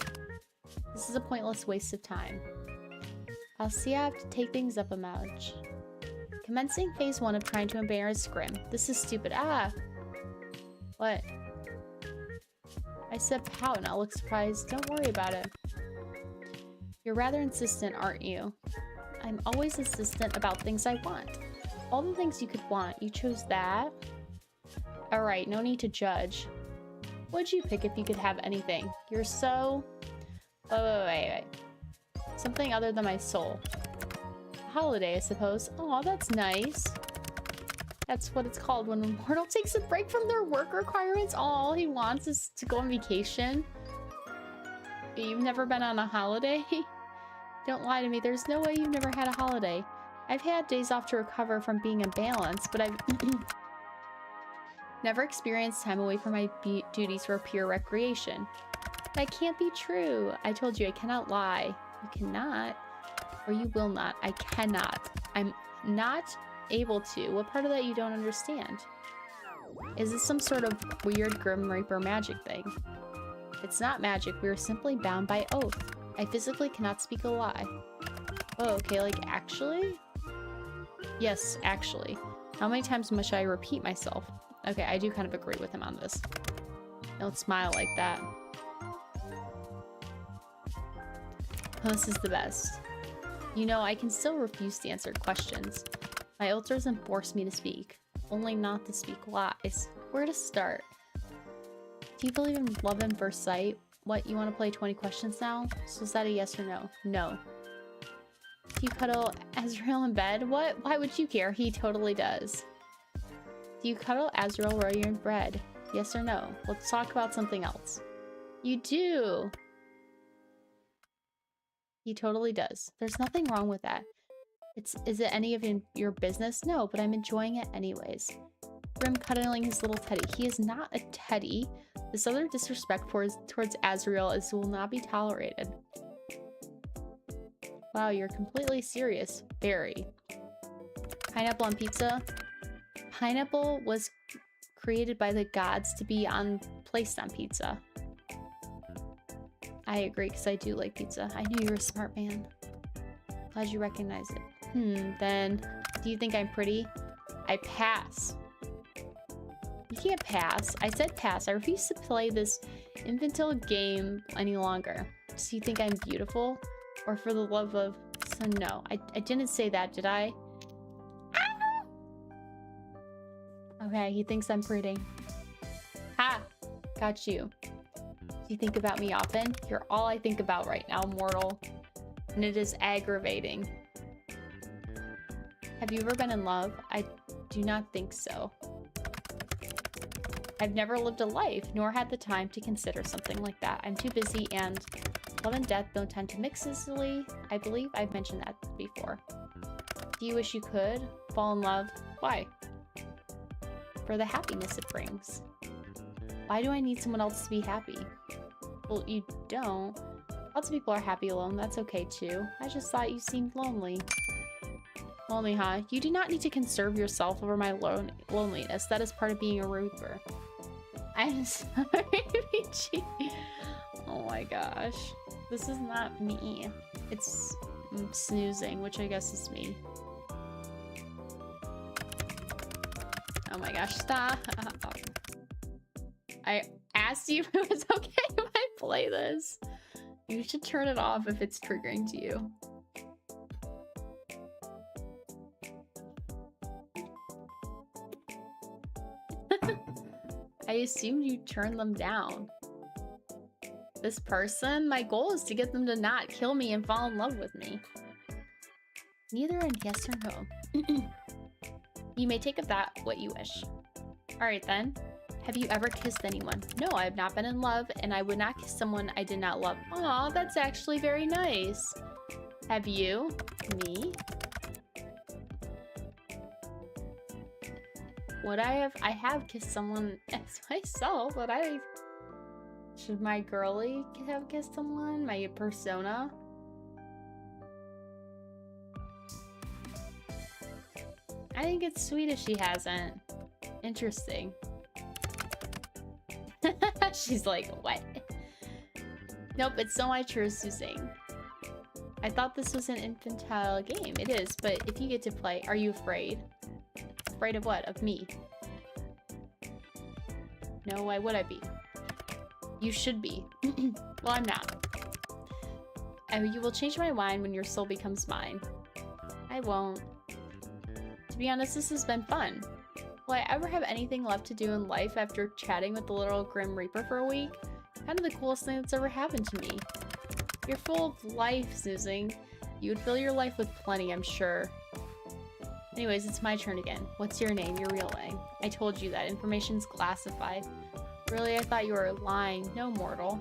This is a pointless waste of time. I'll see I have to take things up a notch. Commencing phase 1 of trying to embarrass Grim. This is stupid. Ah! What? I said pout, not look surprised. Don't worry about it. You're rather insistent, aren't you? I'm always insistent about things I want. All the things you could want, you chose that? Alright, no need to judge. What'd you pick if you could have anything? You're so... Wait. Something other than my soul. Holiday, I suppose. Oh, that's nice. That's what it's called when a mortal takes a break from their work requirements. All he wants is to go on vacation. You've never been on a holiday? Don't lie to me. There's no way you've never had a holiday. I've had days off to recover from being imbalanced, but I've never experienced time away from my duties for pure recreation. That can't be true. I told you I cannot lie. You cannot, or you will not. I cannot. I'm not able to. What part of that you don't understand? Is this some sort of weird Grim Reaper magic thing? It's not magic. We are simply bound by oath. I physically cannot speak a lie. Oh, okay, like actually? Yes, actually. How many times must I repeat myself? Okay, I do kind of agree with him on this. Don't smile like that. Oh, this is the best. You know, I can still refuse to answer questions. My oath doesn't force me to speak. Only not to speak lies. Where to start? Do you believe in love at first sight? What, you want to play 20 questions now? So is that a yes or no? No. Do you cuddle Azrael in bed? What? Why would you care? He totally does. Do you cuddle Azrael while you're in bed? Yes or no? Let's talk about something else. You do. He totally does. There's nothing wrong with that. Is it any of your business? No, but I'm enjoying it anyways. Grim cuddling his little teddy. He is not a teddy. This other disrespect towards Azrael will not be tolerated. Wow, you're completely serious. Very. Pineapple on pizza? Pineapple was created by the gods to be placed on pizza. I agree, because I do like pizza. I knew you were a smart man. Glad you recognize it. Then, do you think I'm pretty? I pass. You can't pass. I said pass. I refuse to play this infantile game any longer. So you think I'm beautiful? Or for the love of... So no, I didn't say that, did I? Okay, he thinks I'm pretty. Ha! Got you. Do you think about me often? You're all I think about right now, mortal. And it is aggravating. Have you ever been in love? I do not think so. I've never lived a life, nor had the time to consider something like that. I'm too busy, and love and death don't tend to mix easily. I believe I've mentioned that before. Do you wish you could fall in love? Why? For the happiness it brings. Why do I need someone else to be happy? Well, you don't. Lots of people are happy alone. That's okay too. I just thought you seemed lonely. Lonely, huh? You do not need to conserve yourself over my loneliness. That is part of being a Reaper. I'm sorry, Peachy. Oh my gosh. This is not me. It's snoozing, which I guess is me. Oh my gosh, stop. I asked you if it was okay if I play this. You should turn it off if it's triggering to you. I assumed you turned them down. This person? My goal is to get them to not kill me and fall in love with me. Neither a yes or no. You may take of that what you wish. Alright then. Have you ever kissed anyone? No, I have not been in love, and I would not kiss someone I did not love. Aw, that's actually very nice. Have you? Me? Would I have? I have kissed someone as myself, but should my girly have kissed someone? My persona? I think it's sweet if she hasn't. Interesting. She's like, what? Nope, it's so much yours to sing. I thought this was an infantile game. It is, but if you get to play, are you afraid? Afraid of what? Of me? No, why would I be? You should be. Well, I'm not. You will change my mind when your soul becomes mine. I won't. To be honest, this has been fun. Will I ever have anything left to do in life after chatting with the little Grim Reaper for a week? Kind of the coolest thing that's ever happened to me. You're full of life, Snoozing. You would fill your life with plenty, I'm sure. Anyways, it's my turn again. What's your name? Your real name? I told you that information's classified. Really, I thought you were lying. No, mortal.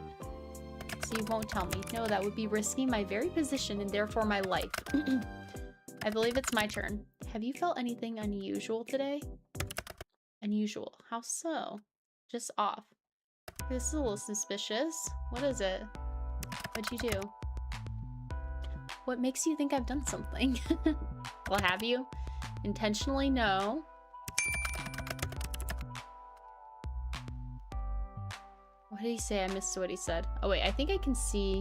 So you won't tell me. No, that would be risking my very position and therefore my life. I believe it's my turn. Have you felt anything unusual today? Unusual. How so? Just off. This is a little suspicious. What is it? What'd you do? What makes you think I've done something? Well, have you? Intentionally, no. What did he say? I missed what he said. Oh wait, I think I can see.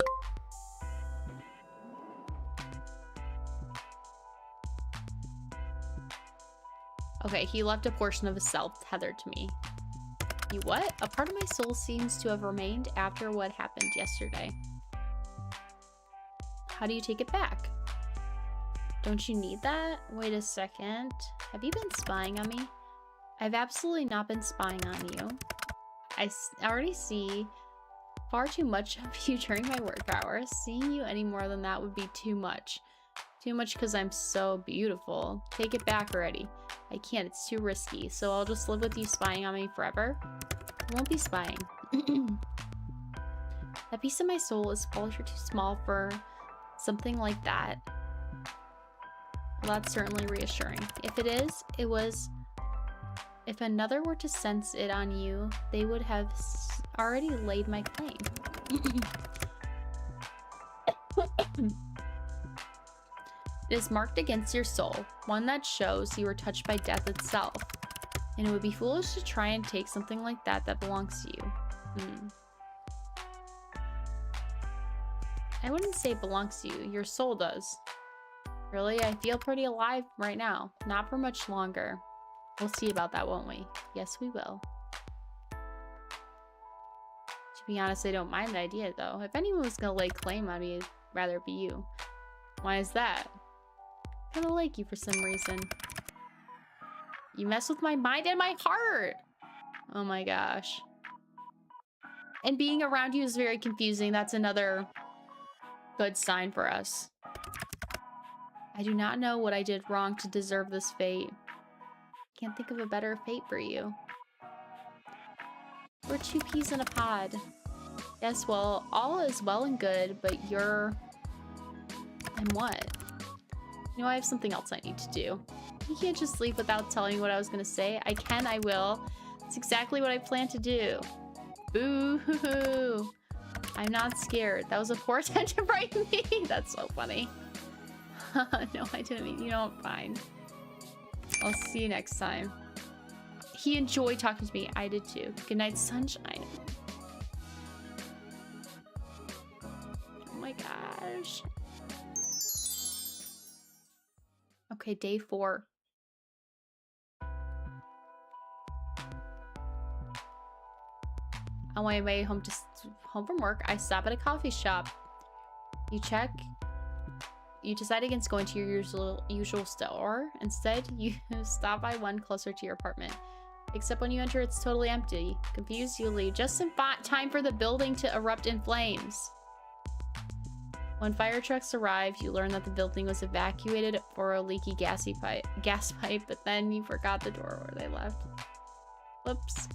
Okay, he left a portion of his self tethered to me. You what? A part of my soul seems to have remained after what happened yesterday. How do you take it back? Don't you need that? Wait a second. Have you been spying on me? I've absolutely not been spying on you. I already see far too much of you during my work hours. Seeing you any more than that would be too much. Too much because I'm so beautiful. Take it back already. I can't, it's too risky. So I'll just live with you spying on me forever? I won't be spying. That piece of my soul is far too small for something like that. Well, that's certainly reassuring. If it is, it was... If another were to sense it on you, they would have already laid my claim. It is marked against your soul, one that shows you were touched by death itself. And it would be foolish to try and take something like that that belongs to you. I wouldn't say it belongs to you, your soul does. Really, I feel pretty alive right now. Not for much longer. We'll see about that, won't we? Yes, we will. To be honest, I don't mind the idea, though. If anyone was gonna lay claim on me, I'd rather it be you. Why is that? I kinda like you for some reason. You mess with my mind and my heart! Oh my gosh. And being around you is very confusing. That's another good sign for us. I do not know what I did wrong to deserve this fate. Can't think of a better fate for you. We're two peas in a pod. Yes, well, all is well and good, but you're... And what? You know, I have something else I need to do. You can't just leave without telling me what I was gonna say. I can, I will. It's exactly what I plan to do. Boo-hoo-hoo. I'm not scared. That was a poor attempt to frighten me. That's so funny. No, I didn't mean, you know, fine. I'll see you next time. He enjoyed talking to me. I did too. Good night, sunshine. Oh my gosh. Okay, day 4. On my way home from work, I stop at a coffee shop. You check. You decide against going to your usual store. Instead, you stop by one closer to your apartment. Except when you enter, it's totally empty. Confused, you leave just in time for the building to erupt in flames. When fire trucks arrive, you learn that the building was evacuated for a leaky gas pipe, but then you forgot the door where they left. Whoops.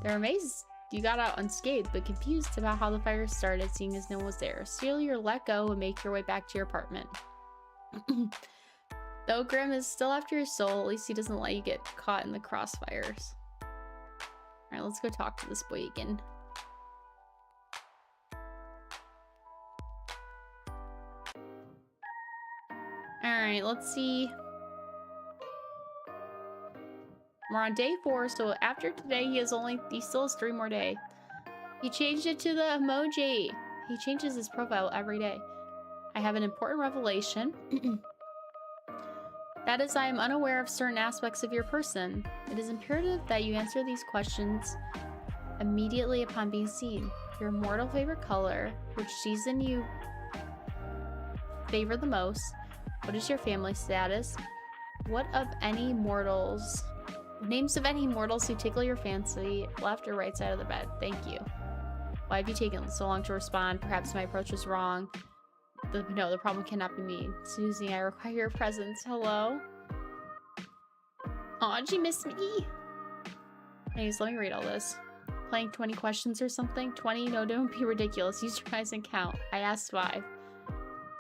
They're amazed you got out unscathed, but confused about how the fire started, seeing as no one was there. Still, you're let go and make your way back to your apartment. Though Grim is still after your soul, at least he doesn't let you get caught in the crossfires. Alright, let's go talk to this boy again. Alright, let's see. We're on day 4, so after today, he still has 3 more days. He changed it to the emoji. He changes his profile every day. I have an important revelation. That is, I am unaware of certain aspects of your person. It is imperative that you answer these questions immediately upon being seen. Your mortal favorite color, which season you favor the most? What is your family status? What of any mortals? Names of any mortals who tickle your fancy, left or right side of the bed. Thank you. Why have you taken so long to respond? Perhaps my approach was wrong. No, the problem cannot be me. Susie, I require your presence. Hello? Aw, did you miss me? Anyways, let me read all this. Playing 20 questions or something? 20? No, don't be ridiculous. Use your eyes and count. I asked 5.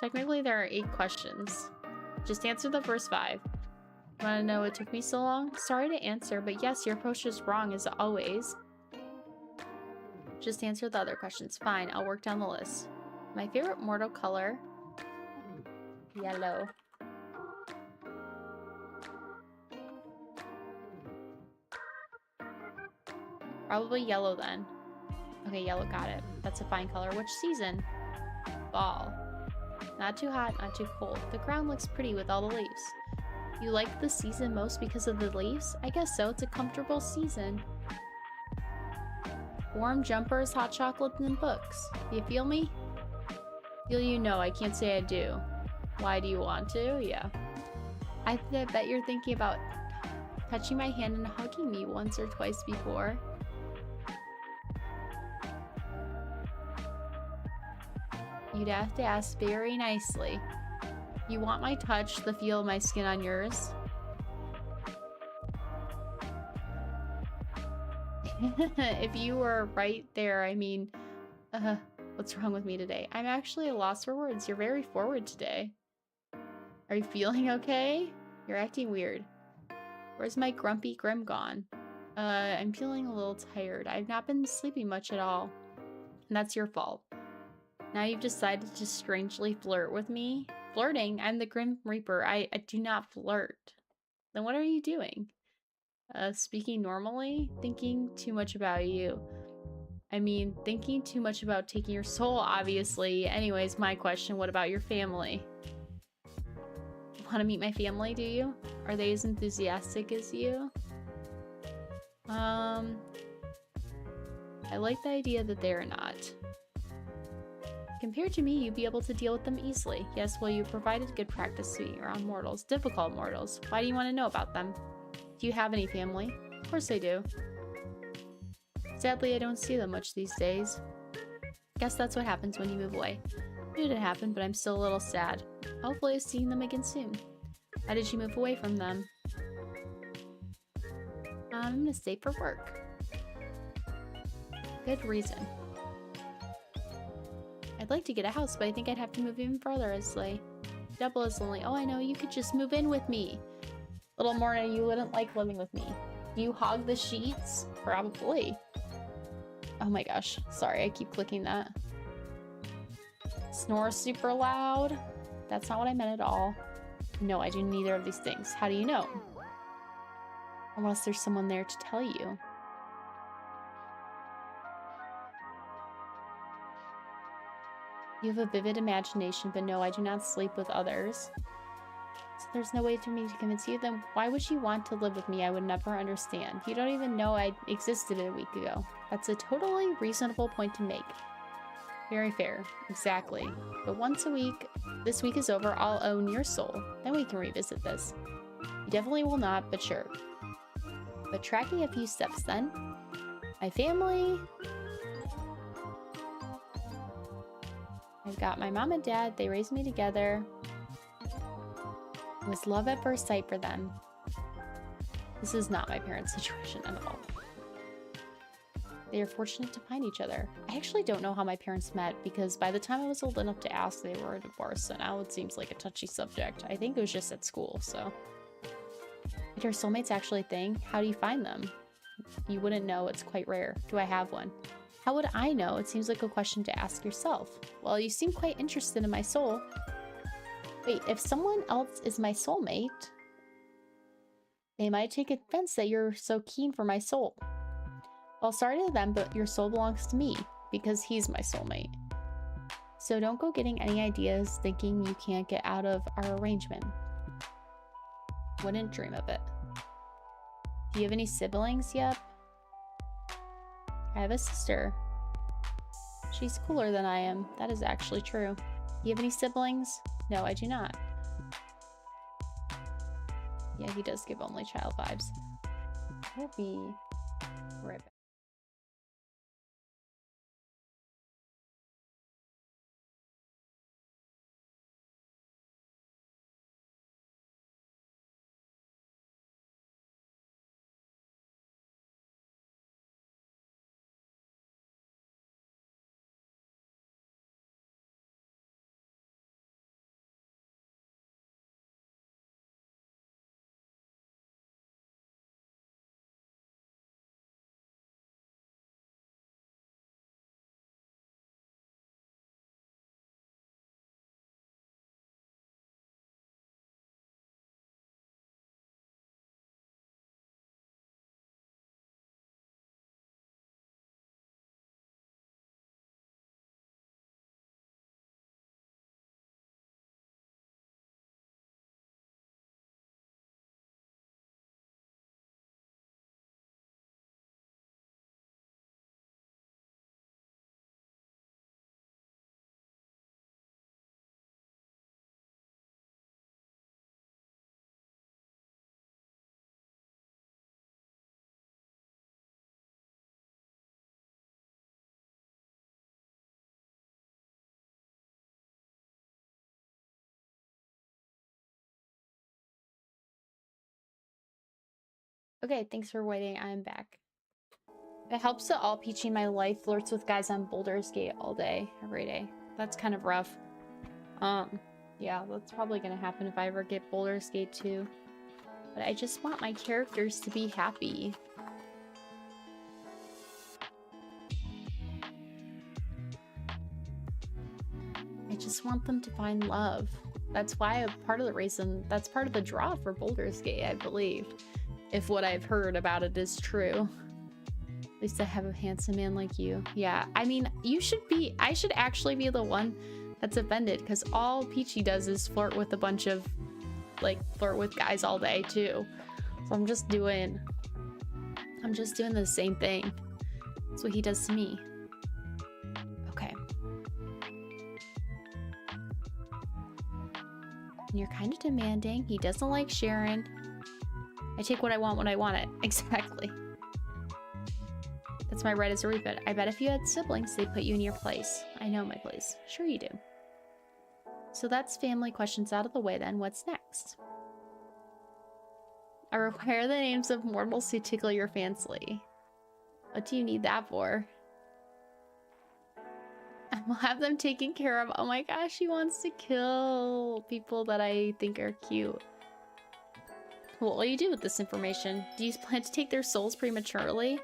Technically, there are 8 questions. Just answer the first 5. Wanna know what took me so long? Sorry to answer, but yes, your approach is wrong as always. Just answer the other questions. Fine, I'll work down the list. My favorite mortal color? Yellow. Probably yellow then. Okay, yellow, got it. That's a fine color. Which season? Fall. Not too hot, not too cold. The ground looks pretty with all the leaves. You like the season most because of the leaves? I guess so. It's a comfortable season. Warm jumpers, hot chocolate, and books. Do you feel me? Feel you? No, I can't say I do. Why do you want to? Yeah. I bet you're thinking about touching my hand and hugging me once or twice before. You'd have to ask very nicely. You want my touch, the feel of my skin on yours? If you were right there, I mean, what's wrong with me today? I'm actually at a loss for words. You're very forward today. Are you feeling okay? You're acting weird. Where's my grumpy Grim gone? I'm feeling a little tired. I've not been sleeping much at all. And that's your fault. Now you've decided to strangely flirt with me? Flirting? I'm the Grim Reaper. I do not flirt. Then what are you doing? Speaking normally? Thinking too much about you. I mean, thinking too much about taking your soul, obviously. Anyways, my question, what about your family? Want to meet my family, do you? Are they as enthusiastic as you? I like the idea that they're not. Compared to me, you'd be able to deal with them easily. Yes, well, you provided good practice to me around mortals. Difficult mortals. Why do you want to know about them? Do you have any family? Of course I do. Sadly, I don't see them much these days. Guess that's what happens when you move away. I knew it happened, but I'm still a little sad. Hopefully I'll see them again soon. Why did you move away from them? I'm gonna stay for work. Good reason. I'd like to get a house, but I think I'd have to move even further as double as lonely. Oh, I know, you could just move in with me. Little Morna, you wouldn't like living with me. Do you hog the sheets? Probably. Oh my gosh, sorry, I keep clicking that. Snore super loud? That's not what I meant at all. No, I do neither of these things. How do you know? Unless there's someone there to tell you. You have a vivid imagination, but no, I do not sleep with others. So there's no way for me to convince you. Then why would you want to live with me? I would never understand. You don't even know I existed a week ago. That's a totally reasonable point to make. Very fair. Exactly. But once a week, this week is over, I'll own your soul. Then we can revisit this. You definitely will not, but sure. But tracking a few steps then. My family... I've got my mom and dad, they raised me together. It was love at first sight for them. This is not my parents' situation at all. They are fortunate to find each other. I actually don't know how my parents met because by the time I was old enough to ask, they were divorced, and now it seems like a touchy subject. I think it was just at school, so. Did your soulmates actually a thing? How do you find them? You wouldn't know, it's quite rare. Do I have one? How would I know? It seems like a question to ask yourself. Well, you seem quite interested in my soul. Wait, if someone else is my soulmate, they might take offense that you're so keen for my soul. Well, sorry to them, but your soul belongs to me because he's my soulmate. So don't go getting any ideas thinking you can't get out of our arrangement. Wouldn't dream of it. Do you have any siblings? Yep. I have a sister. She's cooler than I am. That is actually true. Do you have any siblings? No, I do not. Yeah, he does give only child vibes. We'll be right back. Okay, thanks for waiting. I'm back. It helps that all Peachy in my life flirts with guys on Baldur's Gate all day, every day. That's kind of rough. Yeah, that's probably gonna happen if I ever get Baldur's Gate 2. But I just want my characters to be happy. I just want them to find love. That's why part of the reason, that's part of the draw for Baldur's Gate, I believe. If what I've heard about it is true. At least I have a handsome man like you. Yeah, I mean, I should actually be the one that's offended, because all Peachy does is flirt with a bunch of, flirt with guys all day too. So I'm just doing the same thing. That's what he does to me. Okay. And you're kind of demanding. He doesn't like sharing. I take what I want when I want it. Exactly. That's my right as a refit. I bet if you had siblings, they'd put you in your place. I know my place. Sure you do. So that's family questions out of the way then. What's next? I require the names of mortals who tickle your fancy. What do you need that for? I will have them taken care of. Oh my gosh, he wants to kill people that I think are cute. What will you do with this information? Do you plan to take their souls prematurely?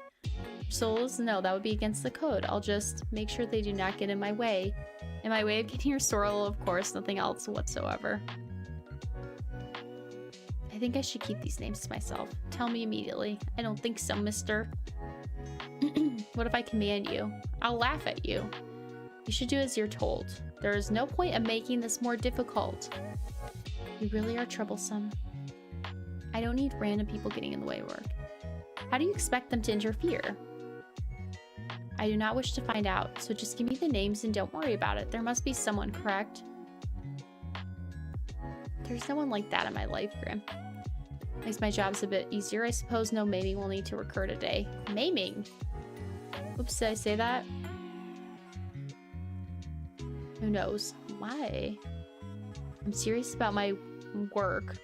Souls? No, that would be against the code. I'll just make sure they do not get in my way. In my way of getting your soul, of course, nothing else whatsoever. I think I should keep these names to myself. Tell me immediately. I don't think so, mister. What if I command you? I'll laugh at you. You should do as you're told. There is no point of making this more difficult. You really are troublesome. I don't need random people getting in the way of work. How do you expect them to interfere? I do not wish to find out, so just give me the names and don't worry about it. There must be someone, correct? There's no one like that in my life, Grim. Makes my jobs a bit easier. I suppose no maiming will need to recur today. Maiming? Oops, did I say that? Who knows? Why? I'm serious about my work.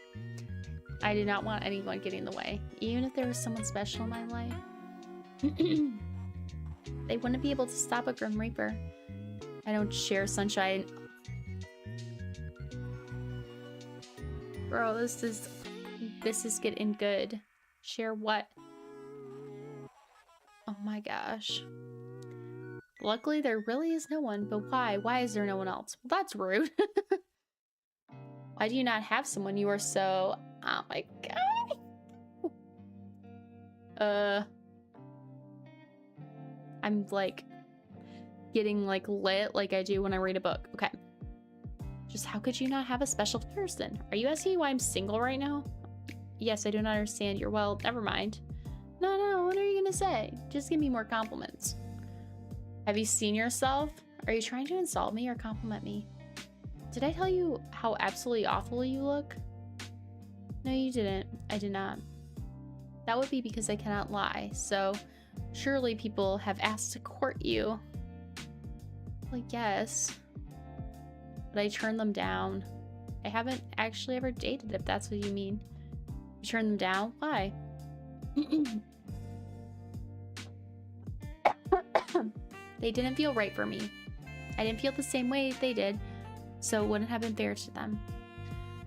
I do not want anyone getting in the way. Even if there was someone special in my life. They wouldn't be able to stop a Grim Reaper. I don't share sunshine. Bro, this is getting good. Share what? Oh my gosh. Luckily, there really is no one, but why? Why is there no one else? Well, that's rude. Why do you not have someone? You are so... Oh my god. I'm like getting like lit like I do when I read a book. Okay. Just how could you not have a special person? Are you asking why I'm single right now? Yes, I do not understand. You're well, never mind. No, what are you gonna say? Just give me more compliments. Have you seen yourself? Are you trying to insult me or compliment me? Did I tell you how absolutely awful you look? No, you didn't. I did not. That would be because I cannot lie, so surely people have asked to court you. Well, yes. But I turned them down. I haven't actually ever dated, if that's what you mean. You turned them down? Why? They didn't feel right for me. I didn't feel the same way they did, so it wouldn't have been fair to them.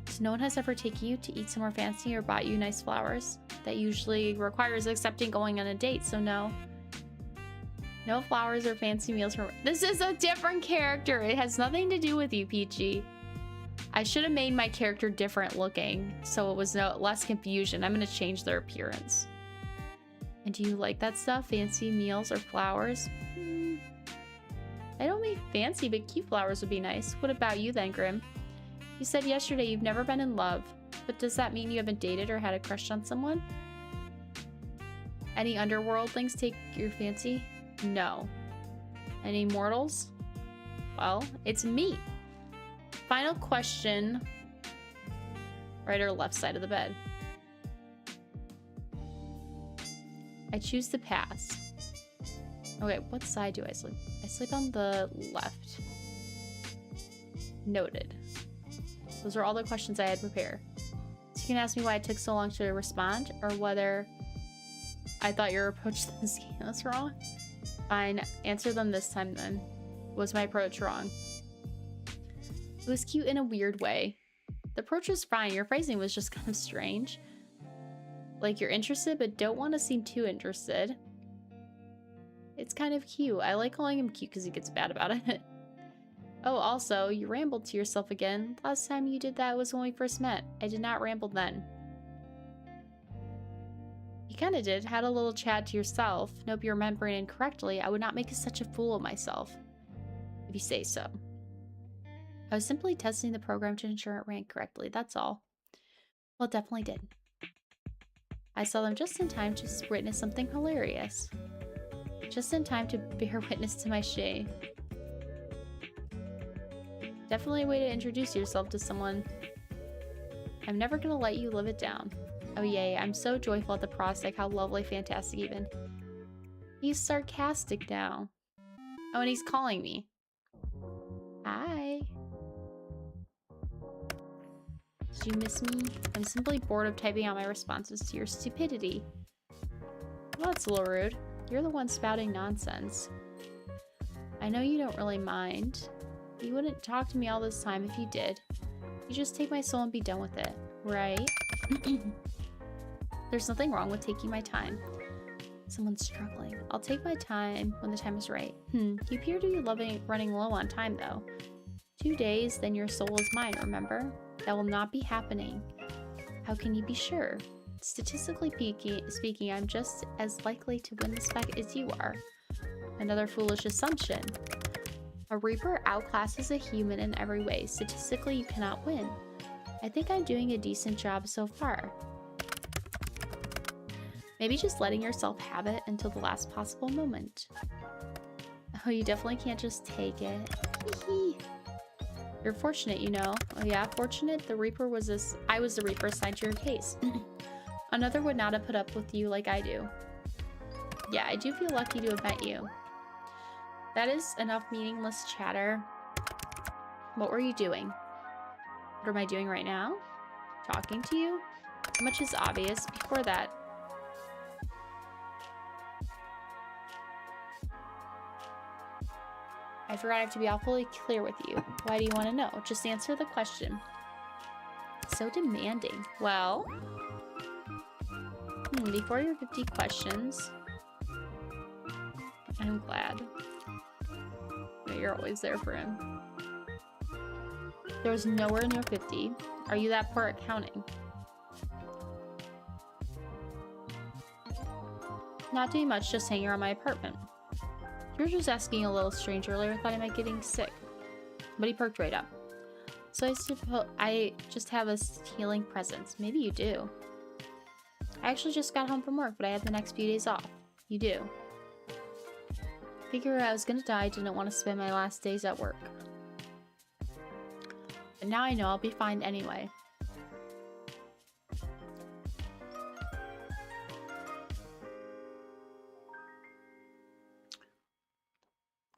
So no one has ever taken you to eat somewhere fancy or bought you nice flowers. That usually requires accepting going on a date, so no. No flowers or fancy meals for— This is a different character. It has nothing to do with you, Peachy. I should have made my character different looking, so it was less confusion. I'm gonna change their appearance. And do you like that stuff? Fancy meals or flowers? I don't mean fancy, but cute flowers would be nice. What about you then, Grim? You said yesterday you've never been in love, but does that mean you haven't dated or had a crush on someone? Any underworldlings take your fancy? No. Any mortals? Well, it's me. Final question. Right or left side of the bed? I choose to pass. Okay, what side do I sleep? I sleep on the left. Noted. Those are all the questions I had prepared. So you can ask me why it took so long to respond, or whether I thought your approach to this game was wrong. Fine, answer them this time then. Was my approach wrong? It was cute in a weird way. The approach was fine, your phrasing was just kind of strange. Like you're interested but don't want to seem too interested. It's kind of cute. I like calling him cute because he gets bad about it. Oh, also, you rambled to yourself again. Last time you did that was when we first met. I did not ramble then. You kinda did. Had a little chat to yourself. Nope, you're remembering incorrectly. I would not make such a fool of myself. If you say so. I was simply testing the program to ensure it ran correctly, that's all. Well, it definitely did. I saw them just in time to witness something hilarious. Just in time to bear witness to my shame. Definitely a way to introduce yourself to someone. I'm never gonna let you live it down. Oh yay, I'm so joyful at the prospect, how lovely, fantastic even. He's sarcastic now. Oh, and he's calling me. Hi. Did you miss me? I'm simply bored of typing out my responses to your stupidity. Well, that's a little rude. You're the one spouting nonsense. I know you don't really mind. You wouldn't talk to me all this time if you did. You just take my soul and be done with it, right? There's nothing wrong with taking my time. Someone's struggling. I'll take my time when the time is right. You appear to be running low on time, though. 2 days, then your soul is mine, remember? That will not be happening. How can you be sure? Statistically speaking, I'm just as likely to win this fight as you are. Another foolish assumption. A Reaper outclasses a human in every way. Statistically, you cannot win. I think I'm doing a decent job so far. Maybe just letting yourself have it until the last possible moment. Oh, you definitely can't just take it. You're fortunate, you know. Oh yeah, fortunate? The Reaper was this— I was the Reaper assigned to your case. Another would not have put up with you like I do. Yeah, I do feel lucky to have met you. That is enough meaningless chatter. What were you doing? What am I doing right now? Talking to you? Much is obvious before that. I forgot I have to be awfully clear with you. Why do you want to know? Just answer the question. So demanding. Well, before your 50 questions, I'm glad. You're always there for him. There was nowhere near 50. Are you that poor at counting? Not doing much, just hanging around my apartment. You were just asking a little strange earlier. I thought I might be getting sick. But he perked right up. So I suppose I just have a healing presence. Maybe you do. I actually just got home from work, but I had the next few days off. You do. Figure I was gonna die, didn't want to spend my last days at work. But now I know I'll be fine anyway.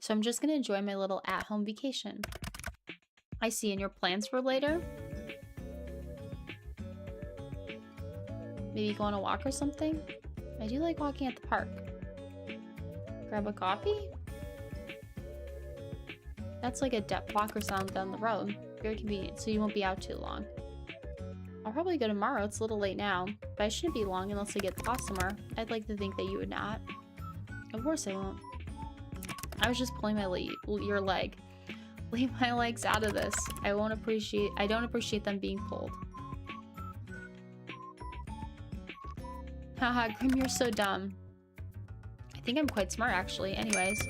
So I'm just gonna enjoy my little at-home vacation. I see. And your plans for later? Maybe go on a walk or something? I do like walking at the park. Grab a coffee? That's like a depth walker sound down the road. Very convenient, so you won't be out too long. I'll probably go tomorrow. It's a little late now, but I shouldn't be long unless I get lost somewhere. I'd like to think that you would not. Of course I won't. I was just pulling your leg. Leave my legs out of this. I don't appreciate them being pulled. Haha, Grim, you're so dumb. I think I'm quite smart, actually. Anyways.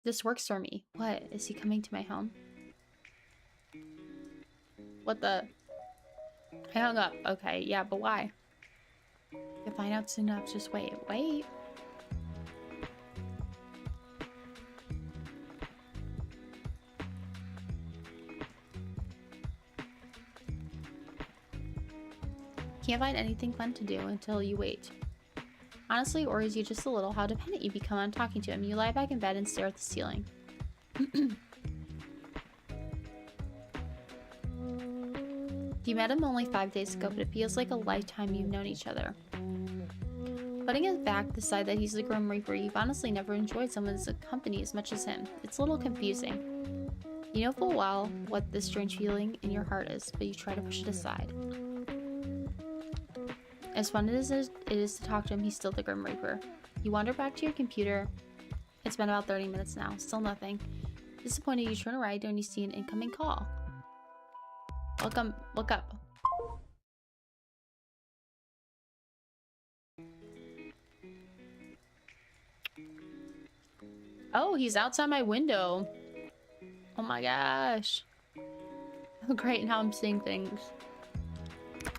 This works for me. What? Is he coming to my home? What the? I hung up. Okay, yeah, but why? You'll find out soon enough. Just wait. Wait. Can't find anything fun to do until you wait. Honestly, worries you just a little how dependent you become on talking to him. You lie back in bed and stare at the ceiling. You met him only 5 days ago, but it feels like a lifetime you've known each other. Putting it back aside that he's the Grim Reaper, you've honestly never enjoyed someone's company as much as him. It's a little confusing. You know full well what this strange feeling in your heart is, but you try to push it aside. As fun as it is to talk to him, he's still the Grim Reaper. You wander back to your computer. It's been about 30 minutes now. Still nothing. Disappointed, you turn around and you see an incoming call. Look up. Oh, he's outside my window. Oh my gosh. Oh, great, now I'm seeing things.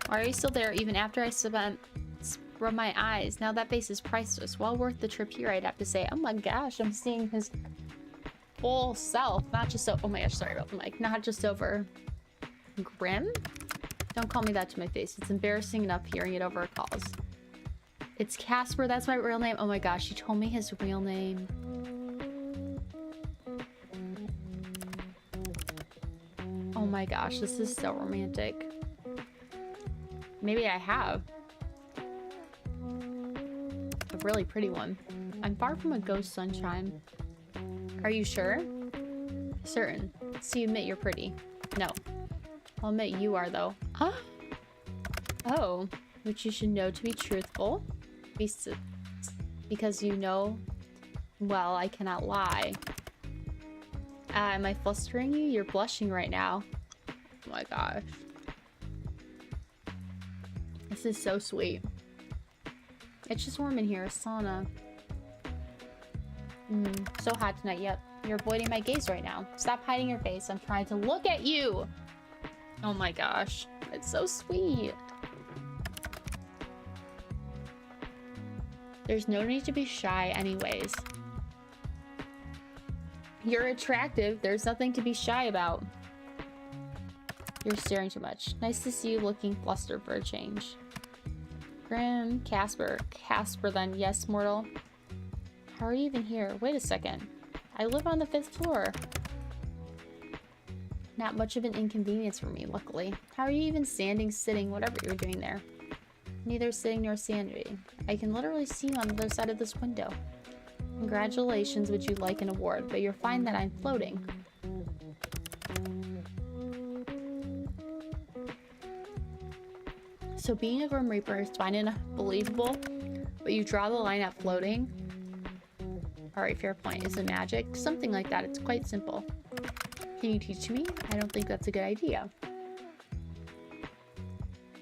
Why are you still there even after I scrub my eyes? Now that face is priceless. Well worth the trip here, I'd have to say. Oh my gosh, I'm seeing his full self. Not just so— oh my gosh, sorry about the mic. Not just over Grim? Don't call me that to my face. It's embarrassing enough hearing it over calls. It's Casper, that's my real name. Oh my gosh, he told me his real name. Oh my gosh, this is so romantic. Maybe I have. A really pretty one. I'm far from a ghost, sunshine. Are you sure? Certain. So you admit you're pretty. No. I'll admit you are, though. Huh? Oh. Which you should know to be truthful. Because you know, well, I cannot lie. Am I flustering you? You're blushing right now. Oh my gosh. This is so sweet. It's just warm in here, a sauna. So hot tonight. Yep, you're avoiding my gaze right now. Stop hiding your face. I'm trying to look at you. Oh my gosh, it's so sweet. There's no need to be shy anyways. You're attractive. There's nothing to be shy about. You're staring too much. Nice to see you looking flustered for a change. Grim, Casper. Casper then, yes, mortal. How are you even here? Wait a second. I live on the 5th floor. Not much of an inconvenience for me, luckily. How are you even standing, sitting, whatever you're doing there? Neither sitting nor standing. I can literally see you on the other side of this window. Congratulations, would you like an award, but you're fine that I'm floating. So being a Grim Reaper is fine enough, believable, but you draw the line at floating. Alright, fair point. Is it magic? Something like that. It's quite simple. Can you teach me? I don't think that's a good idea.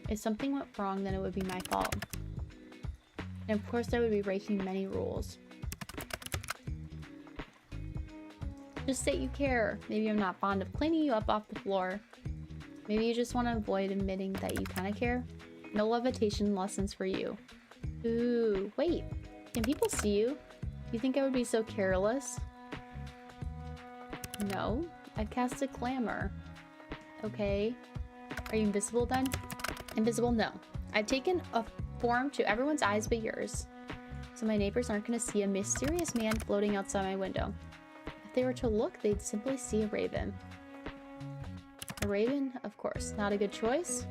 If something went wrong, then it would be my fault. And of course I would be breaking many rules. Just say you care. Maybe I'm not fond of cleaning you up off the floor. Maybe you just want to avoid admitting that you kind of care. No levitation lessons for you. Ooh, wait. Can people see you? You think I would be so careless? No, I casted glamour. Okay. Are you invisible then? Invisible, no. I've taken a form to everyone's eyes but yours. So my neighbors aren't going to see a mysterious man floating outside my window. If they were to look, they'd simply see a raven. A raven, of course, not a good choice.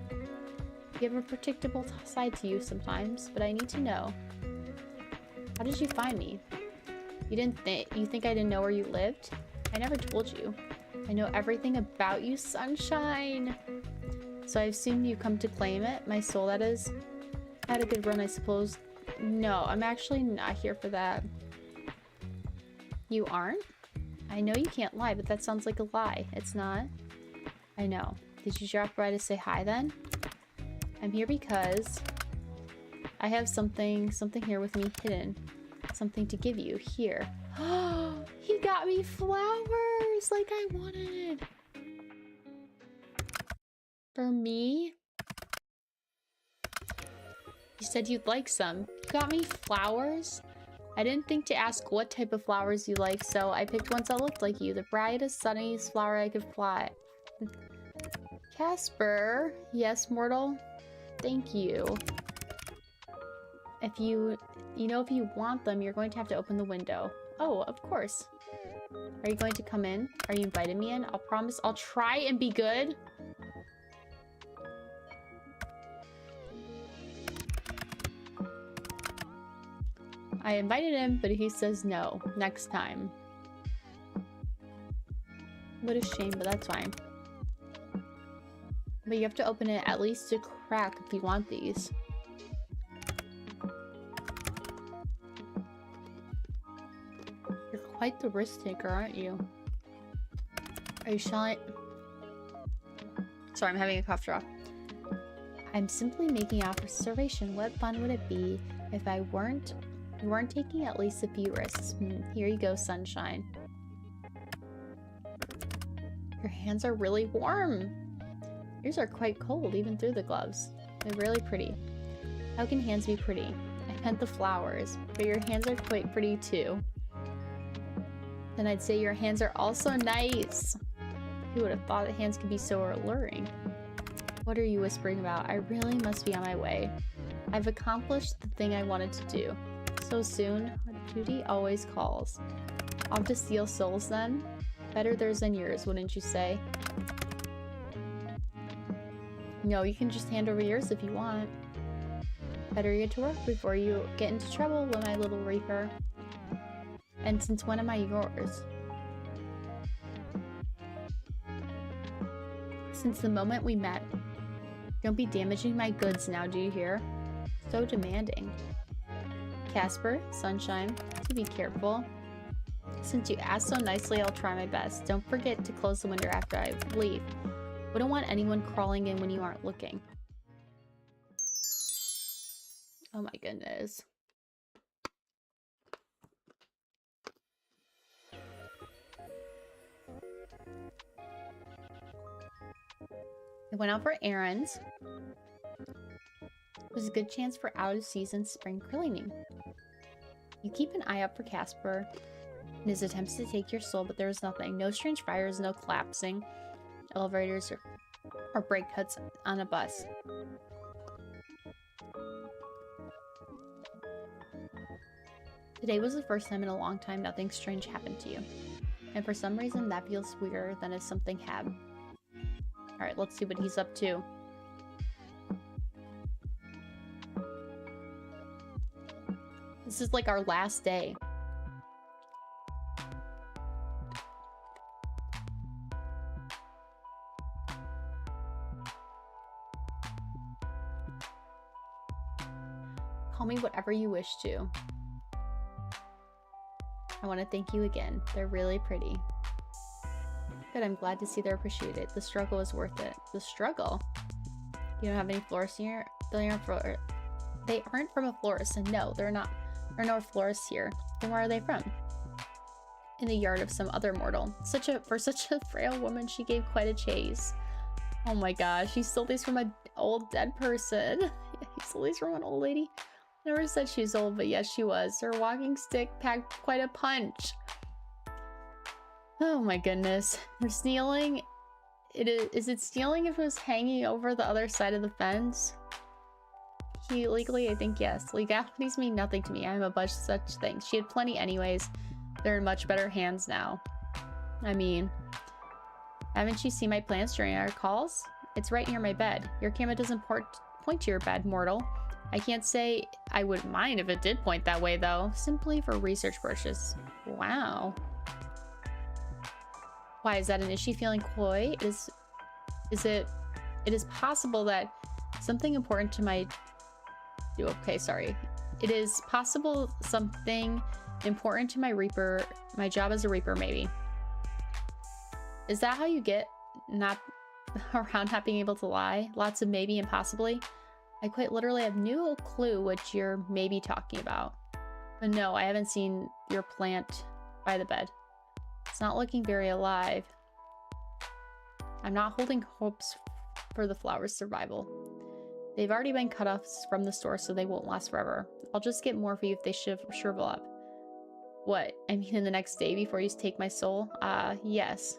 You have a predictable side to you sometimes, but I need to know. How did you find me? You think I didn't know where you lived? I never told you. I know everything about you, sunshine. So I assume you come to claim it, my soul that is. Had a good run, I suppose. No, I'm actually not here for that. You aren't? I know you can't lie, but that sounds like a lie. It's not. I know. Did you drop by to say hi then? I'm here because I have something here with me hidden. Something to give you here. He got me flowers like I wanted. For me? You said you'd like some. You got me flowers? I didn't think to ask what type of flowers you like, so I picked ones that looked like you. The brightest, sunniest flower I could fly. Casper. Yes, mortal? Thank you. If you want them, you're going to have to open the window. Oh, of course. Are you going to come in? Are you inviting me in? I'll promise I'll try and be good. I invited him, but he says no. Next time. What a shame, but that's fine. But you have to open it at least a crack if you want these. You're quite the risk taker, aren't you? Are you shy? Sorry, I'm having a cough drop. I'm simply making observation. What fun would it be if you weren't taking at least a few risks? Here you go, sunshine. Your hands are really warm. Yours are quite cold, even through the gloves. They're really pretty. How can hands be pretty? I meant the flowers, but your hands are quite pretty too. Then I'd say your hands are also nice. Who would have thought that hands could be so alluring? What are you whispering about? I really must be on my way. I've accomplished the thing I wanted to do. So soon, duty always calls. Off to steal souls then? Better theirs than yours, wouldn't you say? No, you can just hand over yours if you want. Better get to work before you get into trouble, my little reaper. And since when am I yours? Since the moment we met. Don't be damaging my goods now, do you hear? So demanding. Casper, sunshine, to be careful. Since you asked so nicely, I'll try my best. Don't forget to close the window after I leave. We don't want anyone crawling in when you aren't looking. Oh my goodness. I went out for errands. It was a good chance for out-of-season spring cleaning. You keep an eye out for Casper and his attempts to take your soul, but there was nothing. No strange fires, no collapsing elevators or brake cuts on a bus. Today was the first time in a long time nothing strange happened to you. And for some reason that feels weirder than if something had. Alright, let's see what he's up to. This is like our last day. Call me whatever you wish to. I want to thank you again. They're really pretty. Good, I'm glad to see they're appreciated. The struggle is worth it. The struggle? You don't have any florists here? They aren't from a florist, and no, they're not. There are no florists here. Then where are they from? In the yard of some other mortal. For such a frail woman, she gave quite a chase. Oh my gosh, he stole these from an old dead person. He stole these from an old lady. Never said she was old, but yes, she was. Her walking stick packed quite a punch. Oh my goodness. They're stealing. Is it stealing if it was hanging over the other side of the fence? Legally, I think yes. Legalities mean nothing to me. I'm above such things. She had plenty anyways. They're in much better hands now. I mean, haven't you seen my plans during our calls? It's right near my bed. Your camera doesn't point to your bed, mortal. I can't say I wouldn't mind if it did point that way, though. Simply for research purposes. Wow. Why is that? Is she feeling coy? It is possible that something important to my... Okay, sorry. It is possible something important to my Reaper, my job as a Reaper, maybe. Is that how you get not around not being able to lie? Lots of maybe and possibly? I quite literally have no clue what you're maybe talking about. But no, I haven't seen your plant by the bed. It's not looking very alive. I'm not holding hopes for the flower's survival. They've already been cut off from the store, so they won't last forever. I'll just get more for you if they shrivel up. What? I mean, in the next day before you take my soul? Yes.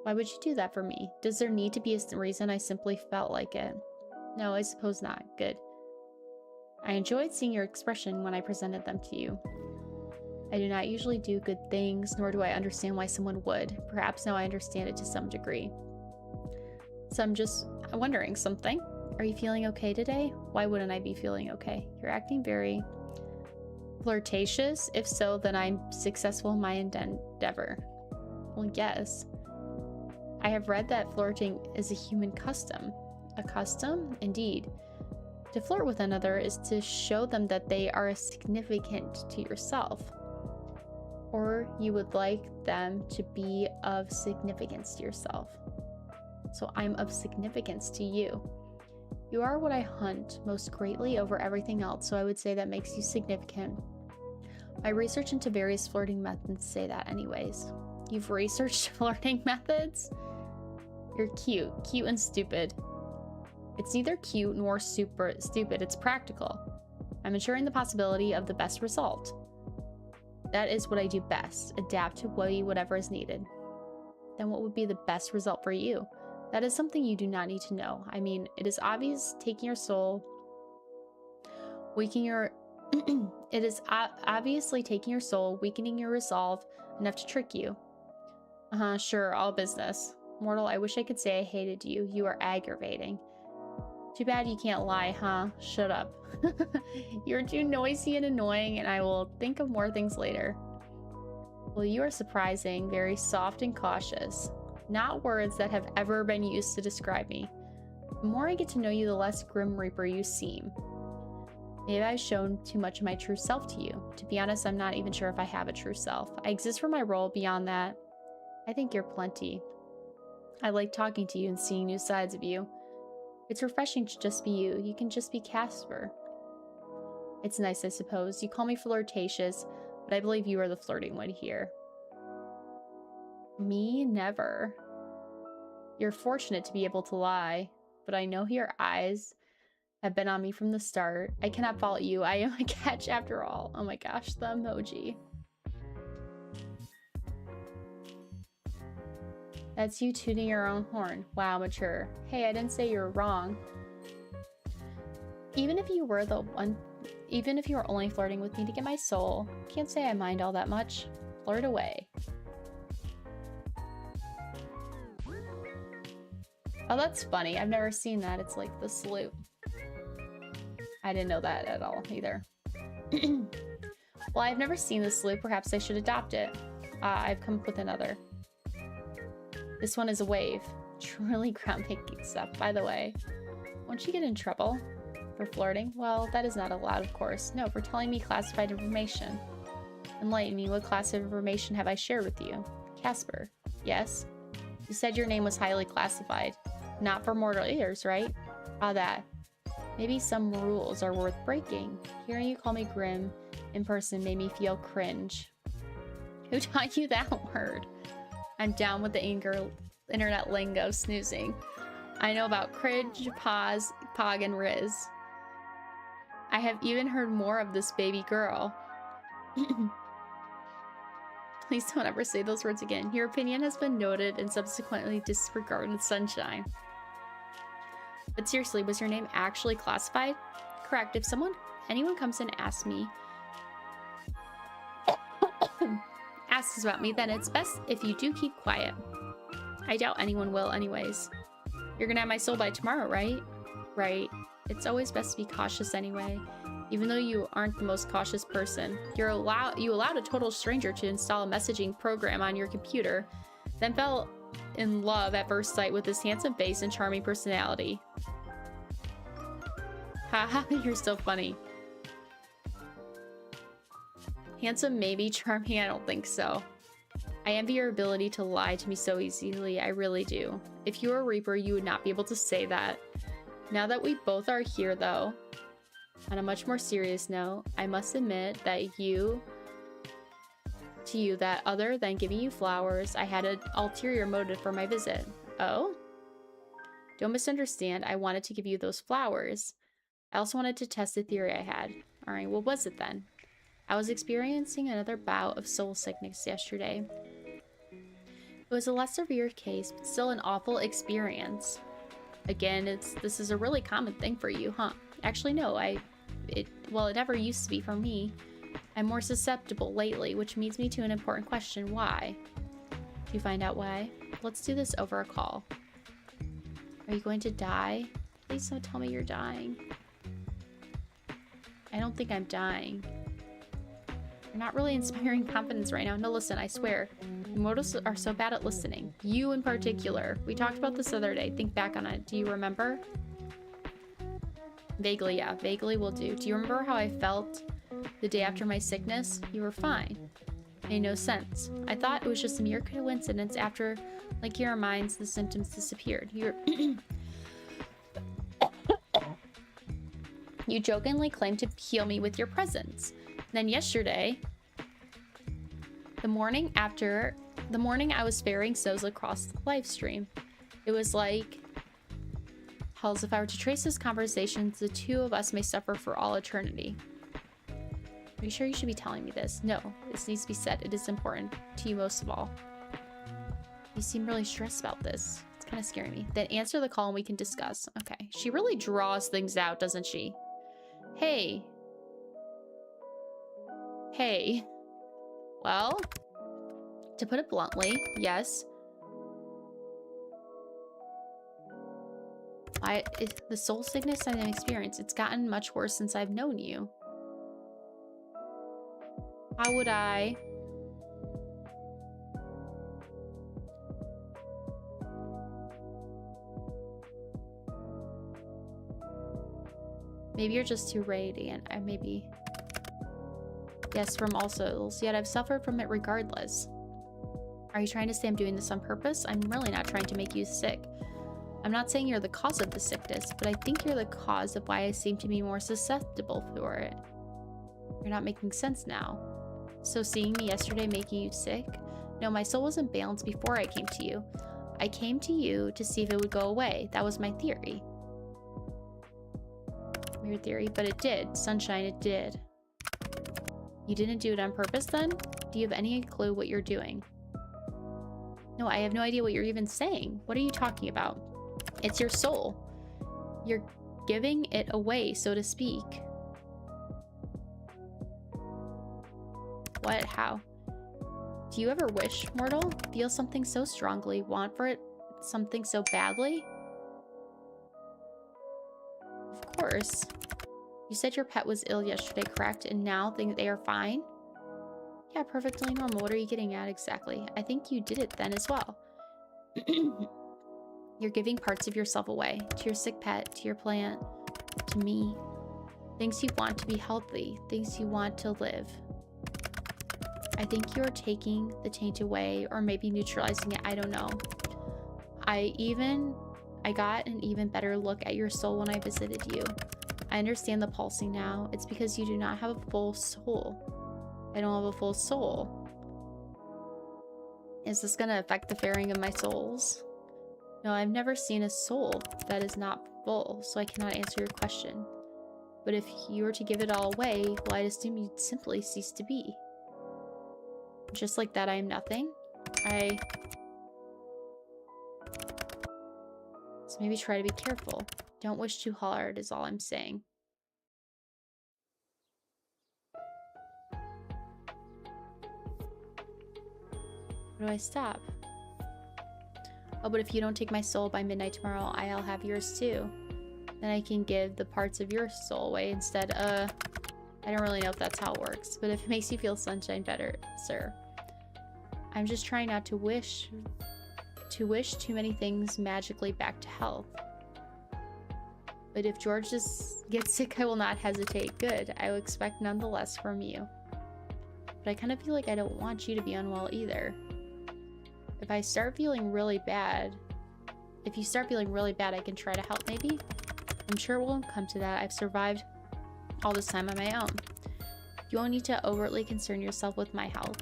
Why would you do that for me? Does there need to be a reason? I simply felt like it. No, I suppose not. Good. I enjoyed seeing your expression when I presented them to you. I do not usually do good things, nor do I understand why someone would. Perhaps now I understand it to some degree. So I'm just wondering something. Are you feeling okay today? Why wouldn't I be feeling okay? You're acting very flirtatious. If so, then I'm successful in my endeavor. Well, yes. I have read that flirting is a human custom. A custom? Indeed. To flirt with another is to show them that they are significant to yourself. Or you would like them to be of significance to yourself. So I'm of significance to you. You are what I hunt most greatly over everything else, so I would say that makes you significant. My research into various flirting methods say that anyways. You've researched flirting methods? You're cute. Cute and stupid. It's neither cute nor super stupid, it's practical. I'm ensuring the possibility of the best result. That is what I do best. Adapt to whatever is needed. Then what would be the best result for you? That is something you do not need to know. I mean, it is obvious taking your soul, weakening your... It is obviously taking your soul, weakening your resolve enough to trick you. Sure, all business. Mortal, I wish I could say I hated you. You are aggravating. Too bad you can't lie, huh? Shut up. You're too noisy and annoying, and I will think of more things later. Well, you are surprising, very soft and cautious. Not words that have ever been used to describe me. The more I get to know you, the less Grim Reaper you seem. Maybe I've shown too much of my true self to you. To be honest, I'm not even sure if I have a true self. I exist for my role. Beyond that, I think you're plenty. I like talking to you and seeing new sides of you. It's refreshing to just be you. You can just be Casper. It's nice, I suppose. You call me flirtatious, but I believe you are the flirting one here. Me? Never. You're fortunate to be able to lie, but I know your eyes have been on me from the start. I cannot fault you. I am a catch after all. Oh my gosh, the emoji. That's you tooting your own horn. Wow, mature. Hey, I didn't say you were wrong. Even if you were only flirting with me to get my soul, can't say I mind all that much. Flirt away. Oh, that's funny. I've never seen that. It's like the salute. I didn't know that at all either. Well, I've never seen the salute. Perhaps I should adopt it. I've come up with another. This one is a wave. Truly groundbreaking stuff, by the way. Won't you get in trouble for flirting? Well, that is not allowed, of course. No, for telling me classified information. Enlighten me. What class of information have I shared with you? Casper. Yes? You said your name was highly classified. Not for mortal ears, right? That. Maybe some rules are worth breaking. Hearing you call me Grim in person made me feel cringe. Who taught you that word? I'm down with the internet lingo snoozing. I know about cringe, pause, pog, and riz. I have even heard more of this baby girl. Please don't ever say those words again. Your opinion has been noted and subsequently disregarded, Sunshine. But seriously, was your name actually classified? Correct. If anyone comes and asks about me, then it's best if you do keep quiet. I doubt anyone will anyways. You're gonna have my soul by tomorrow, right? Right. It's always best to be cautious anyway. Even though you aren't the most cautious person. You allowed a total stranger to install a messaging program on your computer, then fell in love at first sight with his handsome face and charming personality. Haha, you're so funny. Handsome, maybe. Charming, I don't think so. I envy your ability to lie to me so easily, I really do. If you were a Reaper, you would not be able to say that. Now that we both are here, though, on a much more serious note, I must admit that that other than giving you flowers, I had an ulterior motive for my visit. Oh? Don't misunderstand, I wanted to give you those flowers. I also wanted to test a theory I had. Alright, what was it then? I was experiencing another bout of soul sickness yesterday. It was a less severe case, but still an awful experience. Again, this is a really common thing for you, huh? Actually, no, it never used to be for me. I'm more susceptible lately, which leads me to an important question. Why? Do you find out why? Let's do this over a call. Are you going to die? Please don't tell me you're dying. I don't think I'm dying. You're not really inspiring confidence right now. No, listen, I swear. Immortals are so bad at listening. You in particular. We talked about this the other day. Think back on it. Do you remember? Vaguely, yeah. Vaguely will do. Do you remember how I felt the day after my sickness? You were fine. Made no sense. I thought it was just a mere coincidence after, like your minds, the symptoms disappeared. You jokingly claimed to heal me with your presence. Then yesterday, the morning I was ferrying Soz across the live stream, it was like, hells, if I were to trace this conversation, the two of us may suffer for all eternity. Are you sure you should be telling me this? No, this needs to be said. It is important to you most of all. You seem really stressed about this. It's kind of scaring me. Then answer the call and we can discuss. Okay. She really draws things out, doesn't she? Hey. Hey. Well, to put it bluntly, yes. The soul sickness I've experienced, it's gotten much worse since I've known you. How would I... Maybe you're just too radiant. Maybe... Yes, from all souls, yet I've suffered from it regardless. Are you trying to say I'm doing this on purpose? I'm really not trying to make you sick. I'm not saying you're the cause of the sickness, but I think you're the cause of why I seem to be more susceptible for it. You're not making sense now. So seeing me yesterday making you sick? No, my soul wasn't balanced before I came to you. I came to you to see if it would go away. That was my theory. Weird theory, but it did. Sunshine, it did. You didn't do it on purpose then? Do you have any clue what you're doing? No, I have no idea what you're even saying. What are you talking about? It's your soul. You're giving it away, so to speak. What? How? Do you ever wish, mortal? Feel something so strongly, want for it something so badly? Of course. You said your pet was ill yesterday, correct? And now they are fine? Yeah, perfectly normal. What are you getting at exactly? I think you did it then as well. You're giving parts of yourself away. To your sick pet, to your plant, to me. Things you want to be healthy. Things you want to live. I think you're taking the taint away, or maybe neutralizing it. I don't know. I got an even better look at your soul when I visited you. I understand the pulsing now. It's because you do not have a full soul. I don't have a full soul. Is this going to affect the ferrying of my souls? No, I've never seen a soul that is not full, so I cannot answer your question. But if you were to give it all away, well, I'd assume you'd simply cease to be. Just like that, I am nothing. So maybe try to be careful. Don't wish too hard is all I'm saying. Where do I stop? Oh, but if you don't take my soul by midnight tomorrow, I'll have yours too. Then I can give the parts of your soul away instead. I don't really know if that's how it works, but if it makes you feel sunshine better, sir. I'm just trying not to wish too many things magically back to health. But if George just gets sick, I will not hesitate. Good. I will expect nonetheless from you. But I kind of feel like I don't want you to be unwell either. If you start feeling really bad, I can try to help maybe. I'm sure it won't come to that. I've survived all this time on my own. You won't need to overtly concern yourself with my health.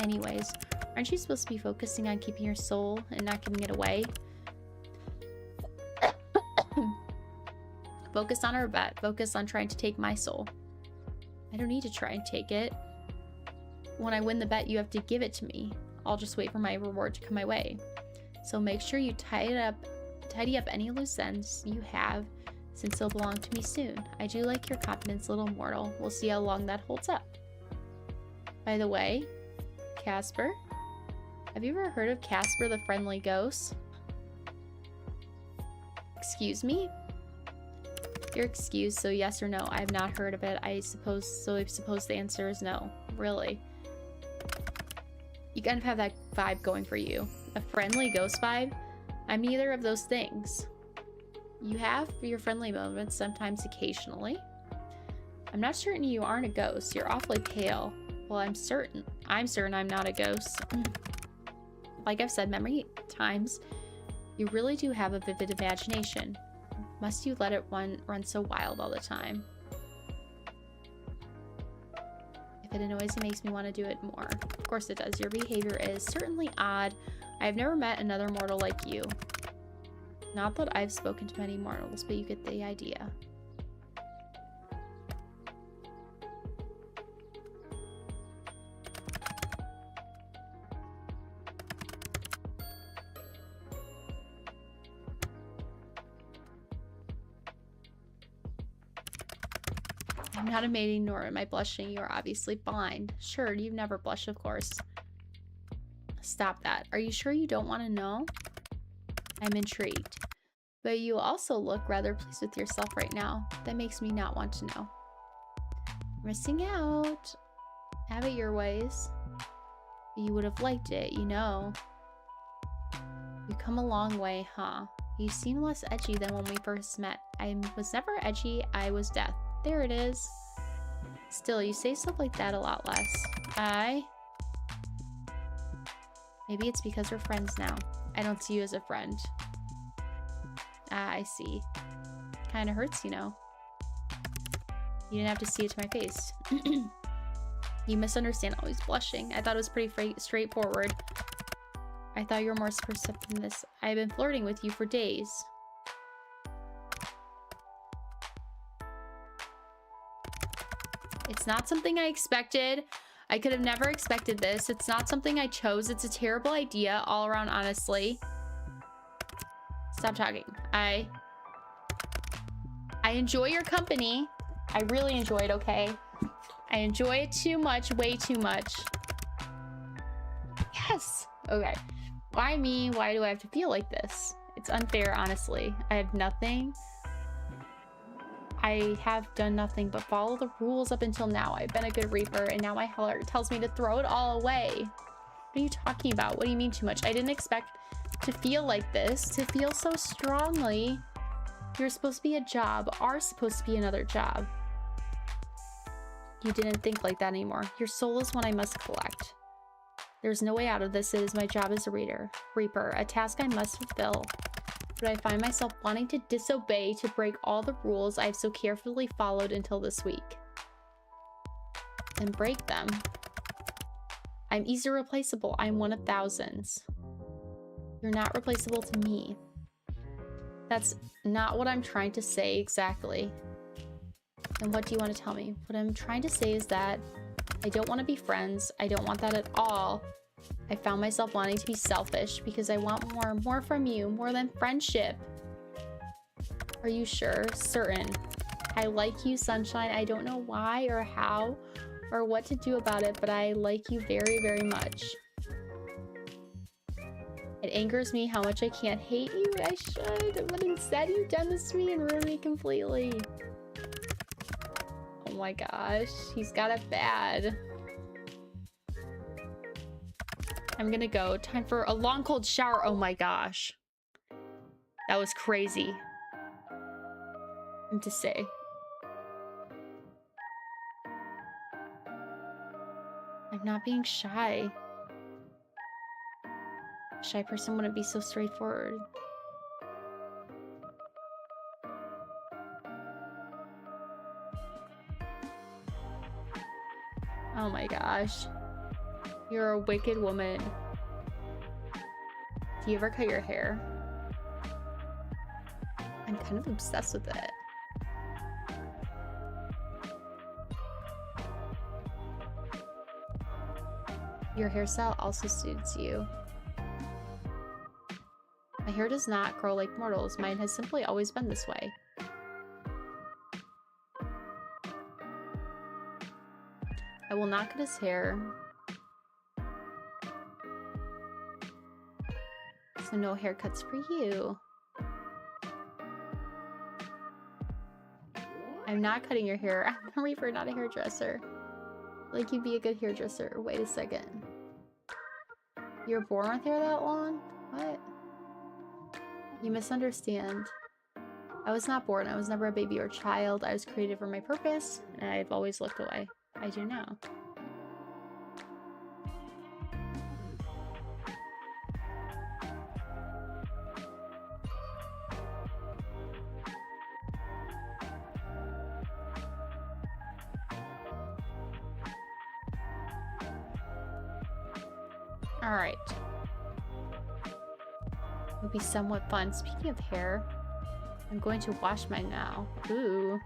Anyways, aren't you supposed to be focusing on keeping your soul and not giving it away? Focus on our bet. Focus on trying to take my soul. I don't need to try and take it. When I win the bet, you have to give it to me. I'll just wait for my reward to come my way. So make sure you tidy up any loose ends you have, since they'll belong to me soon. I do like your confidence, little mortal. We'll see how long that holds up. By the way, Casper, have you ever heard of Casper the Friendly Ghost? Excuse me? You're excused, so yes or no. I have not heard of it. I suppose the answer is no. Really? You kind of have that vibe going for you. A friendly ghost vibe? I'm neither of those things. You have your friendly moments sometimes occasionally. I'm not certain you aren't a ghost. You're awfully pale. Well, I'm certain I'm not a ghost. Like I've said many times, you really do have a vivid imagination. Must you let it run so wild all the time? If it annoys you, it makes me want to do it more. Of course it does. Your behavior is certainly odd. I have never met another mortal like you. Not that I've spoken to many mortals, but you get the idea. I'm not a maiden, nor am I blushing. You are obviously blind. Sure, you've never blushed, of course. Stop that. Are you sure you don't want to know? I'm intrigued. But you also look rather pleased with yourself right now. That makes me not want to know. Missing out. Have it your ways. You would have liked it, you know. You've come a long way, huh? You seem less edgy than when we first met. I was never edgy, I was death. There it is. Still, you say stuff like that a lot less. Maybe it's because we're friends now. I don't see you as a friend. I see. Kinda hurts, you know. You didn't have to see it to my face. You misunderstand always blushing. I thought it was pretty straightforward. I thought you were more perceptive than this. I've been flirting with you for days. It's not something I expected. I could have never expected this. It's not something I chose. It's a terrible idea all around, honestly. Stop talking. I enjoy your company. I really enjoy it, okay? I enjoy it too much, way too much. Yes! Okay. Why me? Why do I have to feel like this? It's unfair, honestly. I have nothing. I have done nothing but follow the rules up until now. I've been a good reaper, and now my heart tells me to throw it all away. What are you talking about? What do you mean too much? I didn't expect to feel like this, to feel so strongly. You're supposed to be a job, are supposed to be another job. You didn't think like that anymore. Your soul is one I must collect. There's no way out of this. It is my job as a reaper, a task I must fulfill. But I find myself wanting to disobey, to break all the rules I've so carefully followed until this week. And break them. I'm easily replaceable. I'm one of thousands. You're not replaceable to me. That's not what I'm trying to say exactly. And what do you want to tell me? What I'm trying to say is that I don't want to be friends. I don't want that at all. I found myself wanting to be selfish because I want more from you, more than friendship. Are you sure? Certain. I like you, Sunshine. I don't know why or how or what to do about it, but I like you very, very much. It angers me how much I can't hate you. I should, but instead you've done this to me and ruined me completely. Oh my gosh, he's got it bad. I'm gonna go. Time for a long cold shower. Oh my gosh. That was crazy. To say. I'm not being shy. A shy person wouldn't be so straightforward. Oh my gosh. You're a wicked woman. Do you ever cut your hair? I'm kind of obsessed with it. Your hairstyle also suits you. My hair does not grow like mortals. Mine has simply always been this way. I will not cut his hair. So no haircuts for you. I'm not cutting your hair. I'm a reaper, not a hairdresser. Like you'd be a good hairdresser. Wait a second. You're born with hair that long? What? You misunderstand. I was not born. I was never a baby or child. I was created for my purpose, and I've always looked away. I do now. Alright. It would be somewhat fun. Speaking of hair, I'm going to wash mine now. Ooh.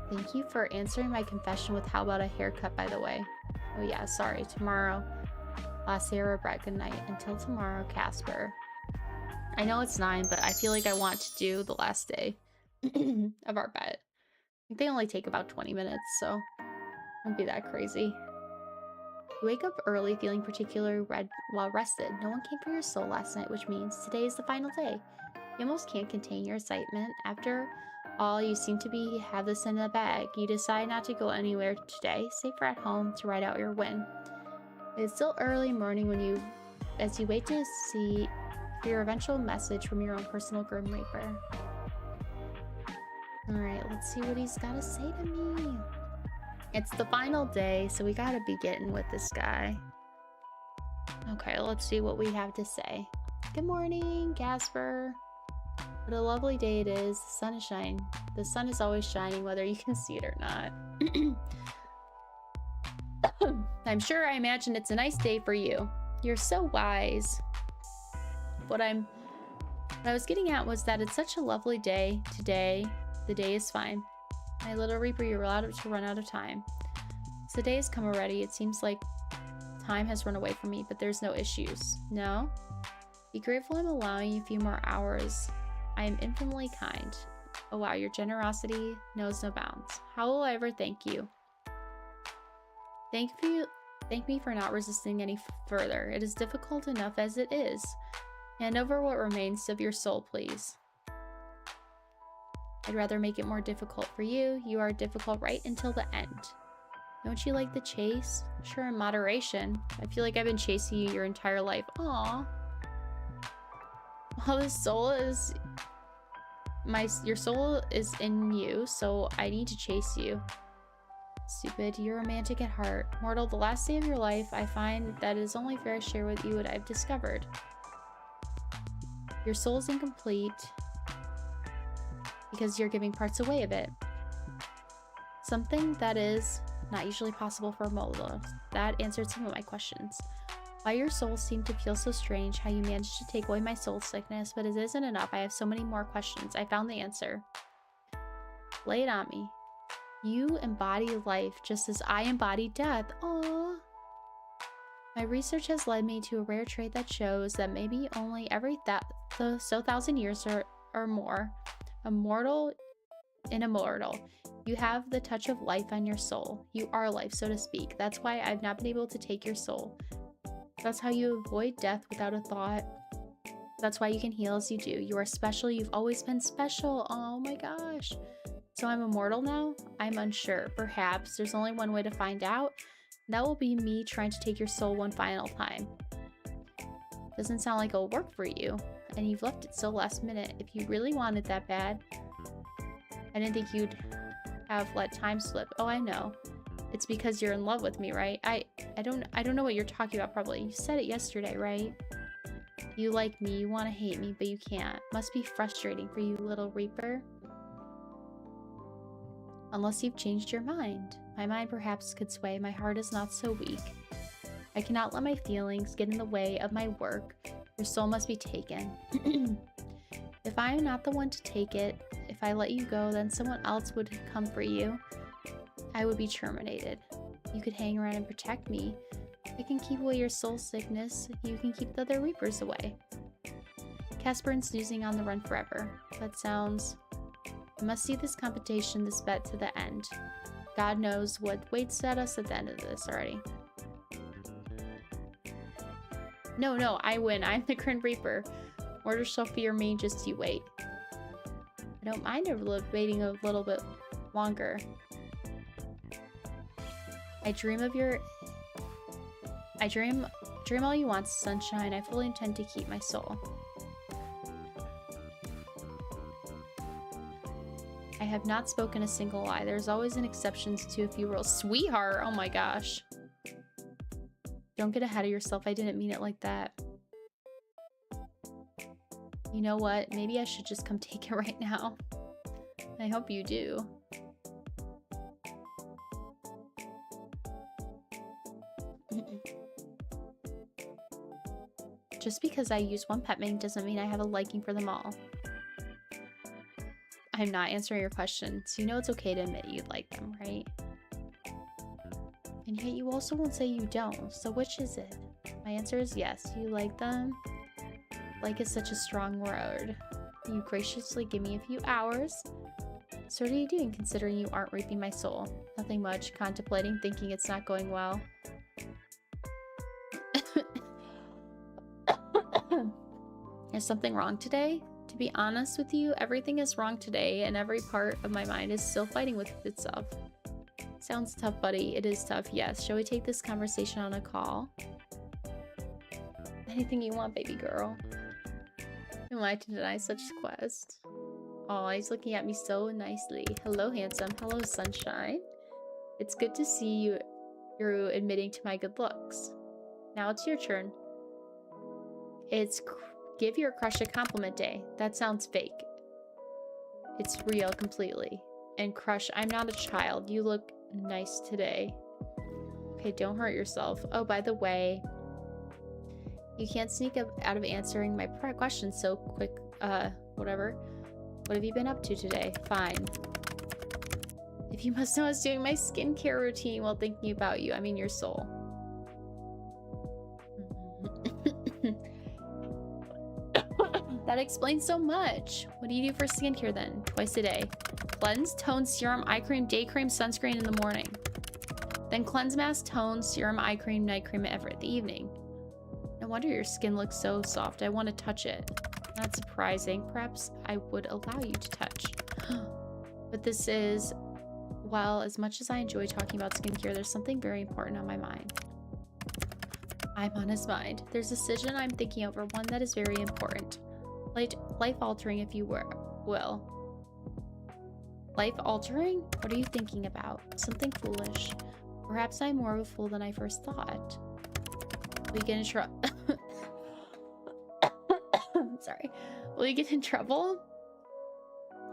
Thank you for answering my confession with how about a haircut, by the way. Oh yeah, sorry. Tomorrow. Last day of regret. Good night. Until tomorrow, Casper. I know it's 9, but I feel like I want to do the last day of our bet. I think they only take about 20 minutes, so it won't be that crazy. You wake up early feeling particularly well rested. No one came for your soul last night, which means today is the final day. You almost can't contain your excitement. After all, you seem to have this in the bag. You decide not to go anywhere today, safer at home to ride out your win. It's still early morning as you wait to see your eventual message from your own personal Grim Reaper. Alright, let's see what he's got to say to me. It's the final day, so we gotta be getting with this guy. Okay, let's see what we have to say. Good morning, Casper. What a lovely day it is. The sun is shining. The sun is always shining, whether you can see it or not. I'm sure I imagine it's a nice day for you. You're so wise. What I was getting at was that it's such a lovely day today. The day is fine. My little Reaper, you're allowed to run out of time. So the day has come already. It seems like time has run away from me, but there's no issues. No? Be grateful I'm allowing you a few more hours. I am infinitely kind. Oh wow, your generosity knows no bounds. How will I ever thank you? Thank me for not resisting any further. It is difficult enough as it is. Hand over what remains of your soul, please. I'd rather make it more difficult for you. You are difficult right until the end. Don't you like the chase? Sure, in moderation. I feel like I've been chasing you your entire life. Aww. Well, your soul is in you, so I need to chase you. Stupid, you're romantic at heart. Mortal, the last day of your life, I find that it is only fair to share with you what I've discovered. Your soul is incomplete because you're giving parts away of it. Something that is not usually possible for mortals. That answered some of my questions. Why your soul seemed to feel so strange, how you managed to take away my soul sickness, but it isn't enough. I have so many more questions. I found the answer. Lay it on me. You embody life just as I embody death. Aww. My research has led me to a rare trait that shows that maybe only every thousand years or more, immortal and immortal, you have the touch of life on your soul. You are life, so to speak. That's why I've not been able to take your soul. That's how you avoid death without a thought. That's why you can heal as you do. You are special. You've always been special. Oh my gosh. So I'm immortal now? I'm unsure. Perhaps there's only one way to find out. And that will be me trying to take your soul one final time. Doesn't sound like it'll work for you. And you've left it so last minute. If you really wanted that bad, I didn't think you'd have let time slip. Oh, I know. It's because you're in love with me, right? I don't know what you're talking about probably. You said it yesterday, right? You like me, you want to hate me, but you can't. Must be frustrating for you, little Reaper. Unless you've changed your mind. My mind perhaps could sway. My heart is not so weak. I cannot let my feelings get in the way of my work. Your soul must be taken. If I am not the one to take it, if I let you go, then someone else would come for you. I would be terminated. You could hang around and protect me. I can keep away your soul sickness. You can keep the other Reapers away. Casper and snoozing on the run forever. That sounds... I must see this competition, this bet to the end. God knows what waits at us at the end of this already. No, I win. I'm the Grim Reaper. Orders shall fear me, just you wait. I don't mind waiting a little bit longer. I dream all you want, sunshine. I fully intend to keep my soul. I have not spoken a single lie. There's always an exceptions to a few rules. Sweetheart, oh my gosh. Don't get ahead of yourself. I didn't mean it like that. You know what? Maybe I should just come take it right now. I hope you do. Just because I use one pet name doesn't mean I have a liking for them all. I'm not answering your questions. You know it's okay to admit you like them, right? And yet you also won't say you don't. So which is it? My answer is yes. You like them? Like is such a strong word. You graciously give me a few hours. So what are you doing considering you aren't reaping my soul? Nothing much. Contemplating, thinking it's not going well. Is something wrong today? To be honest with you, everything is wrong today and every part of my mind is still fighting with itself. Sounds tough, buddy. It is tough, yes. Shall we take this conversation on a call? Anything you want, baby girl. Am I to deny such quest? Oh, he's looking at me so nicely. Hello, handsome. Hello, sunshine. It's good to see you. You're admitting to my good looks. Now it's your turn. It's give your crush a compliment day. That sounds fake. It's real completely. And crush, I'm not a child. You look nice today. Okay, don't hurt yourself. Oh, by the way, you can't sneak up out of answering my questions so quick. Whatever. What have you been up to today? Fine. If you must know, I was doing my skincare routine while thinking about you. I mean, your soul. That explains so much. What do you do for skincare then? Twice a day. Cleanse, tone, serum, eye cream, day cream, sunscreen in the morning. Then cleanse mask, tone, serum, eye cream, night cream every the evening. No wonder your skin looks so soft. I want to touch it. Not surprising. Perhaps I would allow you to touch. But this is... Well, as much as I enjoy talking about skincare, there's something very important on my mind. I'm on his mind. There's a decision I'm thinking over, one that is very important. Life-altering, if you will. Life-altering? What are you thinking about? Something foolish. Perhaps I'm more of a fool than I first thought. We get in trouble. Sorry. Will you get in trouble?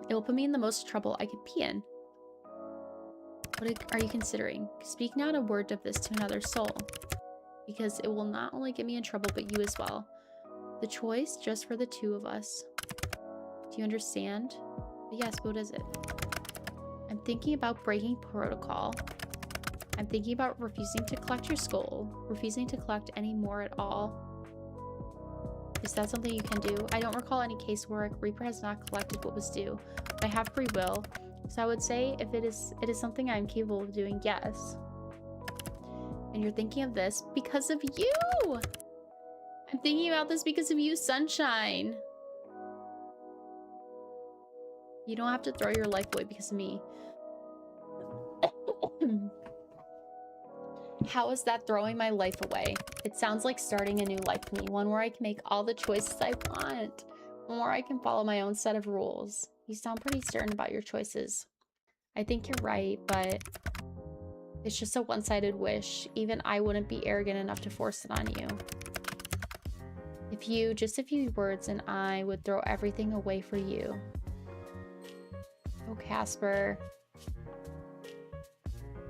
It will put me in the most trouble I could be in. What are you considering? Speak not a word of this to another soul. Because it will not only get me in trouble, but you as well. The choice just for the two of us. Do you understand? Yes, what is it? I'm thinking about breaking protocol. I'm thinking about refusing to collect your skull, refusing to collect any more at all. Is that something you can do? I don't recall any casework. Reaper has not collected what was due, but I have free will. So I would say if it is something I'm capable of doing, yes. And you're thinking of this because of you! I'm thinking about this because of you, Sunshine. You don't have to throw your life away because of me. How is that throwing my life away? It sounds like starting a new life for me, one where I can make all the choices I want, one where I can follow my own set of rules. You sound pretty certain about your choices. I think you're right, but it's just a one-sided wish. Even I wouldn't be arrogant enough to force it on you. If you, just a few words, and I would throw everything away for you. Oh, Casper.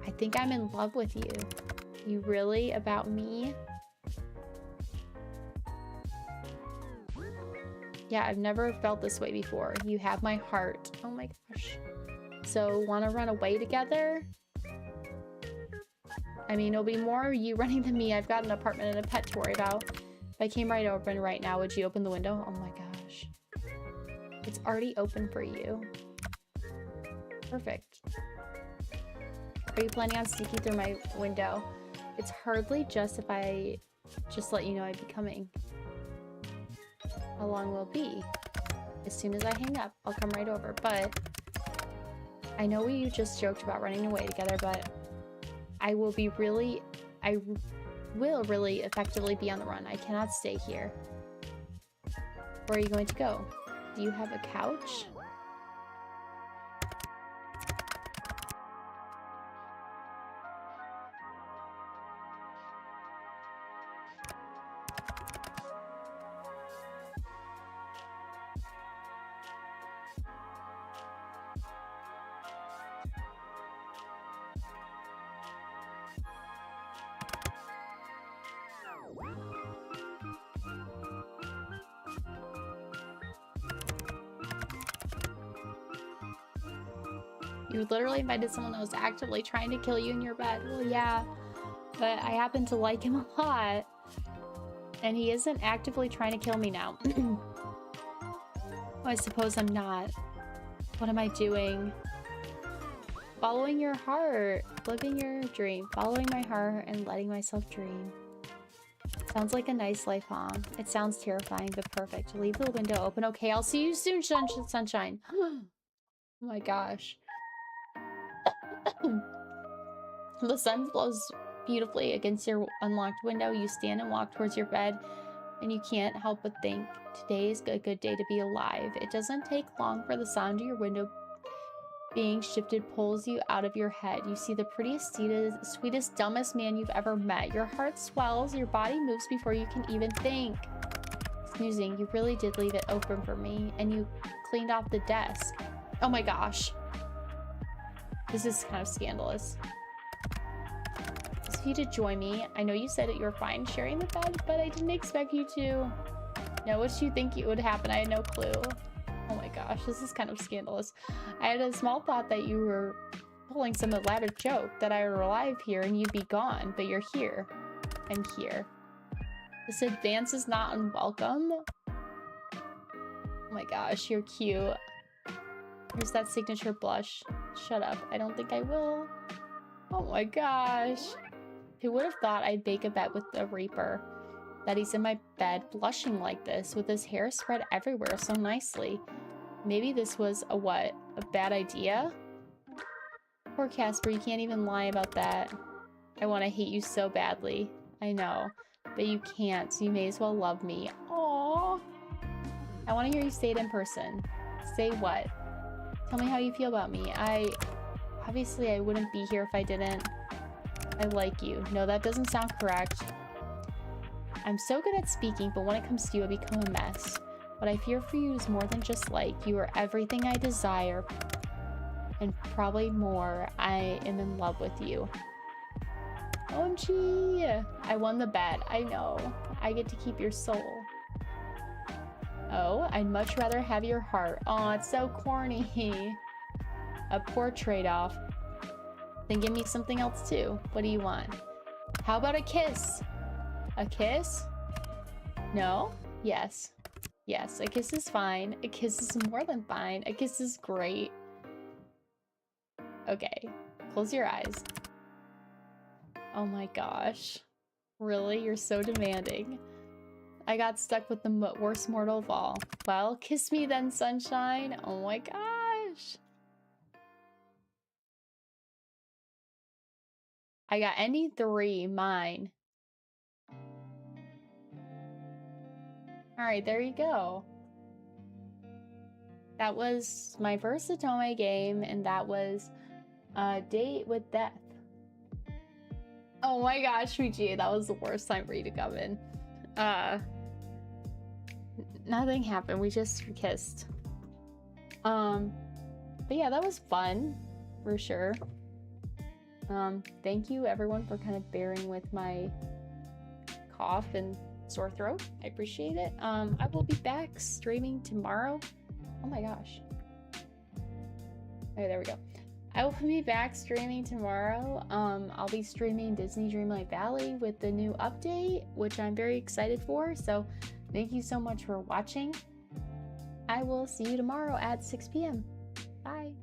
I think I'm in love with you. You really? About me? Yeah, I've never felt this way before. You have my heart. Oh my gosh. So, wanna run away together? I mean, it'll be more you running than me. I've got an apartment and a pet to worry about. If I came right open right now, would you open the window? Oh my gosh. It's already open for you. Perfect. Are you planning on sneaking through my window? It's hardly just if I just let you know I'd be coming. How long will it be? As soon as I hang up, I'll come right over. But I know we just joked about running away together, but I will really effectively be on the run. I cannot stay here. Where are you going to go? Do you have a couch? You literally invited someone that was actively trying to kill you in your bed. Well, yeah, but I happen to like him a lot. And he isn't actively trying to kill me now. Oh, I suppose I'm not. What am I doing? Following your heart. Living your dream. Following my heart and letting myself dream. Sounds like a nice life, huh? It sounds terrifying, but perfect. Leave the window open. Okay, I'll see you soon, sunshine. Oh my gosh. The sun glows beautifully against your unlocked window. You stand and walk towards your bed, and you can't help but think, today is a good day to be alive. It doesn't take long for the sound of your window being shifted pulls you out of your head. You see the prettiest, sweetest, dumbest man you've ever met. Your heart swells, your body moves before you can even think. Snoozing, you really did leave it open for me, and you cleaned off the desk. Oh my gosh. This is kind of scandalous. Just for you to join me. I know you said that you were fine sharing the bed, but I didn't expect you to. Now, what did you think would happen? I had no clue. Oh my gosh, this is kind of scandalous. I had a small thought that you were pulling some elaborate joke that I were alive here and you'd be gone, but you're here. I'm here. This advance is not unwelcome. Oh my gosh, you're cute. Here's that signature blush. Shut up. I don't think I will. Oh my gosh. Who would have thought I'd bake a bet with the Reaper? That he's in my bed blushing like this with his hair spread everywhere so nicely. Maybe this was a what? A bad idea? Poor Casper, you can't even lie about that. I want to hate you so badly. I know. But you can't, so you may as well love me. Aww. I want to hear you say it in person. Say what? Tell me how you feel about me. Obviously, I wouldn't be here if I didn't. I like you. No, that doesn't sound correct. I'm so good at speaking, but when it comes to you, I become a mess. What I fear for you is more than just like. You are everything I desire. And probably more. I am in love with you. OMG! I won the bet. I know. I get to keep your soul. Oh, I'd much rather have your heart. Aw, it's so corny. A poor trade-off. Then give me something else too. What do you want? How about a kiss? A kiss? No? Yes. Yes, a kiss is fine. A kiss is more than fine. A kiss is great. Okay, close your eyes. Oh my gosh. Really? You're so demanding. I got stuck with the worst mortal of all. Well, kiss me then, sunshine. Oh my gosh. I got any three, mine. Alright, there you go. That was my first Otome game, and that was a date with death. Oh my gosh, Michi, that was the worst time for you to come in. Nothing happened, we just kissed. But yeah, that was fun, for sure. Thank you everyone for kind of bearing with my cough and sore throat. I appreciate it. I will be back streaming tomorrow. Oh my gosh. Okay, there we go. I will be back streaming tomorrow. I'll be streaming Disney Dreamlight Valley with the new update, which I'm very excited for. So thank you so much for watching. I will see you tomorrow at 6 p.m. Bye.